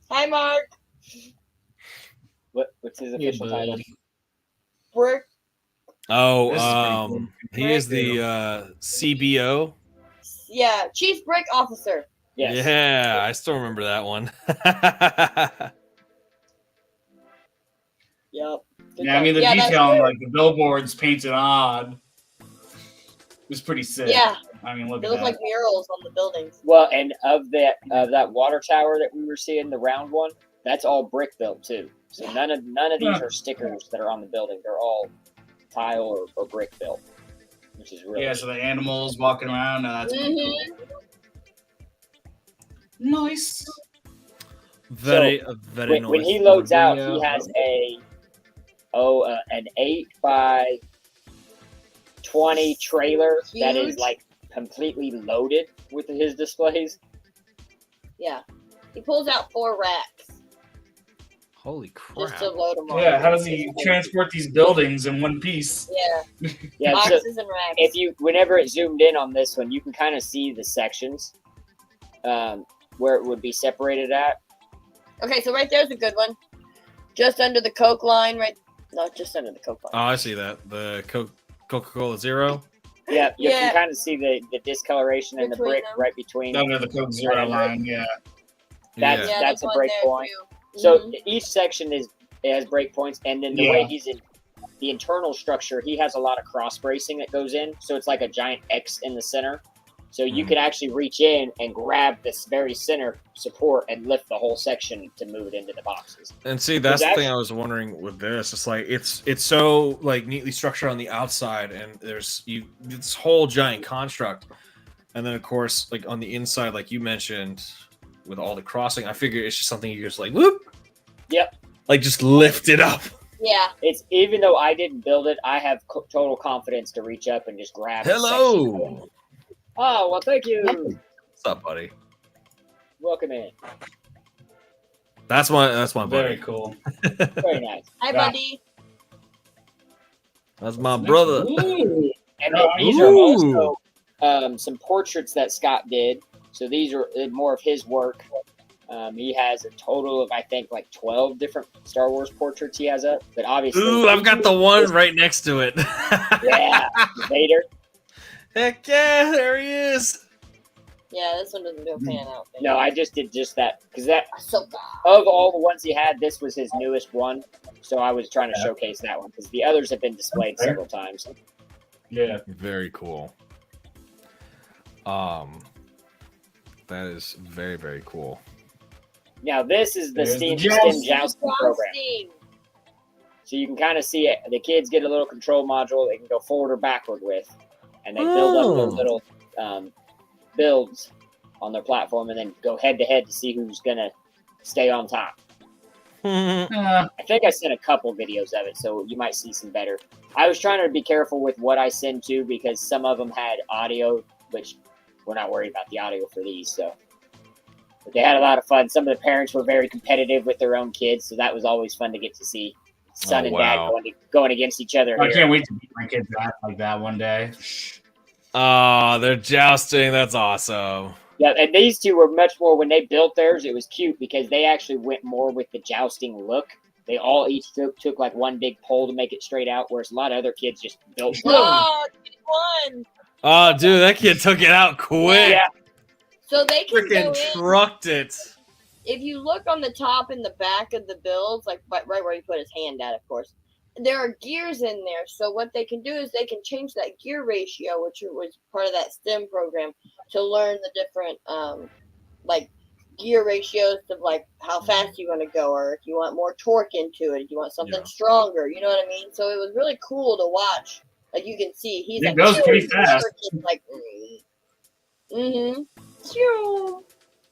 Speaker 3: Hi, Mark.
Speaker 4: what's his official title?
Speaker 3: Brick.
Speaker 9: Oh,
Speaker 2: This is pretty cool.
Speaker 9: he is the CBO.
Speaker 3: Yeah, Chief Brick Officer.
Speaker 4: Yes.
Speaker 9: Yeah, I still remember that one.
Speaker 3: Yep. Good
Speaker 2: Yeah, I mean the
Speaker 3: time. Yeah,
Speaker 2: detail on
Speaker 3: that's
Speaker 2: like the billboards painted on was pretty sick.
Speaker 3: Yeah.
Speaker 2: I mean look
Speaker 3: They
Speaker 2: at
Speaker 3: look
Speaker 2: that.
Speaker 3: like murals on the buildings.
Speaker 4: Well, and of that water tower that we were seeing, the round one, that's all brick built too. So none of these are stickers that are on the building. They're all tile or brick built, which is really
Speaker 2: Yeah, so the animals walking around. That's
Speaker 3: Mhm.
Speaker 2: nice.
Speaker 9: very nice.
Speaker 4: when he loads out,
Speaker 9: Video.
Speaker 4: he has an 8x20 trailer that is
Speaker 3: Huge.
Speaker 4: like completely loaded with his displays.
Speaker 3: Yeah. He pulls out 4 racks
Speaker 9: Holy
Speaker 3: just
Speaker 9: crap.
Speaker 3: to load them on.
Speaker 2: Yeah, how does he transport these buildings in one piece?
Speaker 3: Yeah.
Speaker 4: Yeah, so
Speaker 3: Boxes and racks.
Speaker 4: whenever it zoomed in on this one, you can kind of see the sections where it would be separated at.
Speaker 3: Okay, so right there's a good one. Just under the Coke line, right? No, just under the Coke
Speaker 9: Oh,
Speaker 3: line.
Speaker 9: I see that. The Coca-Cola Zero.
Speaker 4: Yeah, you
Speaker 3: Yeah.
Speaker 4: can kind of see the discoloration in the
Speaker 3: Between
Speaker 4: brick
Speaker 3: them.
Speaker 4: right between.
Speaker 2: Under the Coke Zero line, yeah.
Speaker 4: That's
Speaker 9: Yeah.
Speaker 3: Yeah,
Speaker 4: that's a
Speaker 3: one
Speaker 4: break
Speaker 3: there,
Speaker 4: point.
Speaker 3: too.
Speaker 4: So
Speaker 3: Mhm.
Speaker 4: each section has break points, and then the way he's in the internal structure, he has a lot of cross bracing that goes in. So it's like a giant X in the center. So you
Speaker 9: Mhm.
Speaker 4: could actually reach in and grab this very center support and lift the whole section to move it into the boxes.
Speaker 9: And see, that's the
Speaker 4: There's
Speaker 9: thing I was wondering with this. It's like it's so like neatly structured on the outside, and there's this whole giant construct.
Speaker 1: And then of course, like on the inside, like you mentioned, with all the crossing, I figure it's just something you just like whoop.
Speaker 4: Yep.
Speaker 1: Like just lift it up.
Speaker 3: Yeah.
Speaker 4: It's even though I didn't build it, I have total confidence to reach up and just grab.
Speaker 1: Hello.
Speaker 4: Oh well, thank you.
Speaker 1: What's up, buddy?
Speaker 4: Welcome in.
Speaker 1: That's my buddy.
Speaker 2: Very cool.
Speaker 4: Very nice.
Speaker 3: Hi, buddy.
Speaker 1: That's my brother.
Speaker 2: Ooh.
Speaker 4: And these are also some portraits that Scott did. So these are more of his work. He has a total of, I think, like 12 different Star Wars portraits he has up. But obviously,
Speaker 1: Ooh, I've got the one right next to it.
Speaker 4: Yeah, Vader.
Speaker 1: Heck yeah, there he is.
Speaker 3: Yeah, this one doesn't do a pan out.
Speaker 4: No, I just did just that because that
Speaker 3: So
Speaker 4: of all the ones he had, this was his newest one. So I was trying to showcase that one because the others have been displayed several times.
Speaker 2: Yeah.
Speaker 1: Very cool. That is very, very cool.
Speaker 4: Now this is the
Speaker 2: There's
Speaker 4: Steam
Speaker 2: the jousting.
Speaker 4: jousting program. So you can kind of see it. The kids get a little control module they can go forward or backward with, and they build up their little builds on their platform, and then go head to head to see who's gonna stay on top. I think I sent a couple videos of it, so you might see some better. I was trying to be careful with what I send to because some of them had audio, which we're not worried about the audio for these. So, but they had a lot of fun. Some of the parents were very competitive with their own kids, so that was always fun to get to see son and dad going against each other.
Speaker 2: I can't wait to beat my kids out like that one day.
Speaker 1: Oh, they're jousting. That's awesome.
Speaker 4: Yeah, and these two were much more, when they built theirs, it was cute because they actually went more with the jousting look. They all each took like one big pole to make it straight out, whereas a lot of other kids just built.
Speaker 3: Oh, one.
Speaker 1: Oh, dude, that kid took it out quick.
Speaker 4: Yeah.
Speaker 3: So they can go
Speaker 1: Freaking
Speaker 3: in.
Speaker 1: trucked it.
Speaker 3: If you look on the top and the back of the builds, like right where he put his hand at, of course, there are gears in there. So what they can do is they can change that gear ratio, which was part of that STEM program, to learn the different like gear ratios of like how fast you want to go, or if you want more torque into it, if you want something stronger. You know what I mean? So it was really cool to watch. Like you can see, he's
Speaker 2: It goes pretty fast.
Speaker 3: Like,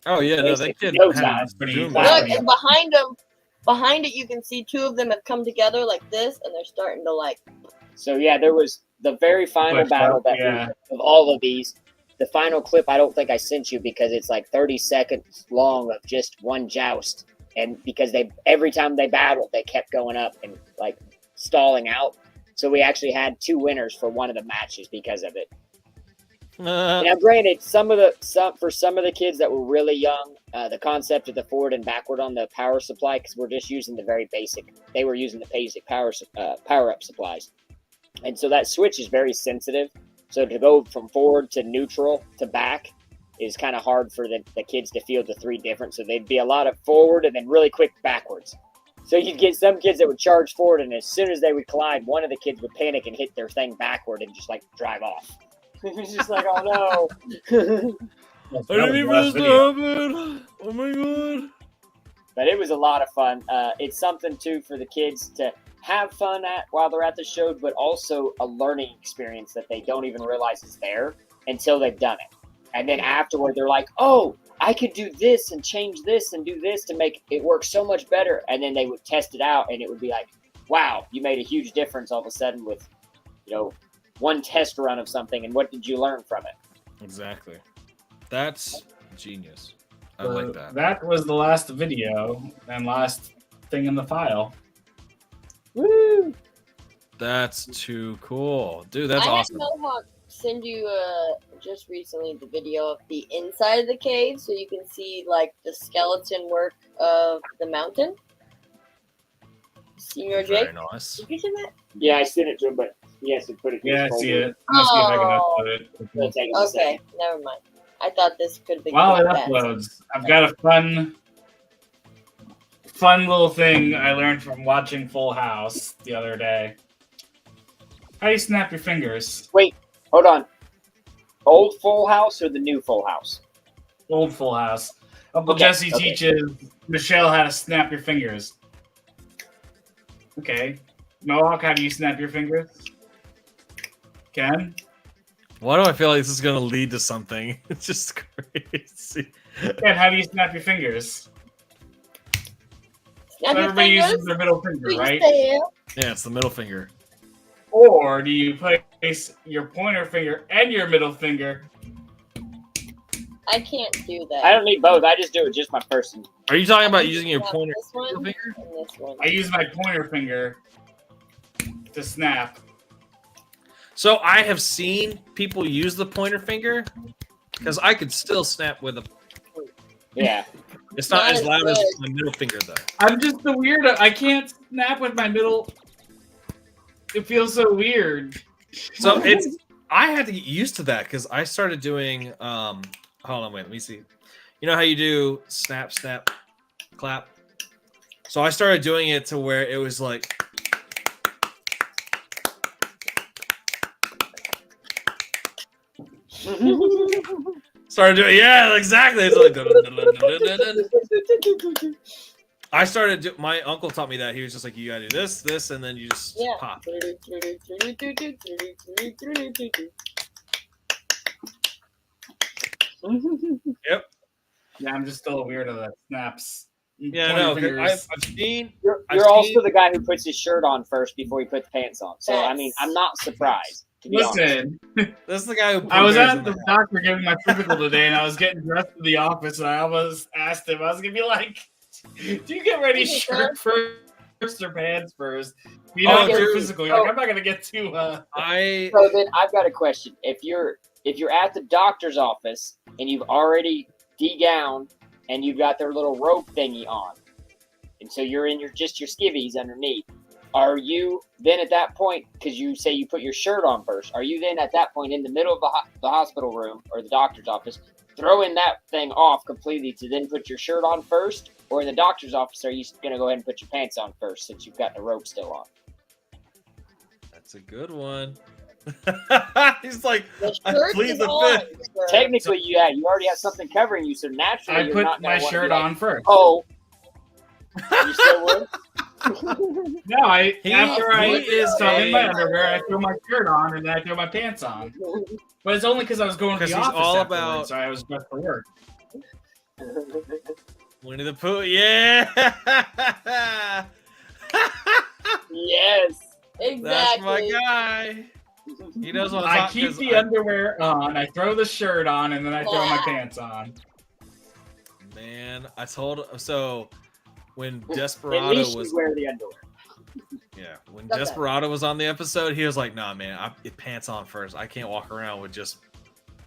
Speaker 1: Oh yeah, no, that kid
Speaker 4: Knows
Speaker 1: had
Speaker 2: that. Pretty
Speaker 1: zoom
Speaker 2: fast.
Speaker 3: Look, and behind it, you can see two of them have come together like this, and they're starting to like.
Speaker 4: So yeah, there was the very final
Speaker 2: Flip
Speaker 4: battle
Speaker 2: up,
Speaker 4: that of all of these. The final clip, I don't think I sent you because it's like 30 seconds long of just one joust, and because every time they battled, they kept going up and like stalling out. So we actually had two winners for one of the matches because of it. Now, granted, for some of the kids that were really young, the concept of the forward and backward on the power supply, because we're just using the very basic. They were using the basic power up supplies, and so that switch is very sensitive. So to go from forward to neutral to back is kind of hard for the kids to feel the three different. So they'd be a lot of forward and then really quick backwards. So you'd get some kids that would charge forward, and as soon as they would collide, one of the kids would panic and hit their thing backward and just like drive off. It was just like, oh no.
Speaker 1: I didn't even know this happened. Oh my god.
Speaker 4: But it was a lot of fun. It's something too for the kids to have fun at while they're at the show, but also a learning experience that they don't even realize is there until they've done it. And then afterward, they're like, oh, I could do this and change this and do this to make it work so much better. And then they would test it out, and it would be like, wow, you made a huge difference all of a sudden with, one test run of something. And what did you learn from it?
Speaker 1: Exactly. That's genius. I like that.
Speaker 2: That was the last video and last thing in the file.
Speaker 4: Woo!
Speaker 1: That's too cool. Dude, that's
Speaker 3: I
Speaker 1: awesome.
Speaker 3: had Mohawk send you just recently the video of the inside of the cave, so you can see like the skeleton work of the mountain. Senior Jake,
Speaker 1: Very nice.
Speaker 3: did you see that?
Speaker 4: Yeah, I sent it to him, but he has to put it in
Speaker 2: Yeah, I
Speaker 4: his
Speaker 2: see
Speaker 4: folder.
Speaker 2: it. Let's see if I can
Speaker 3: Oh.
Speaker 2: upload it.
Speaker 4: It'll take us a
Speaker 3: Okay,
Speaker 4: second.
Speaker 3: never mind. I thought this could be
Speaker 2: While it
Speaker 3: fast.
Speaker 2: uploads, I've got a fun little thing I learned from watching Full House the other day. How do you snap your fingers?
Speaker 4: Hold on. Old Full House or the new Full House?
Speaker 2: Old Full House. Uncle
Speaker 4: Okay,
Speaker 2: Jesse
Speaker 4: okay.
Speaker 2: teaches Michelle how to snap your fingers. Okay. Mohawk, how do you snap your fingers? Ken?
Speaker 9: Why do I feel like this is gonna lead to something? It's just crazy.
Speaker 2: And how do you snap your fingers?
Speaker 3: Snap your
Speaker 2: Everybody
Speaker 3: fingers.
Speaker 2: uses their middle finger,
Speaker 3: Please
Speaker 2: right?
Speaker 3: stay here.
Speaker 9: Yeah, it's the middle finger.
Speaker 2: Or do you place your pointer finger and your middle finger?
Speaker 3: I can't do that.
Speaker 4: I don't need both. I just do it just my first one.
Speaker 9: Are you talking about using your
Speaker 3: Snap
Speaker 9: pointer
Speaker 3: this one
Speaker 9: finger?
Speaker 3: and this one.
Speaker 2: I use my pointer finger to snap.
Speaker 9: So I have seen people use the pointer finger because I could still snap with a.
Speaker 4: Yeah.
Speaker 9: It's not
Speaker 3: Not
Speaker 9: as
Speaker 3: as
Speaker 9: loud as
Speaker 3: good.
Speaker 9: my middle finger though.
Speaker 2: I'm just the weirdo. I can't snap with my middle. It feels so weird.
Speaker 9: So it's I had to get used to that because I started doing hold on, wait, let me see. You know how you do snap, snap, clap? So I started doing it to where it was like started doing exactly. It's like I started my uncle taught me that. He was just like, you gotta do this, this, and then you just pop. Yep.
Speaker 2: Yeah, I'm just still a weirdo that snaps.
Speaker 9: Yeah,
Speaker 2: pointer
Speaker 9: no,
Speaker 2: fingers.
Speaker 9: I've seen.
Speaker 4: You're also the guy who puts his shirt on first before he puts pants on. So I mean, I'm not surprised. To be honest.
Speaker 2: Listen,
Speaker 9: This is the guy who.
Speaker 2: I was
Speaker 9: prepares
Speaker 2: at
Speaker 9: in
Speaker 2: the doctor giving my physical today, and I was getting dressed for the office, and I almost asked him, I was gonna be like, "Do you get ready shirt first or pants first? You know,
Speaker 4: Oh,
Speaker 2: for
Speaker 4: dude.
Speaker 2: physical." You're like, I'm not gonna get too.
Speaker 9: I
Speaker 4: So then I've got a question. If you're at the doctor's office and you've already de-gowned and you've got their little rope thingy on, and so you're in your skivvies underneath, are you then at that point, because you say you put your shirt on first, are you then at that point in the middle of the hospital room or the doctor's office throwing that thing off completely to then put your shirt on first? Or in the doctor's office, are you going to go ahead and put your pants on first since you've got the rope still on?
Speaker 9: That's a good one. He's like,
Speaker 3: The
Speaker 9: I
Speaker 3: shirt
Speaker 9: plead
Speaker 3: is
Speaker 9: the
Speaker 3: on,
Speaker 9: fifth.
Speaker 3: sir.
Speaker 4: Technically, yeah, you already have something covering you, so naturally
Speaker 2: I
Speaker 4: you're
Speaker 2: put
Speaker 4: not
Speaker 2: my
Speaker 4: going to want to
Speaker 2: shirt
Speaker 4: be like,
Speaker 2: on first.
Speaker 4: oh, you still would?
Speaker 2: No, after I
Speaker 9: is
Speaker 2: so I'm in my
Speaker 9: a-
Speaker 2: underwear, I throw my shirt on, and then I throw my pants on. But it's only because I was going to the
Speaker 9: 'Cause he's
Speaker 2: office
Speaker 9: all
Speaker 2: afterwards,
Speaker 9: about-
Speaker 2: so I was dressed for work.
Speaker 9: Winnie the Pooh, yeah.
Speaker 4: Yes.
Speaker 3: Exactly.
Speaker 9: That's my guy. He knows what I'm
Speaker 2: I
Speaker 9: talking
Speaker 2: keep the underwear on, I throw the shirt on, and then I throw my pants on.
Speaker 9: Man, I told so when
Speaker 4: At
Speaker 9: Desperado
Speaker 4: least
Speaker 9: was
Speaker 4: you wear the underwear.
Speaker 9: when
Speaker 3: Okay.
Speaker 9: Desperado was on the episode, he was like, "Nah, man, pants on first. I can't walk around with just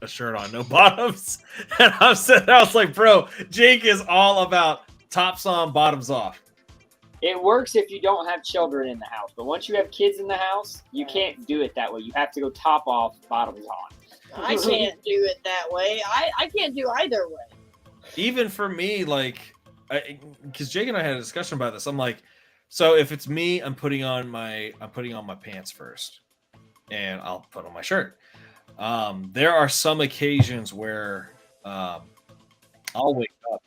Speaker 9: a shirt on, no bottoms." And I was like, "Bro, Jake is all about tops on, bottoms off."
Speaker 4: It works if you don't have children in the house, but once you have kids in the house, you can't do it that way. You have to go top off, bottoms on.
Speaker 3: I can't do it that way. I can't do either way.
Speaker 9: Even for me, like, because Jake and I had a discussion about this. I'm like, so if it's me, I'm putting on my pants first, and I'll put on my shirt. There are some occasions where I'll wake up.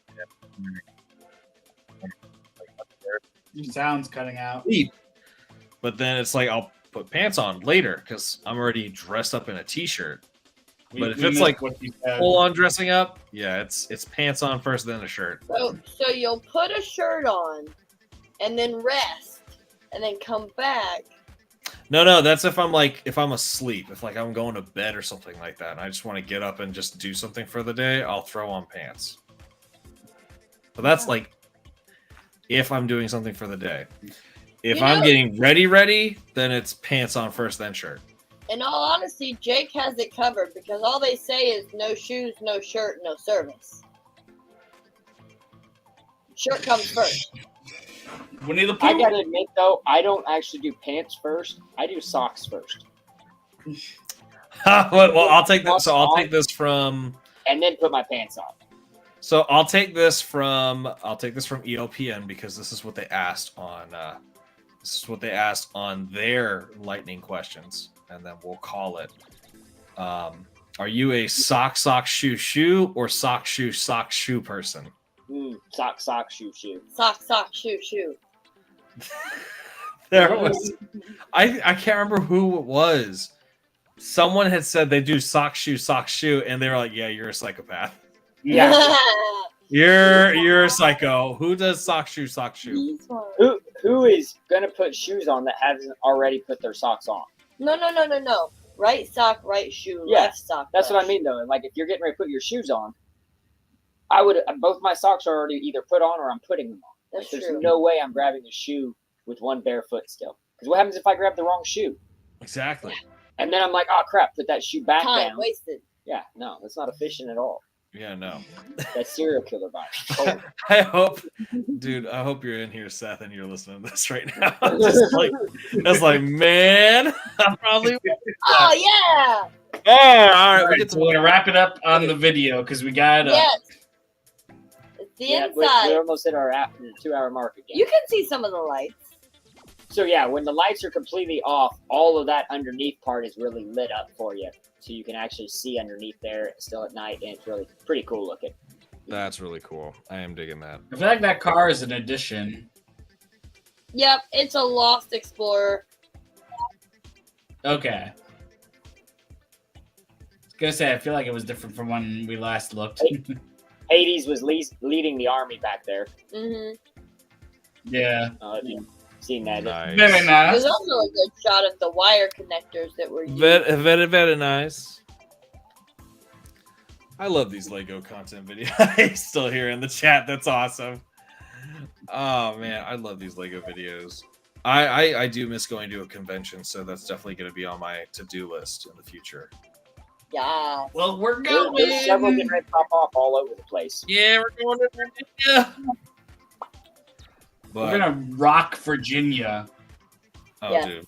Speaker 2: Your sound's cutting out.
Speaker 9: But then it's like I'll put pants on later because I'm already dressed up in a t-shirt. But if it's like full on dressing up, yeah, it's pants on first, then a shirt.
Speaker 3: So you'll put a shirt on, and then rest, and then come back.
Speaker 9: No, that's if I'm asleep, if like I'm going to bed or something like that, and I just want to get up and just do something for the day, I'll throw on pants. But that's like if I'm doing something for the day. If I'm getting ready, then it's pants on first, then shirt.
Speaker 3: In all honesty, Jake has it covered because all they say is no shoes, no shirt, no service. Shirt comes first.
Speaker 2: Winnie the
Speaker 4: I
Speaker 2: Pooh.
Speaker 4: gotta admit though, I don't actually do pants first. I do socks first,
Speaker 9: Well, I'll take that. So I'll take this from.
Speaker 4: and then put my pants on.
Speaker 9: So I'll take this from ELPN because this is what they asked on. This is what they asked on their lightning questions, and then we'll call it. Are you a sock shoe or sock shoe person?
Speaker 4: Sock shoe.
Speaker 3: Sock shoe.
Speaker 9: There was, I can't remember who it was.
Speaker 1: Someone had said they do sock shoe, and they were like, "Yeah, you're a psychopath.
Speaker 4: Yeah.
Speaker 1: You're a psycho. Who does sock shoe,
Speaker 3: These ones.
Speaker 4: Who is gonna put shoes on that hasn't already put their socks on?
Speaker 3: No. Right sock, right shoe,
Speaker 4: Yeah,
Speaker 3: left sock.
Speaker 4: That's
Speaker 3: left
Speaker 4: what I mean though. Like if you're getting ready to put your shoes on, I would both my socks are already either put on or I'm putting them on.
Speaker 3: That's
Speaker 4: There's
Speaker 3: true.
Speaker 4: no way I'm grabbing the shoe with one bare foot still. Because what happens if I grab the wrong shoe?
Speaker 1: Exactly.
Speaker 4: And then I'm like, oh crap, put that shoe back
Speaker 3: Time
Speaker 4: down.
Speaker 3: wasted.
Speaker 4: Yeah, no, that's not efficient at all.
Speaker 1: Yeah, no.
Speaker 4: That's serial killer vibes.
Speaker 1: I hope, dude. I hope you're in here, Seth, and you're listening to this right now. Just like, that's like, man, I probably.
Speaker 3: Oh yeah.
Speaker 1: Oh, all right.
Speaker 2: All right, so we're gonna wrap it up on the video because we got
Speaker 3: Yes. It's the
Speaker 4: Yeah,
Speaker 3: inside.
Speaker 4: we almost hit our 2-hour mark again.
Speaker 3: You can see some of the lights.
Speaker 4: So yeah, when the lights are completely off, all of that underneath part is really lit up for you. So you can actually see underneath there still at night, and it's really pretty cool looking.
Speaker 1: That's really cool. I am digging that.
Speaker 2: I feel like that car is an addition.
Speaker 3: Yep, it's a Lost Explorer.
Speaker 2: Okay. I was gonna say I feel like it was different from when we last looked.
Speaker 4: Hades was leading the army back there.
Speaker 3: Mm-hmm.
Speaker 2: Yeah.
Speaker 4: If you've seen that.
Speaker 1: Nice.
Speaker 2: Very
Speaker 3: There's
Speaker 2: nice.
Speaker 3: also a good shot of the wire connectors that were used.
Speaker 1: Very nice. I love these Lego content videos. Still here in the chat. That's awesome. Oh man, I love these Lego videos. I do miss going to a convention, so that's definitely going to be on my to-do list in the future.
Speaker 3: Yeah.
Speaker 2: Well, we're
Speaker 4: There's several getting ready to pop off all over the place.
Speaker 2: Yeah, we're going to Virginia.
Speaker 1: But,
Speaker 2: We're gonna rock Virginia.
Speaker 1: oh,
Speaker 3: Yeah.
Speaker 1: dude.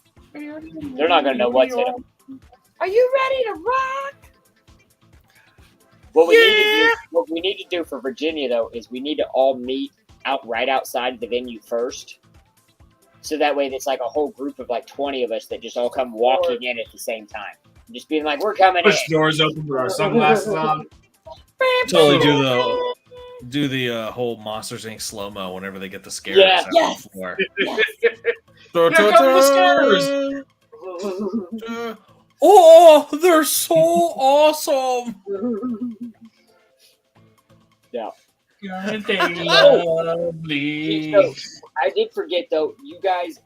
Speaker 4: They're not gonna know what's hit them.
Speaker 3: Are you ready to rock?
Speaker 4: What we need to do for Virginia though is we need to all meet right outside the venue first. So that way it's like a whole group of like 20 of us that just all come walking in at the same time. Just being like, we're coming
Speaker 2: Push
Speaker 4: in.
Speaker 2: doors open with our sunglasses on.
Speaker 1: Totally do the whole Monsters Inc. slow-mo whenever they get the scares
Speaker 4: Yeah.
Speaker 1: out
Speaker 3: Yes.
Speaker 1: the floor.
Speaker 3: Yes.
Speaker 2: Here come the scares.
Speaker 1: Oh, they're so awesome.
Speaker 4: Yeah.
Speaker 2: Aren't they lovely?
Speaker 4: So, I did forget though, do you guys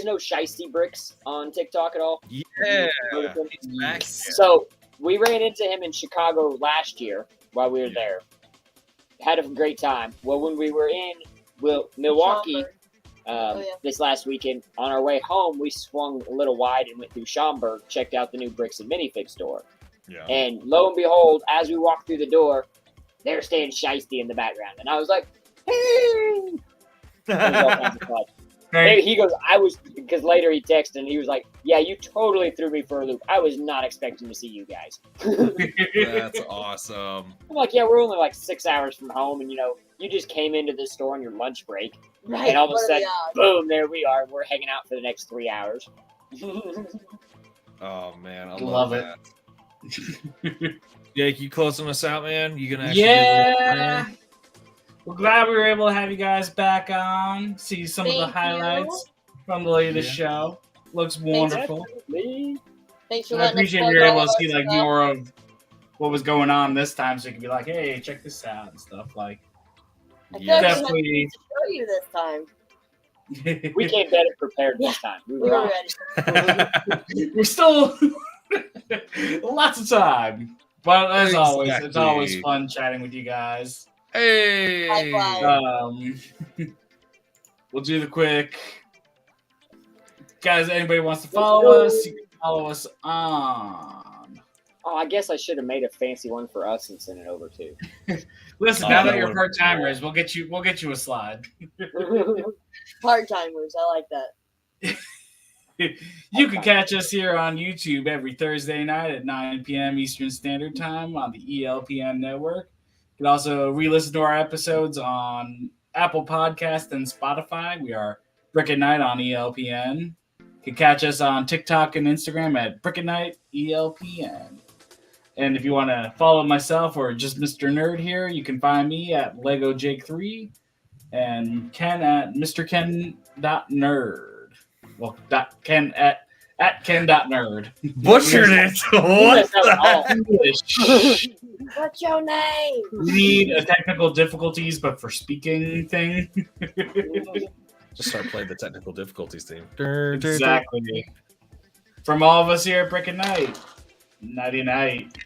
Speaker 4: know Shiesty Bricks on TikTok at all?
Speaker 1: Yeah. He's back.
Speaker 4: So we ran into him in Chicago last year while we were there. Had a great time. Well, when we were in Milwaukee this last weekend, on our way home, we swung a little wide and went through Schaumburg, checked out the new Bricks and Minifig store.
Speaker 1: Yeah.
Speaker 4: And lo and behold, as we walked through the door, they were staying Shiesty in the background. And I was like, hey! It was all kinds of fun.
Speaker 2: Right.
Speaker 4: He goes, because later he texted and he was like, yeah, you totally threw me for a loop. I was not expecting to see you guys.
Speaker 1: That's awesome.
Speaker 4: I'm like, yeah, we're only like 6 hours from home. And, you just came into the store on your lunch break.
Speaker 3: Right.
Speaker 4: And all of a
Speaker 3: what are
Speaker 4: sudden,
Speaker 3: the odds?
Speaker 4: boom, there we are. We're hanging out for the next 3 hours.
Speaker 1: Oh man, I
Speaker 2: Love it.
Speaker 1: that. Jake, you closing us out, man? You gonna actually
Speaker 2: Yeah. We're glad we were able to have you guys back on. See some of the
Speaker 3: Thank
Speaker 2: highlights from the latest show. Looks wonderful.
Speaker 3: Thanks for
Speaker 2: I
Speaker 3: letting us
Speaker 2: appreciate
Speaker 3: plug
Speaker 2: you're
Speaker 3: all
Speaker 2: able
Speaker 3: of
Speaker 2: to
Speaker 3: our
Speaker 2: see like
Speaker 3: stuff.
Speaker 2: more of what was going on this time, so you can be like, "Hey, check this out" and stuff. Like,
Speaker 3: I feel like
Speaker 2: definitely.
Speaker 3: we had to show you this time.
Speaker 4: We came better prepared this time. We
Speaker 3: We
Speaker 4: were
Speaker 3: were ready.
Speaker 2: We're still lots of time, but as always, it's
Speaker 1: Exactly.
Speaker 2: always fun chatting with you guys.
Speaker 1: Hey.
Speaker 3: Likewise.
Speaker 2: We'll do the quick. Guys, anybody wants to follow us, you can follow us on.
Speaker 4: Oh, I guess I should have made a fancy one for us and sent it over too.
Speaker 2: Listen, now that you're part timers, we'll get you a slide.
Speaker 3: Part timers. I like that.
Speaker 2: You can catch us here on YouTube every Thursday night at 9 p.m. Eastern Standard Time on the ELPN network. You can also re-listen to our episodes on Apple Podcast and Spotify. We are Brick at Night on ELPN. You can catch us on TikTok and Instagram at Brick at Night ELPN. And if you want to follow myself or just Mr. Nerd here, you can find me at LegoJake3 and Ken at MrKen.nerd. Well, Ken at At Ken.nerd.
Speaker 1: Butchered it. What?
Speaker 2: English.
Speaker 3: What's your name?
Speaker 2: We need a technical difficulties, but for speaking thing.
Speaker 1: Just start playing the technical difficulties theme.
Speaker 2: Exactly. From all of us here at Brick and Night. Nighty night.